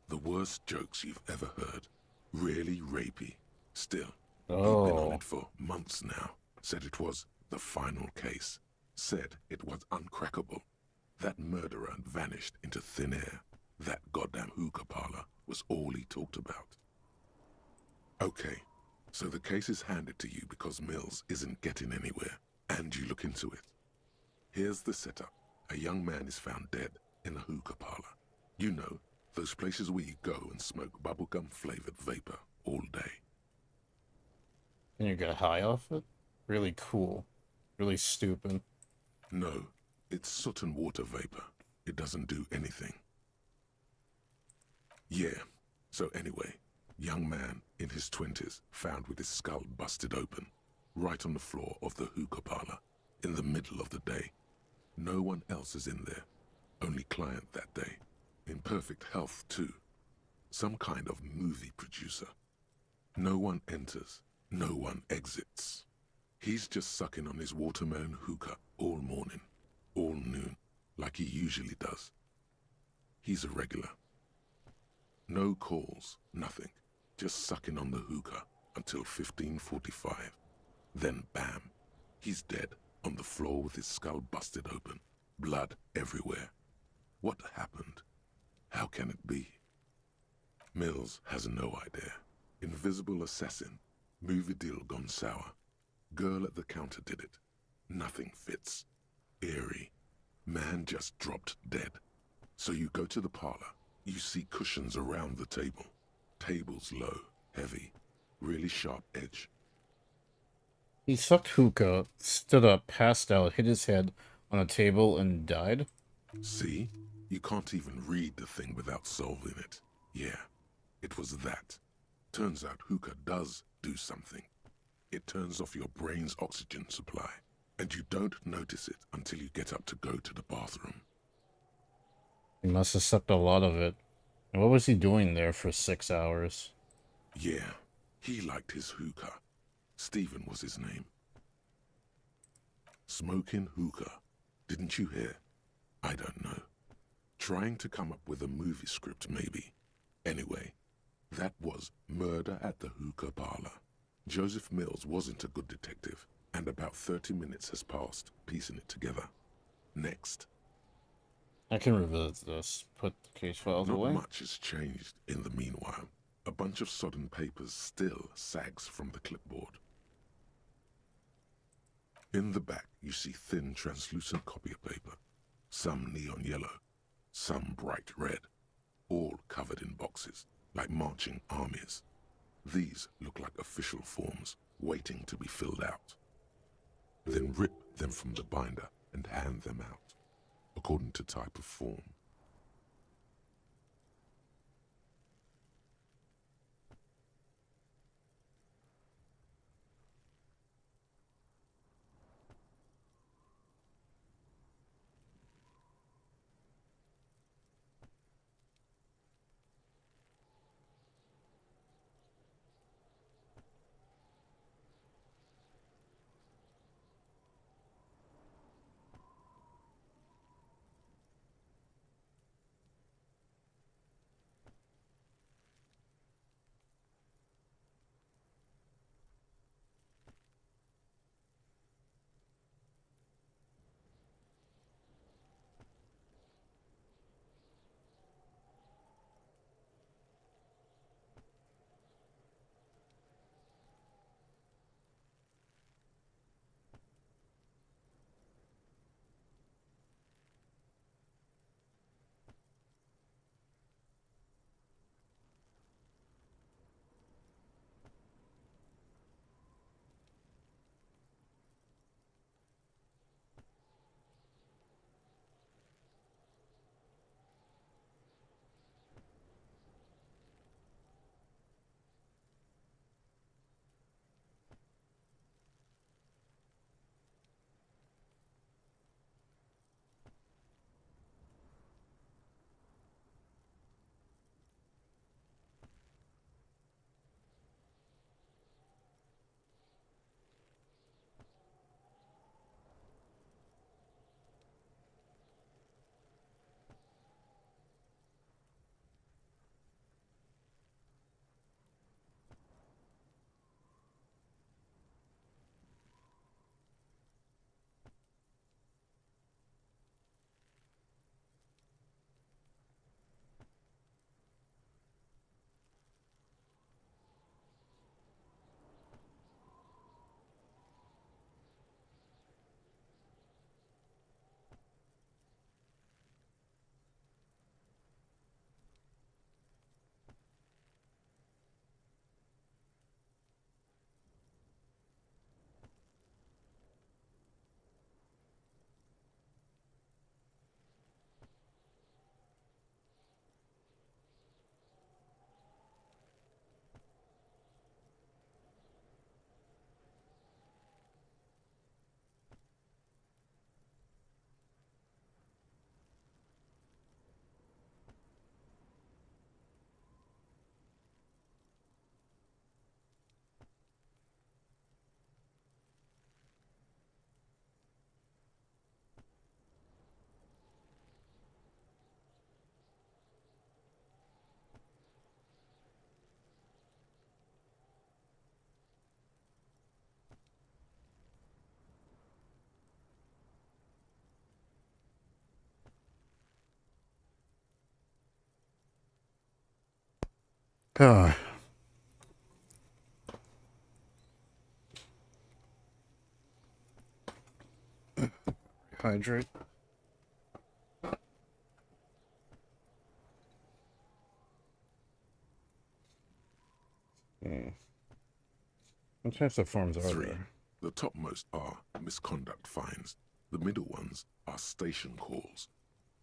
The worst jokes you've ever heard. Really rapey. Still, he'd been on it for months now. Said it was the final case. Said it was uncrackable. That murderer vanished into thin air. That goddamn hookah parlor was all he talked about. Okay, so the case is handed to you because Mills isn't getting anywhere, and you look into it. Here's the setup. A young man is found dead in a hookah parlor. You know, those places where you go and smoke bubblegum-flavored vapor all day. And you get high off it? Really cool. Really stupid. No, it's soot and water vapor. It doesn't do anything. Yeah, so anyway, young man in his 20s found with his skull busted open, right on the floor of the hookah parlor, in the middle of the day. No one else is in there, only client that day. In perfect health, too. Some kind of movie producer. No one enters, no one exits. He's just sucking on his watermelon hookah all morning, all noon, like he usually does. He's a regular. No calls, nothing. Just sucking on the hookah until 15:45. Then bam, he's dead on the floor with his skull busted open, blood everywhere. What happened? How can it be? Mills has no idea. Invisible assassin, movie deal gone sour. Girl at the counter did it. Nothing fits. Eerie. Man just dropped dead. So you go to the parlor. You see cushions around the table. Tables low, heavy, really sharp edge. He sucked hookah, stood up, passed out, hit his head on a table, and died? See? You can't even read the thing without solving it. Yeah, it was that. Turns out hookah does do something. It turns off your brain's oxygen supply, and you don't notice it until you get up to go to the bathroom. He must have sucked a lot of it. And what was he doing there for 6 hours? Yeah, he liked his hookah. Stephen was his name. Smoking hookah. Didn't you hear? I don't know. Trying to come up with a movie script, maybe. Anyway, that was Murder at the Hookah Parlor. Joseph Mills wasn't a good detective, and about 30 minutes has passed, piecing it together. Next. I can revisit this. Put the case files Not away. much has changed in the meanwhile. A bunch of sodden papers still sags from the clipboard. In the back, you see thin, translucent copy paper. Some neon yellow, some bright red, all covered in boxes, like marching armies. These look like official forms, waiting to be filled out. Then rip them from the binder and hand them out, according to type of form. Ah. Hydrate. What types of forms are 3. there? The topmost are misconduct fines, the middle ones are station calls,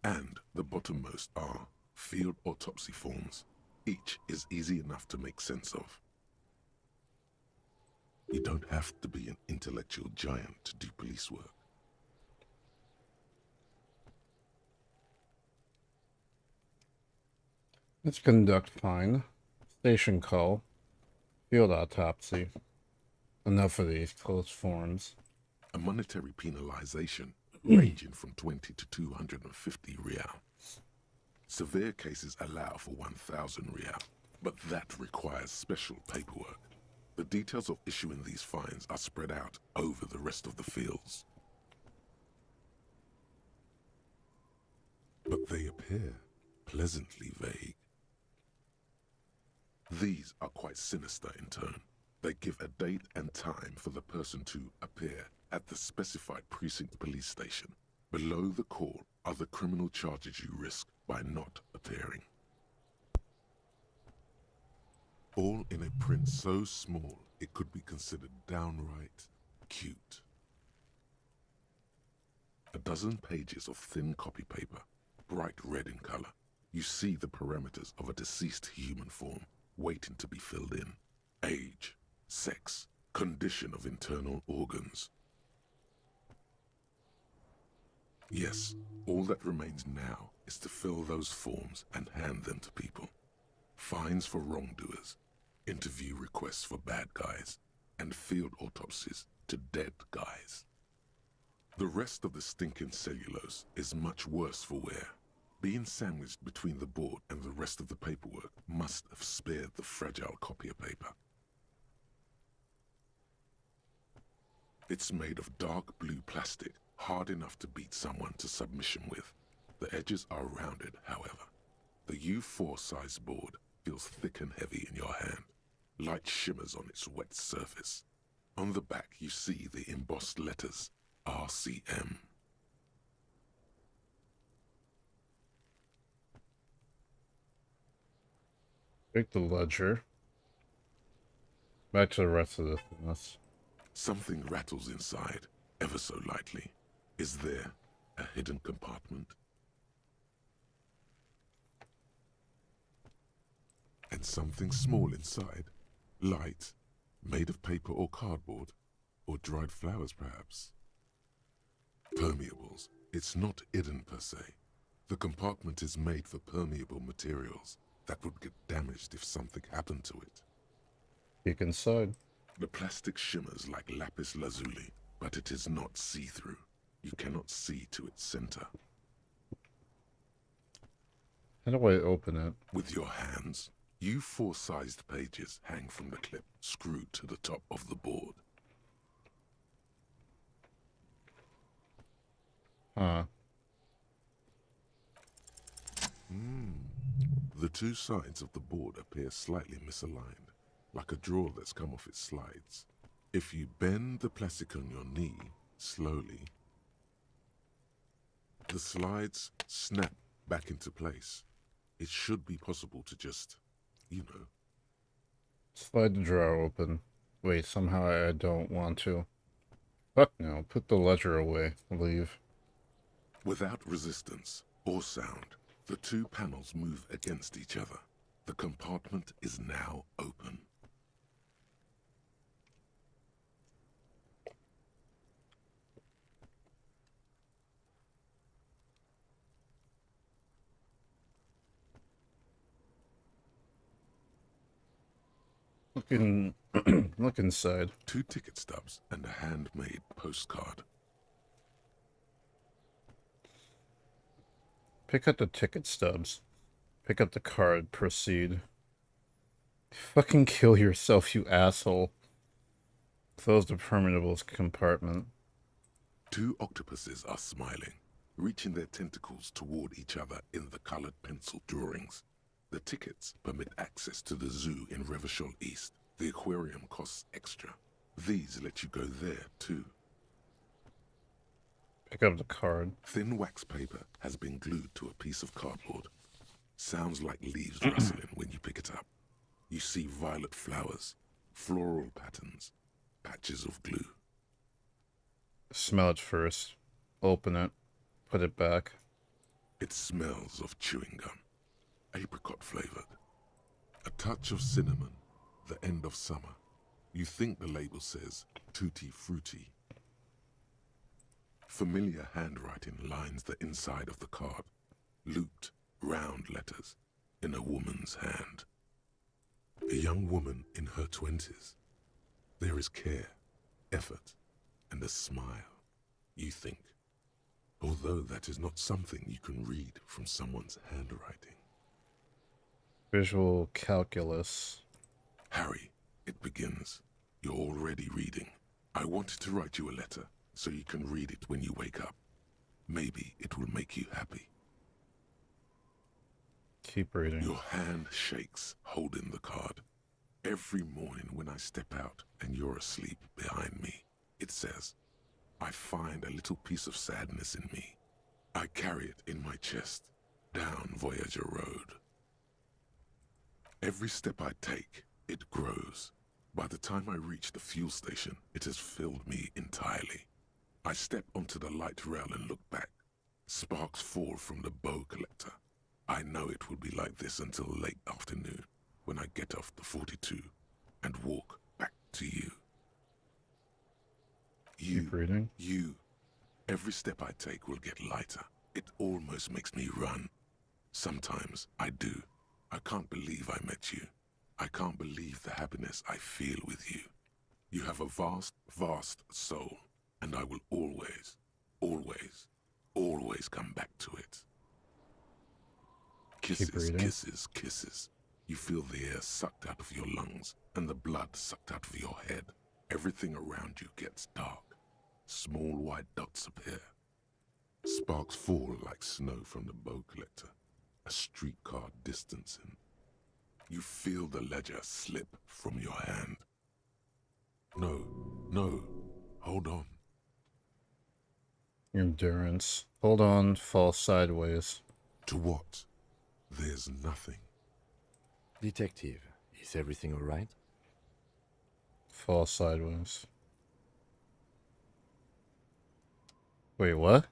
and the bottommost are field autopsy forms. Each is easy enough to make sense of. You don't have to be an intellectual giant to do police work. Misconduct fine. Station call. Field autopsy. Enough of these close forms. A monetary penalization ranging from 20 to 250 real. Severe cases allow for 1,000 real, but that requires special paperwork. The details of issuing these fines are spread out over the rest of the fields. But they appear pleasantly vague. These are quite sinister in turn. They give a date and time for the person to appear at the specified precinct police station. Below the call are the criminal charges you risk by not appearing. All in a print so small it could be considered downright cute. A dozen pages of thin copy paper, bright red in color. You see the parameters of a deceased human form waiting to be filled in. Age, sex, condition of internal organs. Yes, all that remains now is to fill those forms and hand them to people. Fines for wrongdoers, interview requests for bad guys, and field autopsies to dead guys. The rest of the stinking cellulose is much worse for wear. Being sandwiched between the board and the rest of the paperwork must have spared the fragile copier paper. It's made of dark blue plastic, hard enough to beat someone to submission with. The edges are rounded, however. The U4 size board feels thick and heavy in your hand. Light shimmers on its wet surface. On the back you see the embossed letters, RCM. Take the ledger. Back to the rest of this mess. Something rattles inside, ever so lightly. Is there a hidden compartment? And something small inside, light, made of paper or cardboard, or dried flowers perhaps. Permeables. It's not hidden per se. The compartment is made for permeable materials that would get damaged if something happened to it. Peek inside. The plastic shimmers like lapis lazuli, but it is not see-through. You cannot see to its center. How do I open it? With your hands, U4-sized pages hang from the clip screwed to the top of the board. Huh. The two sides of the board appear slightly misaligned, like a drawer that's come off its slides. If you bend the plastic on your knee slowly, the slides snap back into place. It should be possible to just, you know. Slide the drawer open. Wait, somehow I don't want to. Fuck no. Put the ledger away. Leave. Without resistance or sound, the two panels move against each other. The compartment is now open. Look inside. 2 ticket stubs and a handmade postcard. Pick up the ticket stubs. Pick up the card. Proceed. Fucking kill yourself, you asshole. Close the permeables compartment. 2 octopuses are smiling, reaching their tentacles toward each other in the colored pencil drawings. The tickets permit access to the zoo in Revachol East. The aquarium costs extra. These let you go there, too. Pick up the card. Thin wax paper has been glued to a piece of cardboard. Sounds like leaves rustling when you pick it up. You see violet flowers, floral patterns, patches of glue. Smell it first. Open it. Put it back. It smells of chewing gum, apricot flavored. A touch of cinnamon, the end of summer. You think the label says tutti frutti. Familiar handwriting lines the inside of the card. Looped, round letters in a woman's hand. A young woman in her 20s. There is care, effort, and a smile, you think. Although that is not something you can read from someone's handwriting. Visual calculus. Harry, it begins. You're already reading. I wanted to write you a letter so you can read it when you wake up. Maybe it will make you happy. Keep reading. Your hand shakes, holding the card. Every morning when I step out and you're asleep behind me, it says, I find a little piece of sadness in me. I carry it in my chest, down Voyager Road. Every step I take, it grows. By the time I reach the fuel station, it has filled me entirely. I step onto the light rail and look back. Sparks fall from the bow collector. I know it will be like this until late afternoon, when I get off the 42 and walk back to you. Keep reading. You. Every step I take will get lighter. It almost makes me run. Sometimes I do. I can't believe I met you. I can't believe the happiness I feel with you. You have a vast, vast soul, and I will always, always, always come back to it. Kisses, kisses, kisses. You feel the air sucked out of your lungs and the blood sucked out of your head. Everything around you gets dark. Small white dots appear. Sparks fall like snow from the bow collector. A streetcar distancing. You feel the ledger slip from your hand. No, no, hold on. Endurance. Hold on, fall sideways. To what? There's nothing. Detective, is everything all right? Fall sideways. Wait, what?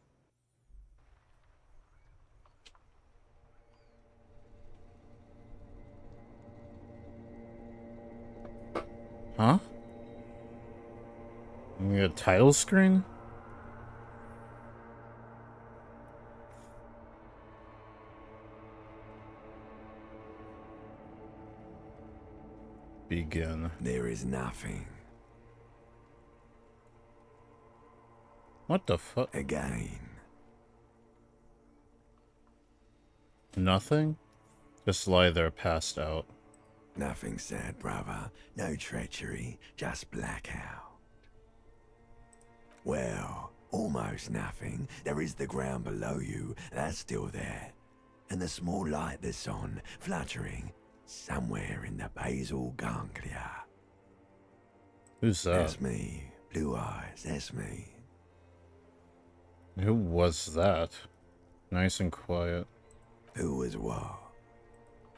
Huh? You get a title screen? Begin. There is nothing. What the fuck? Again. Nothing? Just lie there passed out. Nothing sad, brother. No treachery, just blackout. Well, almost nothing. There is the ground below you. That's still there. And the small light that's on, fluttering, somewhere in the basal ganglia. Who's that? That's me. Blue eyes, that's me. Who was that? Nice and quiet. Who was what?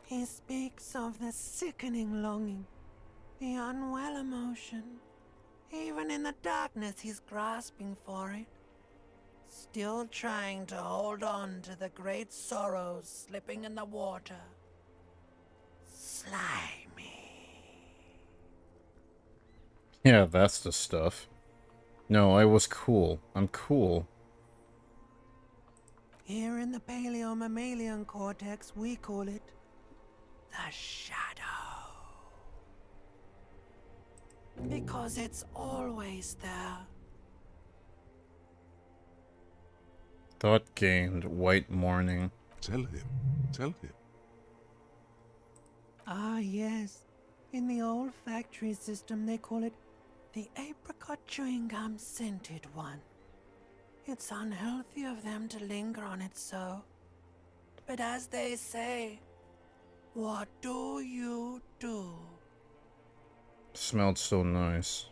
He speaks of the sickening longing, the unwell emotion. Even in the darkness, he's grasping for it. Still trying to hold on to the great sorrows slipping in the water. Slimy. Yeah, that's the stuff. No, I was cool. I'm cool. Here in the paleo-mammalian cortex, we call it the shadow. Because it's always there. Thought gained. White morning. Tell him. Tell him. Ah, yes. In the olfactory system, they call it the apricot chewing gum scented one. It's unhealthy of them to linger on it so. But as they say, what do you do? Smelled so nice.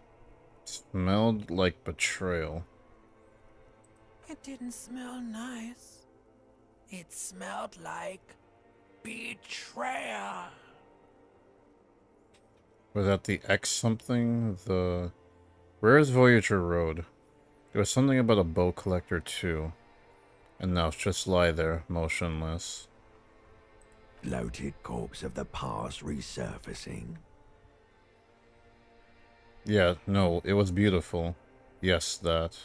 Smelled like betrayal. It didn't smell nice. It smelled like betrayal. Was that the X something? Where is Voyager Road? There was something about a bow collector too. Enough, just lie there, motionless. Bloated corpse of the past resurfacing. Yeah, no, it was beautiful. Yes, that.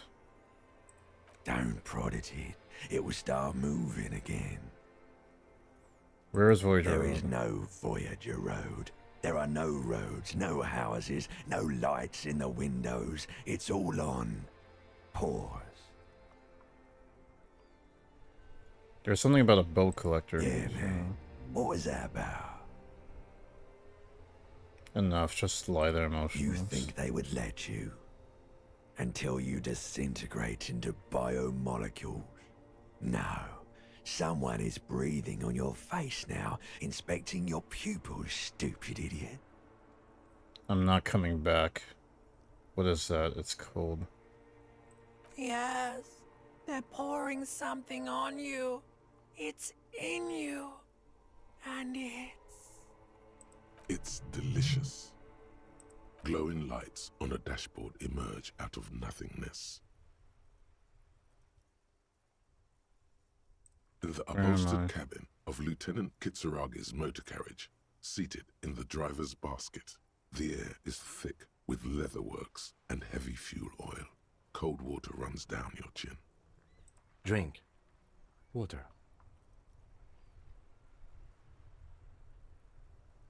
Don't prod at it. It will start moving again. Where is Voyager There Road? is no Voyager Road. There are no roads, no houses, no lights in the windows. It's all on pause. There's something about a bow collector. Yeah, man. What was that about? Enough, just lie there, motionless. You think they would let you? Until you disintegrate into biomolecules? No. Someone is breathing on your face now, inspecting your pupils, stupid idiot. I'm not coming back. What is that? It's cold. Yes, they're pouring something on you. It's in you. And It's delicious. Glowing lights on a dashboard emerge out of nothingness. In the Where am I? upholstered cabin of Lieutenant Kitsuragi's motor carriage, seated in the driver's basket, the air is thick with leatherworks and heavy fuel oil. Cold water runs down your chin. Drink. Water.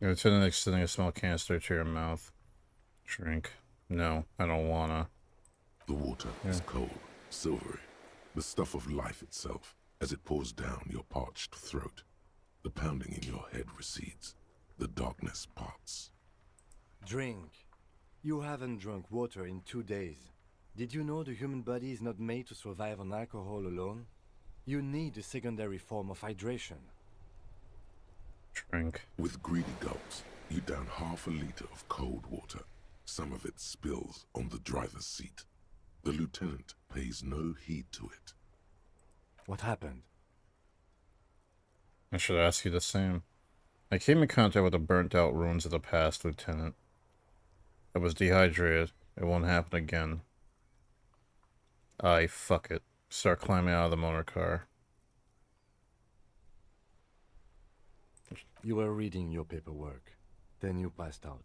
The lieutenant extending a small canister to your mouth. Drink. No, I don't wanna. The water is cold, silvery, the stuff of life itself, as it pours down your parched throat. The pounding in your head recedes. The darkness parts. Drink. You haven't drunk water in 2 days. Did you know the human body is not made to survive on alcohol alone? You need a secondary form of hydration. Drink. With greedy gulps, you down half a liter of cold water. Some of it spills on the driver's seat. The lieutenant pays no heed to it. What happened? I should ask you the same. I came in contact with the burnt-out ruins of the past, Lieutenant. I was dehydrated. It won't happen again. Fuck it. Start climbing out of the motor car. You were reading your paperwork. Then you passed out.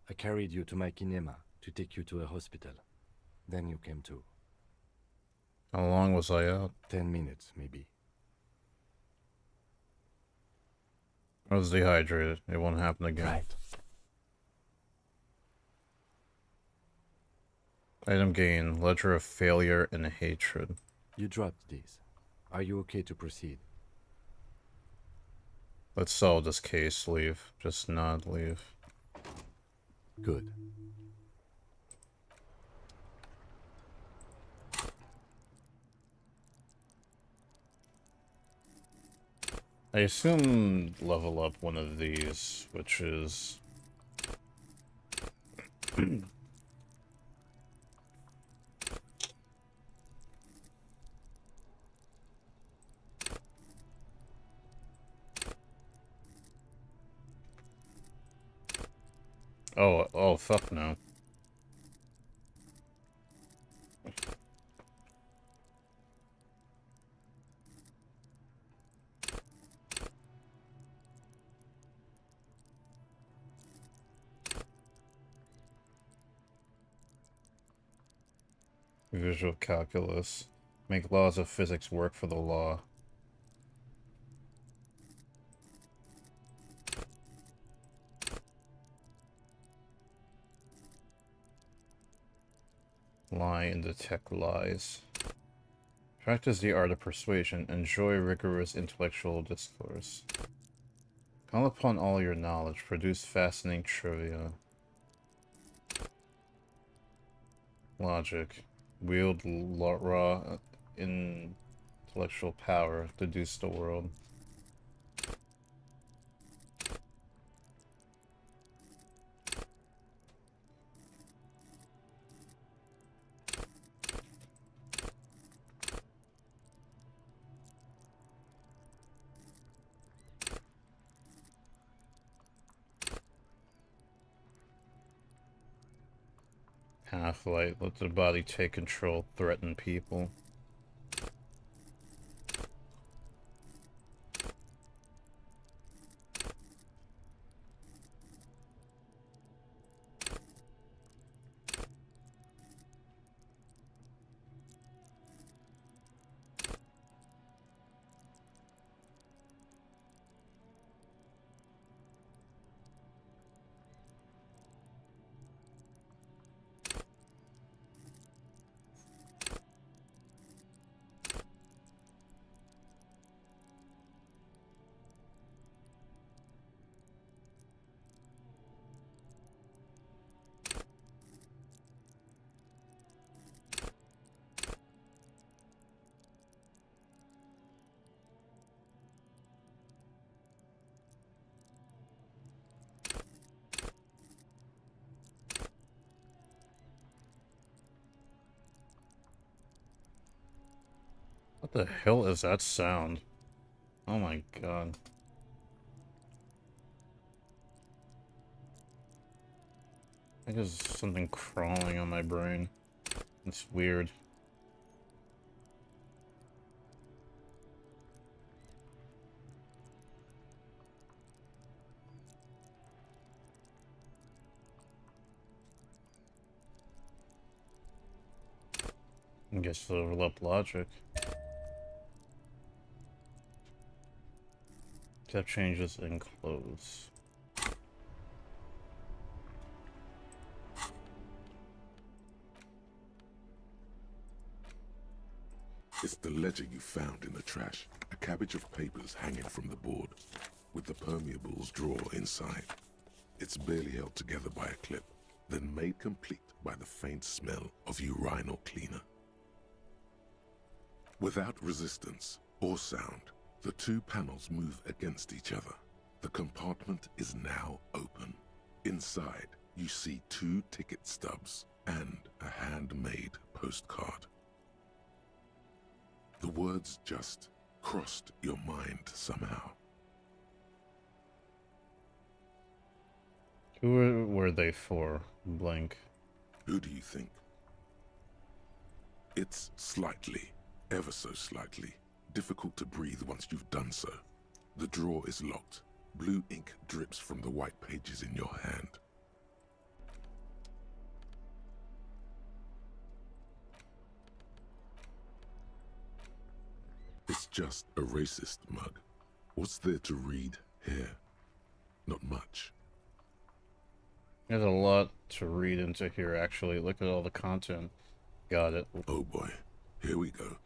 I carried you to my kinema to take you to a hospital. Then you came to. How long was I out? 10 minutes, maybe. I was dehydrated. It won't happen again. Right. Item gain. Ledger of failure and hatred. You dropped these. Are you okay to proceed? Let's solve this case. Leave. Just not leave. Good. I assume level up one of these, which is... Oh, fuck no. Visual calculus. Make laws of physics work for the law. Lie and detect lies. Practice the art of persuasion. Enjoy rigorous intellectual discourse. Call upon all your knowledge. Produce fascinating trivia. Logic. Wield raw intellectual power. Deduce the world. Half-light, let the body take control, threaten people. What the hell is that sound? Oh my god. I think there's something crawling on my brain. It's weird. I guess overlap logic. Step changes and close. It's the ledger you found in the trash. A cabbage of papers hanging from the board, with the permeables drawer inside. It's barely held together by a clip, then made complete by the faint smell of urinal cleaner. Without resistance or sound, the two panels move against each other. The compartment is now open. Inside, you see 2 ticket stubs and a handmade postcard. The words just crossed your mind somehow. Who were they for? Blank. Who do you think? It's slightly, ever so slightly, difficult to breathe once you've done so. The drawer is locked. Blue ink drips from the white pages in your hand. It's just a racist mug. What's there to read here? Not much. There's a lot to read into here, actually. Look at all the content. Got it. Oh boy, here we go.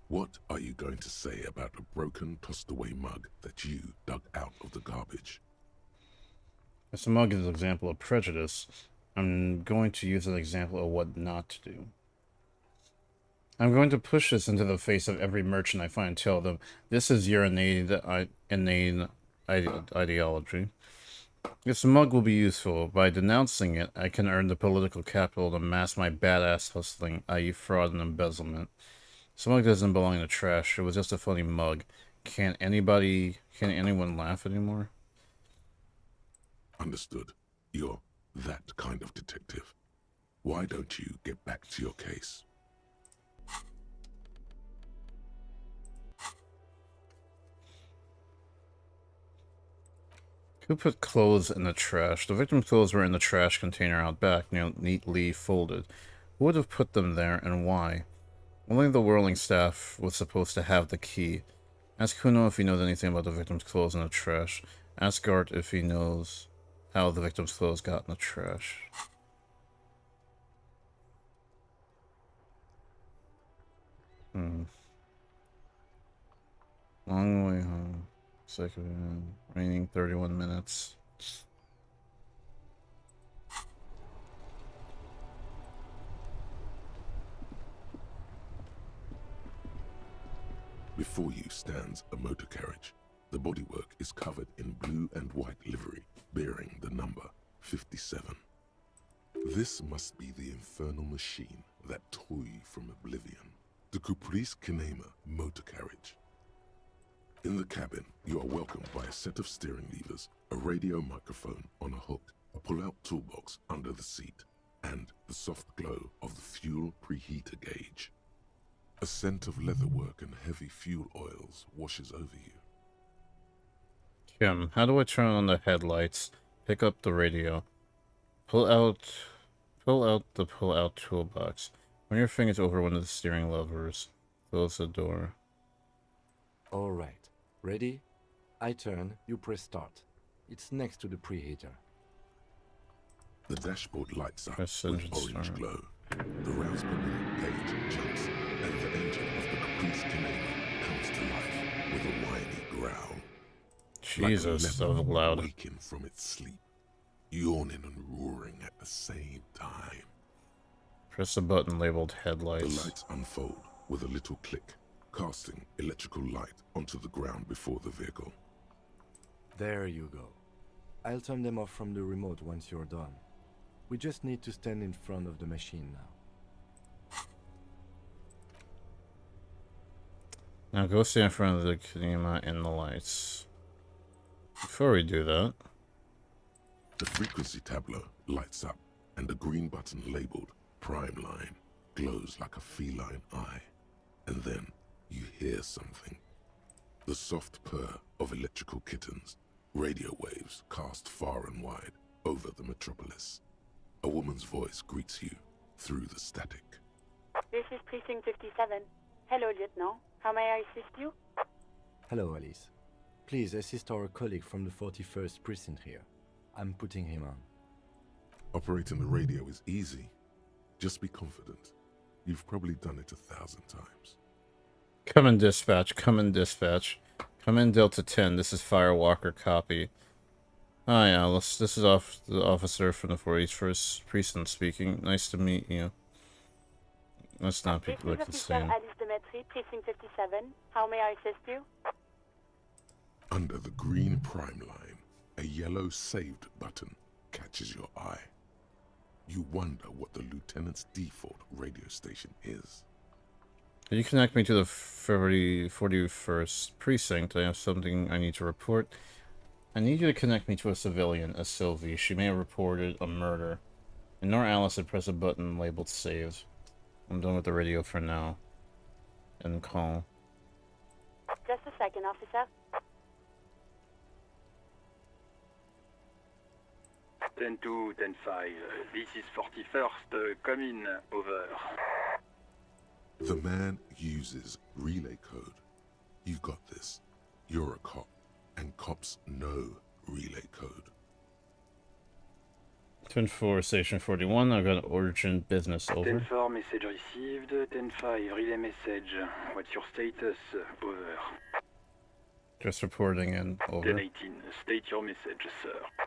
What are you going to say about a broken, tossed-away mug that you dug out of the garbage? This mug is an example of prejudice. I'm going to use an example of what not to do. I'm going to push this into the face of every merchant I find and tell them, this is your innate ideology. This mug will be useful. By denouncing it, I can earn the political capital to mask my badass hustling, i.e. fraud and embezzlement. This mug doesn't belong in the trash. It was just a funny mug. Can anyone laugh anymore? Understood. You're that kind of detective. Why don't you get back to your case? Who put clothes in the trash? The victim's clothes were in the trash container out back, neatly folded. Who would have put them there, and why? Only the whirling staff was supposed to have the key. Ask Kuno if he knows anything about the victim's clothes in the trash. Ask Gart if he knows how the victim's clothes got in the trash. Long way home. Second, remaining 31 minutes. Before you stands a motor carriage. The bodywork is covered in blue and white livery, bearing the number 57. This must be the infernal machine that tore you from oblivion. The Caprice Kinema motor carriage. In the cabin, you are welcomed by a set of steering levers, a radio microphone on a hook, a pull-out toolbox under the seat. and the soft glow of the fuel preheater gauge. A scent of leatherwork and heavy fuel oils washes over you. Kim, how do I turn on the headlights? Pick up the radio. Pull out the pull-out toolbox. Run your fingers over one of the steering levers. Close the door. Alright. Ready? I turn, you press start. It's next to the preheater. The dashboard lights up Press with engine orange start. glow. The rounds per minute gauge jumps, and the engine of the Caprice Canelo comes to life with a whiny growl. Jesus, like a that was leopard loud. waking from its sleep, yawning and roaring at the same time. Press the button labeled The headlights. lights unfold with a little click, casting electrical light onto the ground before the vehicle. There you go. I'll turn them off from the remote once you're done. We just need to stand in front of the machine now. Now go stand in front of the Kinema and the lights. Before we do that, The frequency tableau lights up, and the green button labeled Prime Line glows like a feline eye. And then you hear something. The soft purr of electrical kittens, radio waves cast far and wide over the metropolis. A woman's voice greets you through the static. This is Precinct 57. Hello, Lieutenant. How may I assist you? Hello, Alice. Please assist our colleague from the 41st precinct here. I'm putting him on. Operating the radio is easy. Just be confident. You've probably done it 1,000 times. come in dispatch, come in dispatch. Come in Delta 10, this is Firewalker, copy. Hi Alice, this is the officer from the 41st Precinct speaking. Nice to meet you. Let's not be This is like the Officer same. Alice Demetri, Precinct 57. How may I assist you? Under the green prime line, a yellow saved button catches your eye. You wonder what the lieutenant's default radio station is. Can you connect me to the 41st Precinct? I have something I need to report. I need you to connect me to a civilian, a Sylvie. She may have reported a murder. Ignore Alice and press a button labeled Save. I'm done with the radio for now. End call. Just a second, officer. 10-2, 10-5. This is 41st. Come in. Over. The man uses relay code. You've got this. You're a cop, and cops know relay code. 10-4, Station 41. I've got urgent business, over. 10-4, message received. 10-5, relay message. What's your status? Over. Just reporting in, over. 10-18, state your message, sir.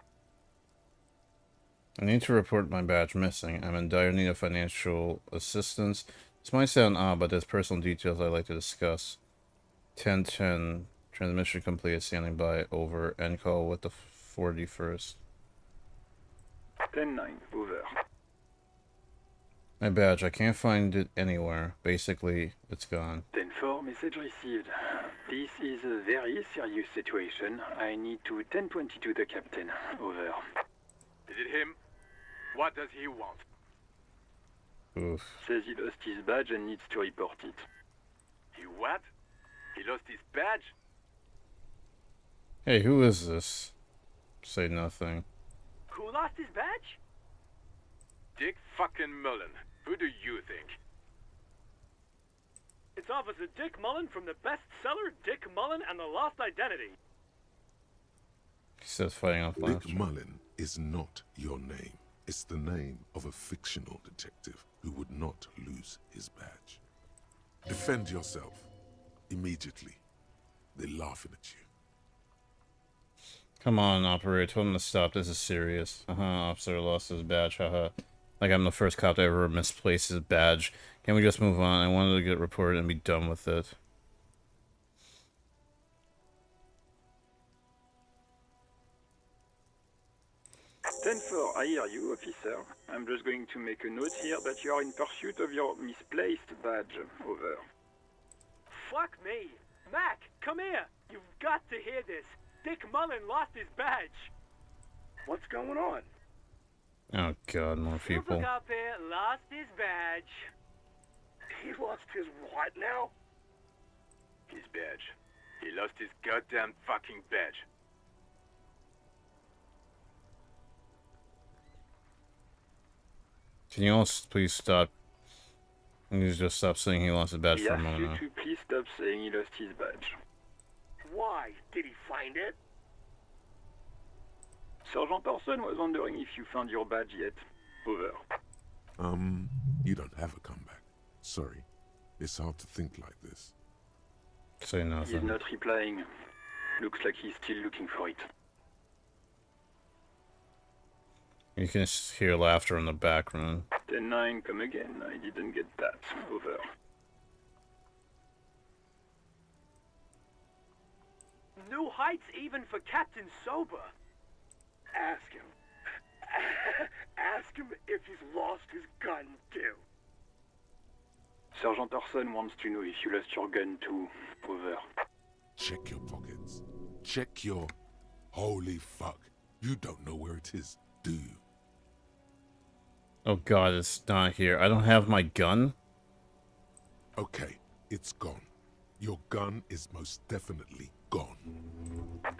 I need to report my badge missing. I'm in dire need of financial assistance. This might sound odd, but there's personal details I'd like to discuss. 10-10, transmission completed, standing by, over. End call with the 41st. 10-9, over. My badge, I can't find it anywhere. Basically, it's gone. 10-4, message received. This is a very serious situation. I need to 10-22 the captain. Over. Is it him? What does he want? Oof. Says he lost his badge and needs to report it. He what? He lost his badge? Hey, who is this? Say nothing. Who lost his badge? Dick fucking Mullen. Who do you think? It's Officer Dick Mullen from the bestseller Dick Mullen and the Lost Identity. He says fighting off last. Dick Mullen is not your name. It's the name of a fictional detective who would not lose his badge. Defend yourself. Immediately. They're laughing at you. Come on, operator. Tell him to stop. This is serious. Officer lost his badge. Haha. Like I'm the first cop to ever misplace his badge. Can we just move on? I wanted to get reported and be done with it. I hear you, officer. I'm just going to make a note here that you are in pursuit of your misplaced badge. Over. Fuck me. Mac, come here. You've got to hear this. Dick Mullen lost his badge. What's going on? Oh, Oh god, more people. Super Cop here lost his badge. He lost his what now? His badge. He lost his goddamn fucking badge. Can you all please stop? Can you just stop saying he lost his badge He for a asked moment you now? to please stop saying he lost his badge. Why? Did he find it? Sergeant Orson was wondering if you found your badge yet. Over. You don't have a comeback. Sorry. It's hard to think like this. Say He's nothing. not replying. Looks like he's still looking for it. You can hear laughter in the background. 10-9, come again. I didn't get that. Over. New heights even for Captain Sober. Ask him. Ask him if he's lost his gun too. Sergeant Orson wants to know if you lost your gun too. Over. Check your pockets. Check your... Holy fuck. You don't know where it is, do you? Oh god, it's not here. I don't have my gun? Okay, it's gone. Your gun is most definitely gone.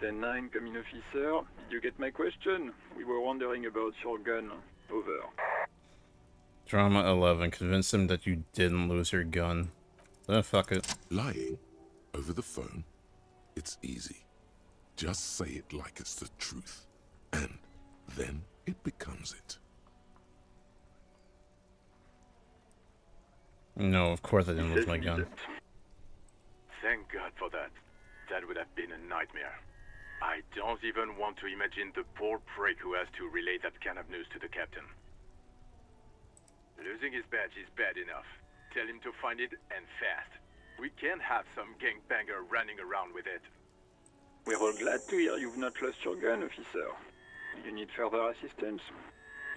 10-9, come in, officer. Did you get my question? We were wondering about your gun. Over. Drama 11. Convince him that you didn't lose your gun. Fuck it. Lying over the phone, it's easy. Just say it like it's the truth. And then it becomes it. No, of course I didn't lose my gun. Thank God for that. That would have been a nightmare. I don't even want to imagine the poor prick who has to relay that kind of news to the captain. Losing his badge is bad enough. Tell him to find it, and fast. We can't have some gangbanger running around with it. We're all glad to hear you've not lost your gun, officer. You need further assistance?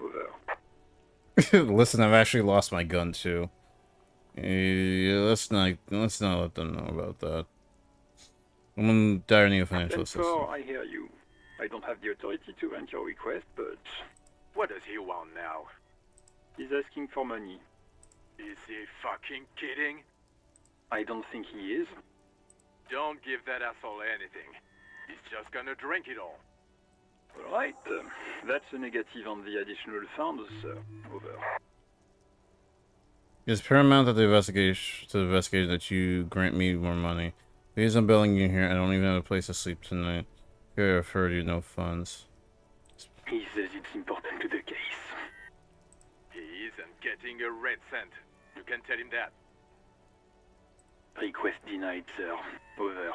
Over. Listen, I've actually lost my gun too. Let's not let them know about that. I'm in dire need of financial assistance. 10-4, I hear you. I don't have the authority to grant your request, but... What does he want now? He's asking for money. Is he fucking kidding? I don't think he is. Don't give that asshole anything. He's just gonna drink it all. Alright, that's a negative on the additional funds, sir. Over. It's paramount that the investigation that you grant me more money. Please, I'm bailing you here. I don't even have a place to sleep tonight. Here, I've heard you no funds. He says it's important to the case. He isn't getting a red cent. You can tell him that. Request denied, sir. Over.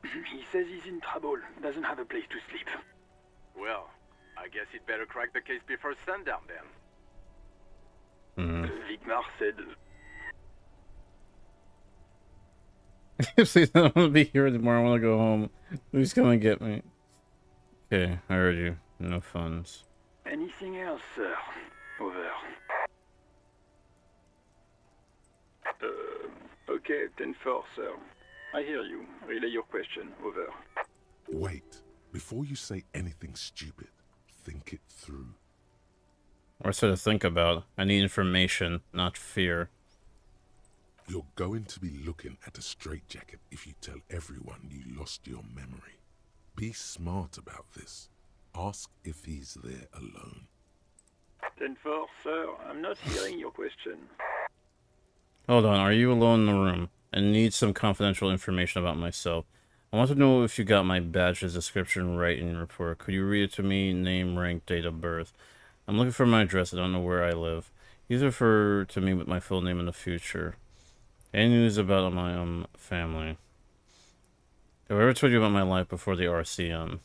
He says he's in trouble. Doesn't have a place to sleep. Well, I guess he'd better crack the case before sundown then. Vigmar said... Please, I don't want to be here anymore. I want to go home. Please come and get me. Okay, I heard you. No funds. Anything else, sir? Over. Okay, 10-4, sir. I hear you. Relay your question. Over. Wait. Before you say anything stupid, think it through. What's there to think about? I need information, not fear. You're going to be looking at a straitjacket if you tell everyone you lost your memory. Be smart about this. Ask if he's there alone. 10-4, sir. I'm not hearing your question. Hold on, are you alone in the room? I need some confidential information about myself. I want to know if you got my badge's description right in your report. Could you read it to me? Name, rank, date of birth. I'm looking for my address. I don't know where I live. Please refer to me with my full name in the future. Any news about my family? Have I ever told you about my life before the RCM?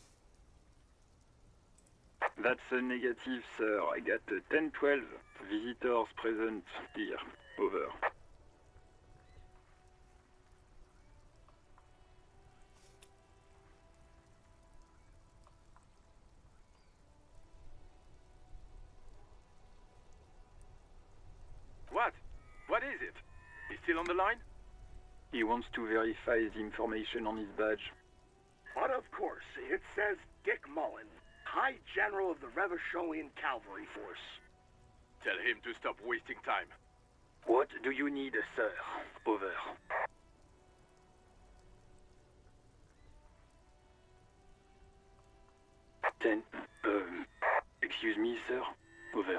That's a negative, sir. I got 10-12 visitors present here. Over. What? What is it? He's still on the line? He wants to verify the information on his badge. But of course, it says Dick Mullen, High General of the Revacholian Cavalry Force. Tell him to stop wasting time. What do you need, sir? Over. Ten. Excuse me, sir. Over.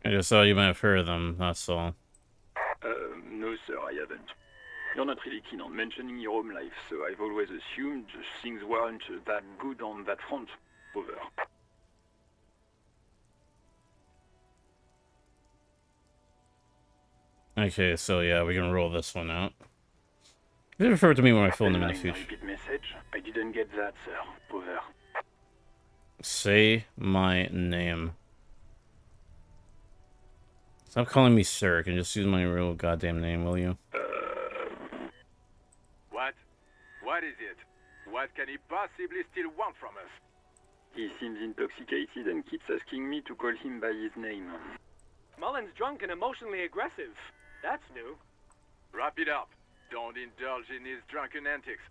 I just thought you might have heard of them, that's all. No, sir, I haven't. You're not really keen on mentioning your home life, so I've always assumed things weren't that good on that front. Over. Okay, so yeah, we can roll this one out. You refer to me when I film them in the future. Repeat message? I didn't get that, sir. Over. Say my name. Stop calling me sir. Can you just use my real goddamn name, will you? What? What is it? What can he possibly still want from us? He seems intoxicated and keeps asking me to call him by his name. Mullen's drunk and emotionally aggressive. That's new. Wrap it up. Don't indulge in his drunken antics.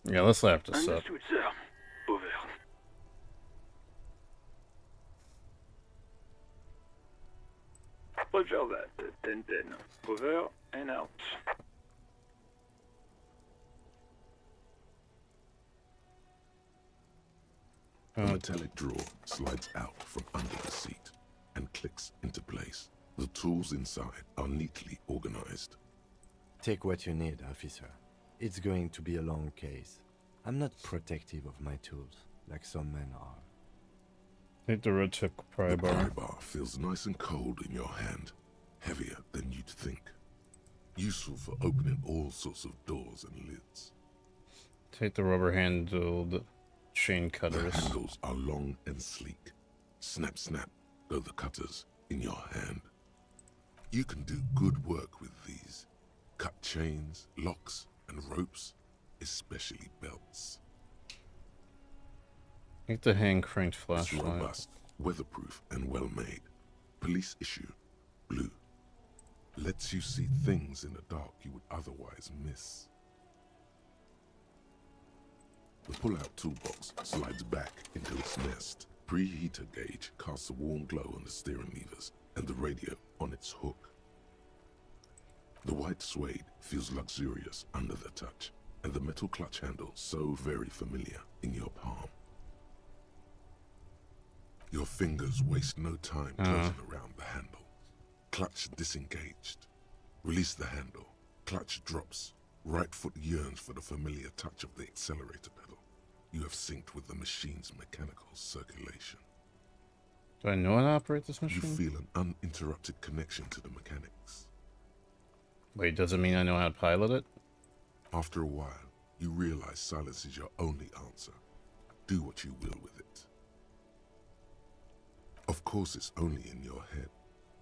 Yeah, let's wrap this up. Understood, sir. Over. Roger that. 10-10. Over and out. A metallic drawer slides out from under the seat and clicks into place. The tools inside are neatly organized. Take what you need, officer. It's going to be a long case. I'm not protective of my tools, like some men are. Take the red tip pry The bar. pry bar feels nice and cold in your hand, heavier than you'd think. Useful for opening all sorts of doors and lids. Take the rubber-handled chain cutters. The handles are long and sleek. Snap, snap, go the cutters in your hand. You can do good work with these. Cut chains, locks, and ropes, especially belts. Take the hand-cranked It's flashlight. robust, weatherproof, and well-made. Police issue, blue. Lets you see things in the dark you would otherwise miss. The pull-out toolbox slides back into its nest. Preheater gauge casts a warm glow on the steering levers and the radio on its hook. The white suede feels luxurious under the touch, and the metal clutch handle so very familiar in your palm. Your fingers waste no time closing around the handle. Clutch disengaged. Release the handle. Clutch drops. Right foot yearns for the familiar touch of the accelerator pedal. You have synced with the machine's mechanical circulation. Do I know how to operate this You machine? feel an uninterrupted connection to the mechanics. Wait, does it mean I know how to pilot it? After a while, you realize silence is your only answer. Do what you will with it. Of course it's only in your head.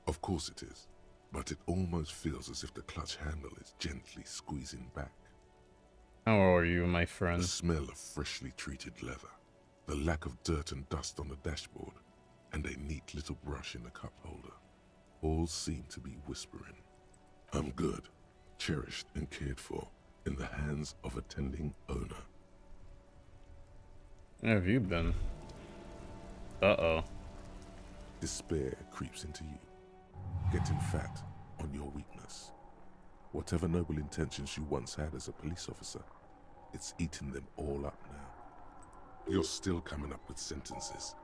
Of course it is. But it almost feels as if the clutch handle is gently squeezing back. How are you, my friend? The smell of freshly treated leather, the lack of dirt and dust on the dashboard, and a neat little brush in the cup holder, all seem to be whispering, I'm good, cherished and cared for, in the hands of a tending owner. Where have you been? Uh-oh. Despair creeps into you, getting fat on your weakness. Whatever noble intentions you once had as a police officer, it's eating them all up now. You're still coming up with sentences.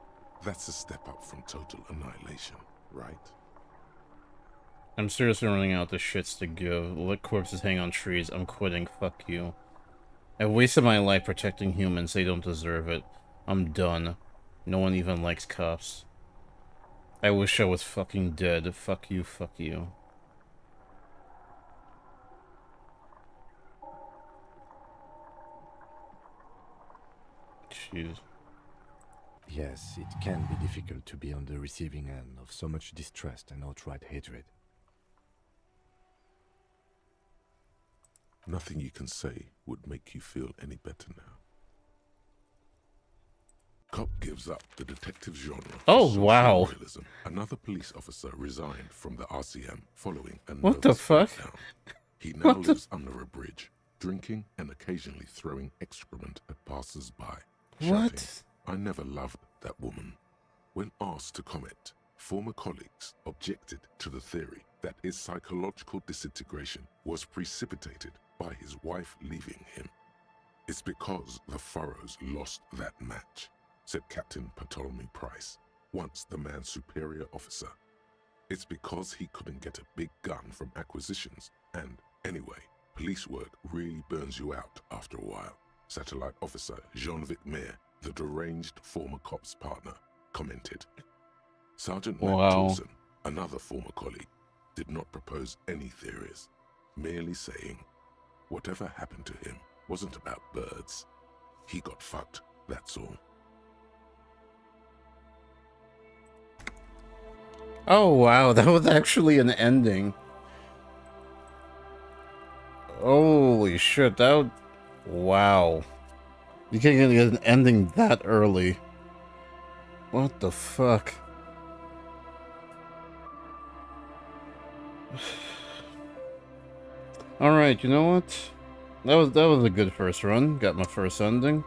That's a step up from total annihilation, right? I'm seriously running out the shits to give. Let corpses hang on trees. I'm quitting. Fuck you. I've wasted my life protecting humans. They don't deserve it. I'm done. No one even likes cops. I wish I was fucking dead. Fuck you, fuck you. Jeez. Yes, it can be difficult to be on the receiving end of so much distrust and outright hatred. Nothing you can say would make you feel any better now. Cop gives up the detective genre. Oh, for wow. social realism. Another police officer resigned from the RCM following a What the nervous fuck? breakdown. He now lives under a bridge, drinking and occasionally throwing excrement at passers-by, shouting, "I never loved that woman." When asked to comment, former colleagues objected to the theory that his psychological disintegration was precipitated by his wife leaving him. "It's because the Furrows lost that match," said Captain Ptolemy Price, once the man's superior officer. "It's because he couldn't get a big gun from acquisitions, and anyway, police work really burns you out after a while," Satellite Officer Jean-Vic Mayer, the deranged former cop's partner, commented. Sergeant Matt Dawson, another former colleague, did not propose any theories, merely saying, "Whatever happened to him wasn't about birds. He got fucked, that's all." Oh wow, that was actually an ending. Holy shit, that would... Wow. You can't get an ending that early. What the fuck? Alright, you know what? That was a good first run. Got my first ending.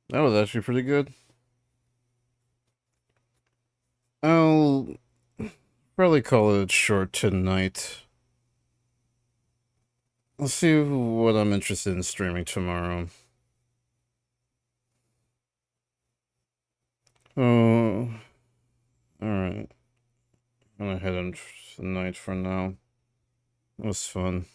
That was actually pretty good. I'll probably call it short tonight. Let's see what I'm interested in streaming tomorrow. Oh, alright. I'm gonna head in tonight for now. It was fun.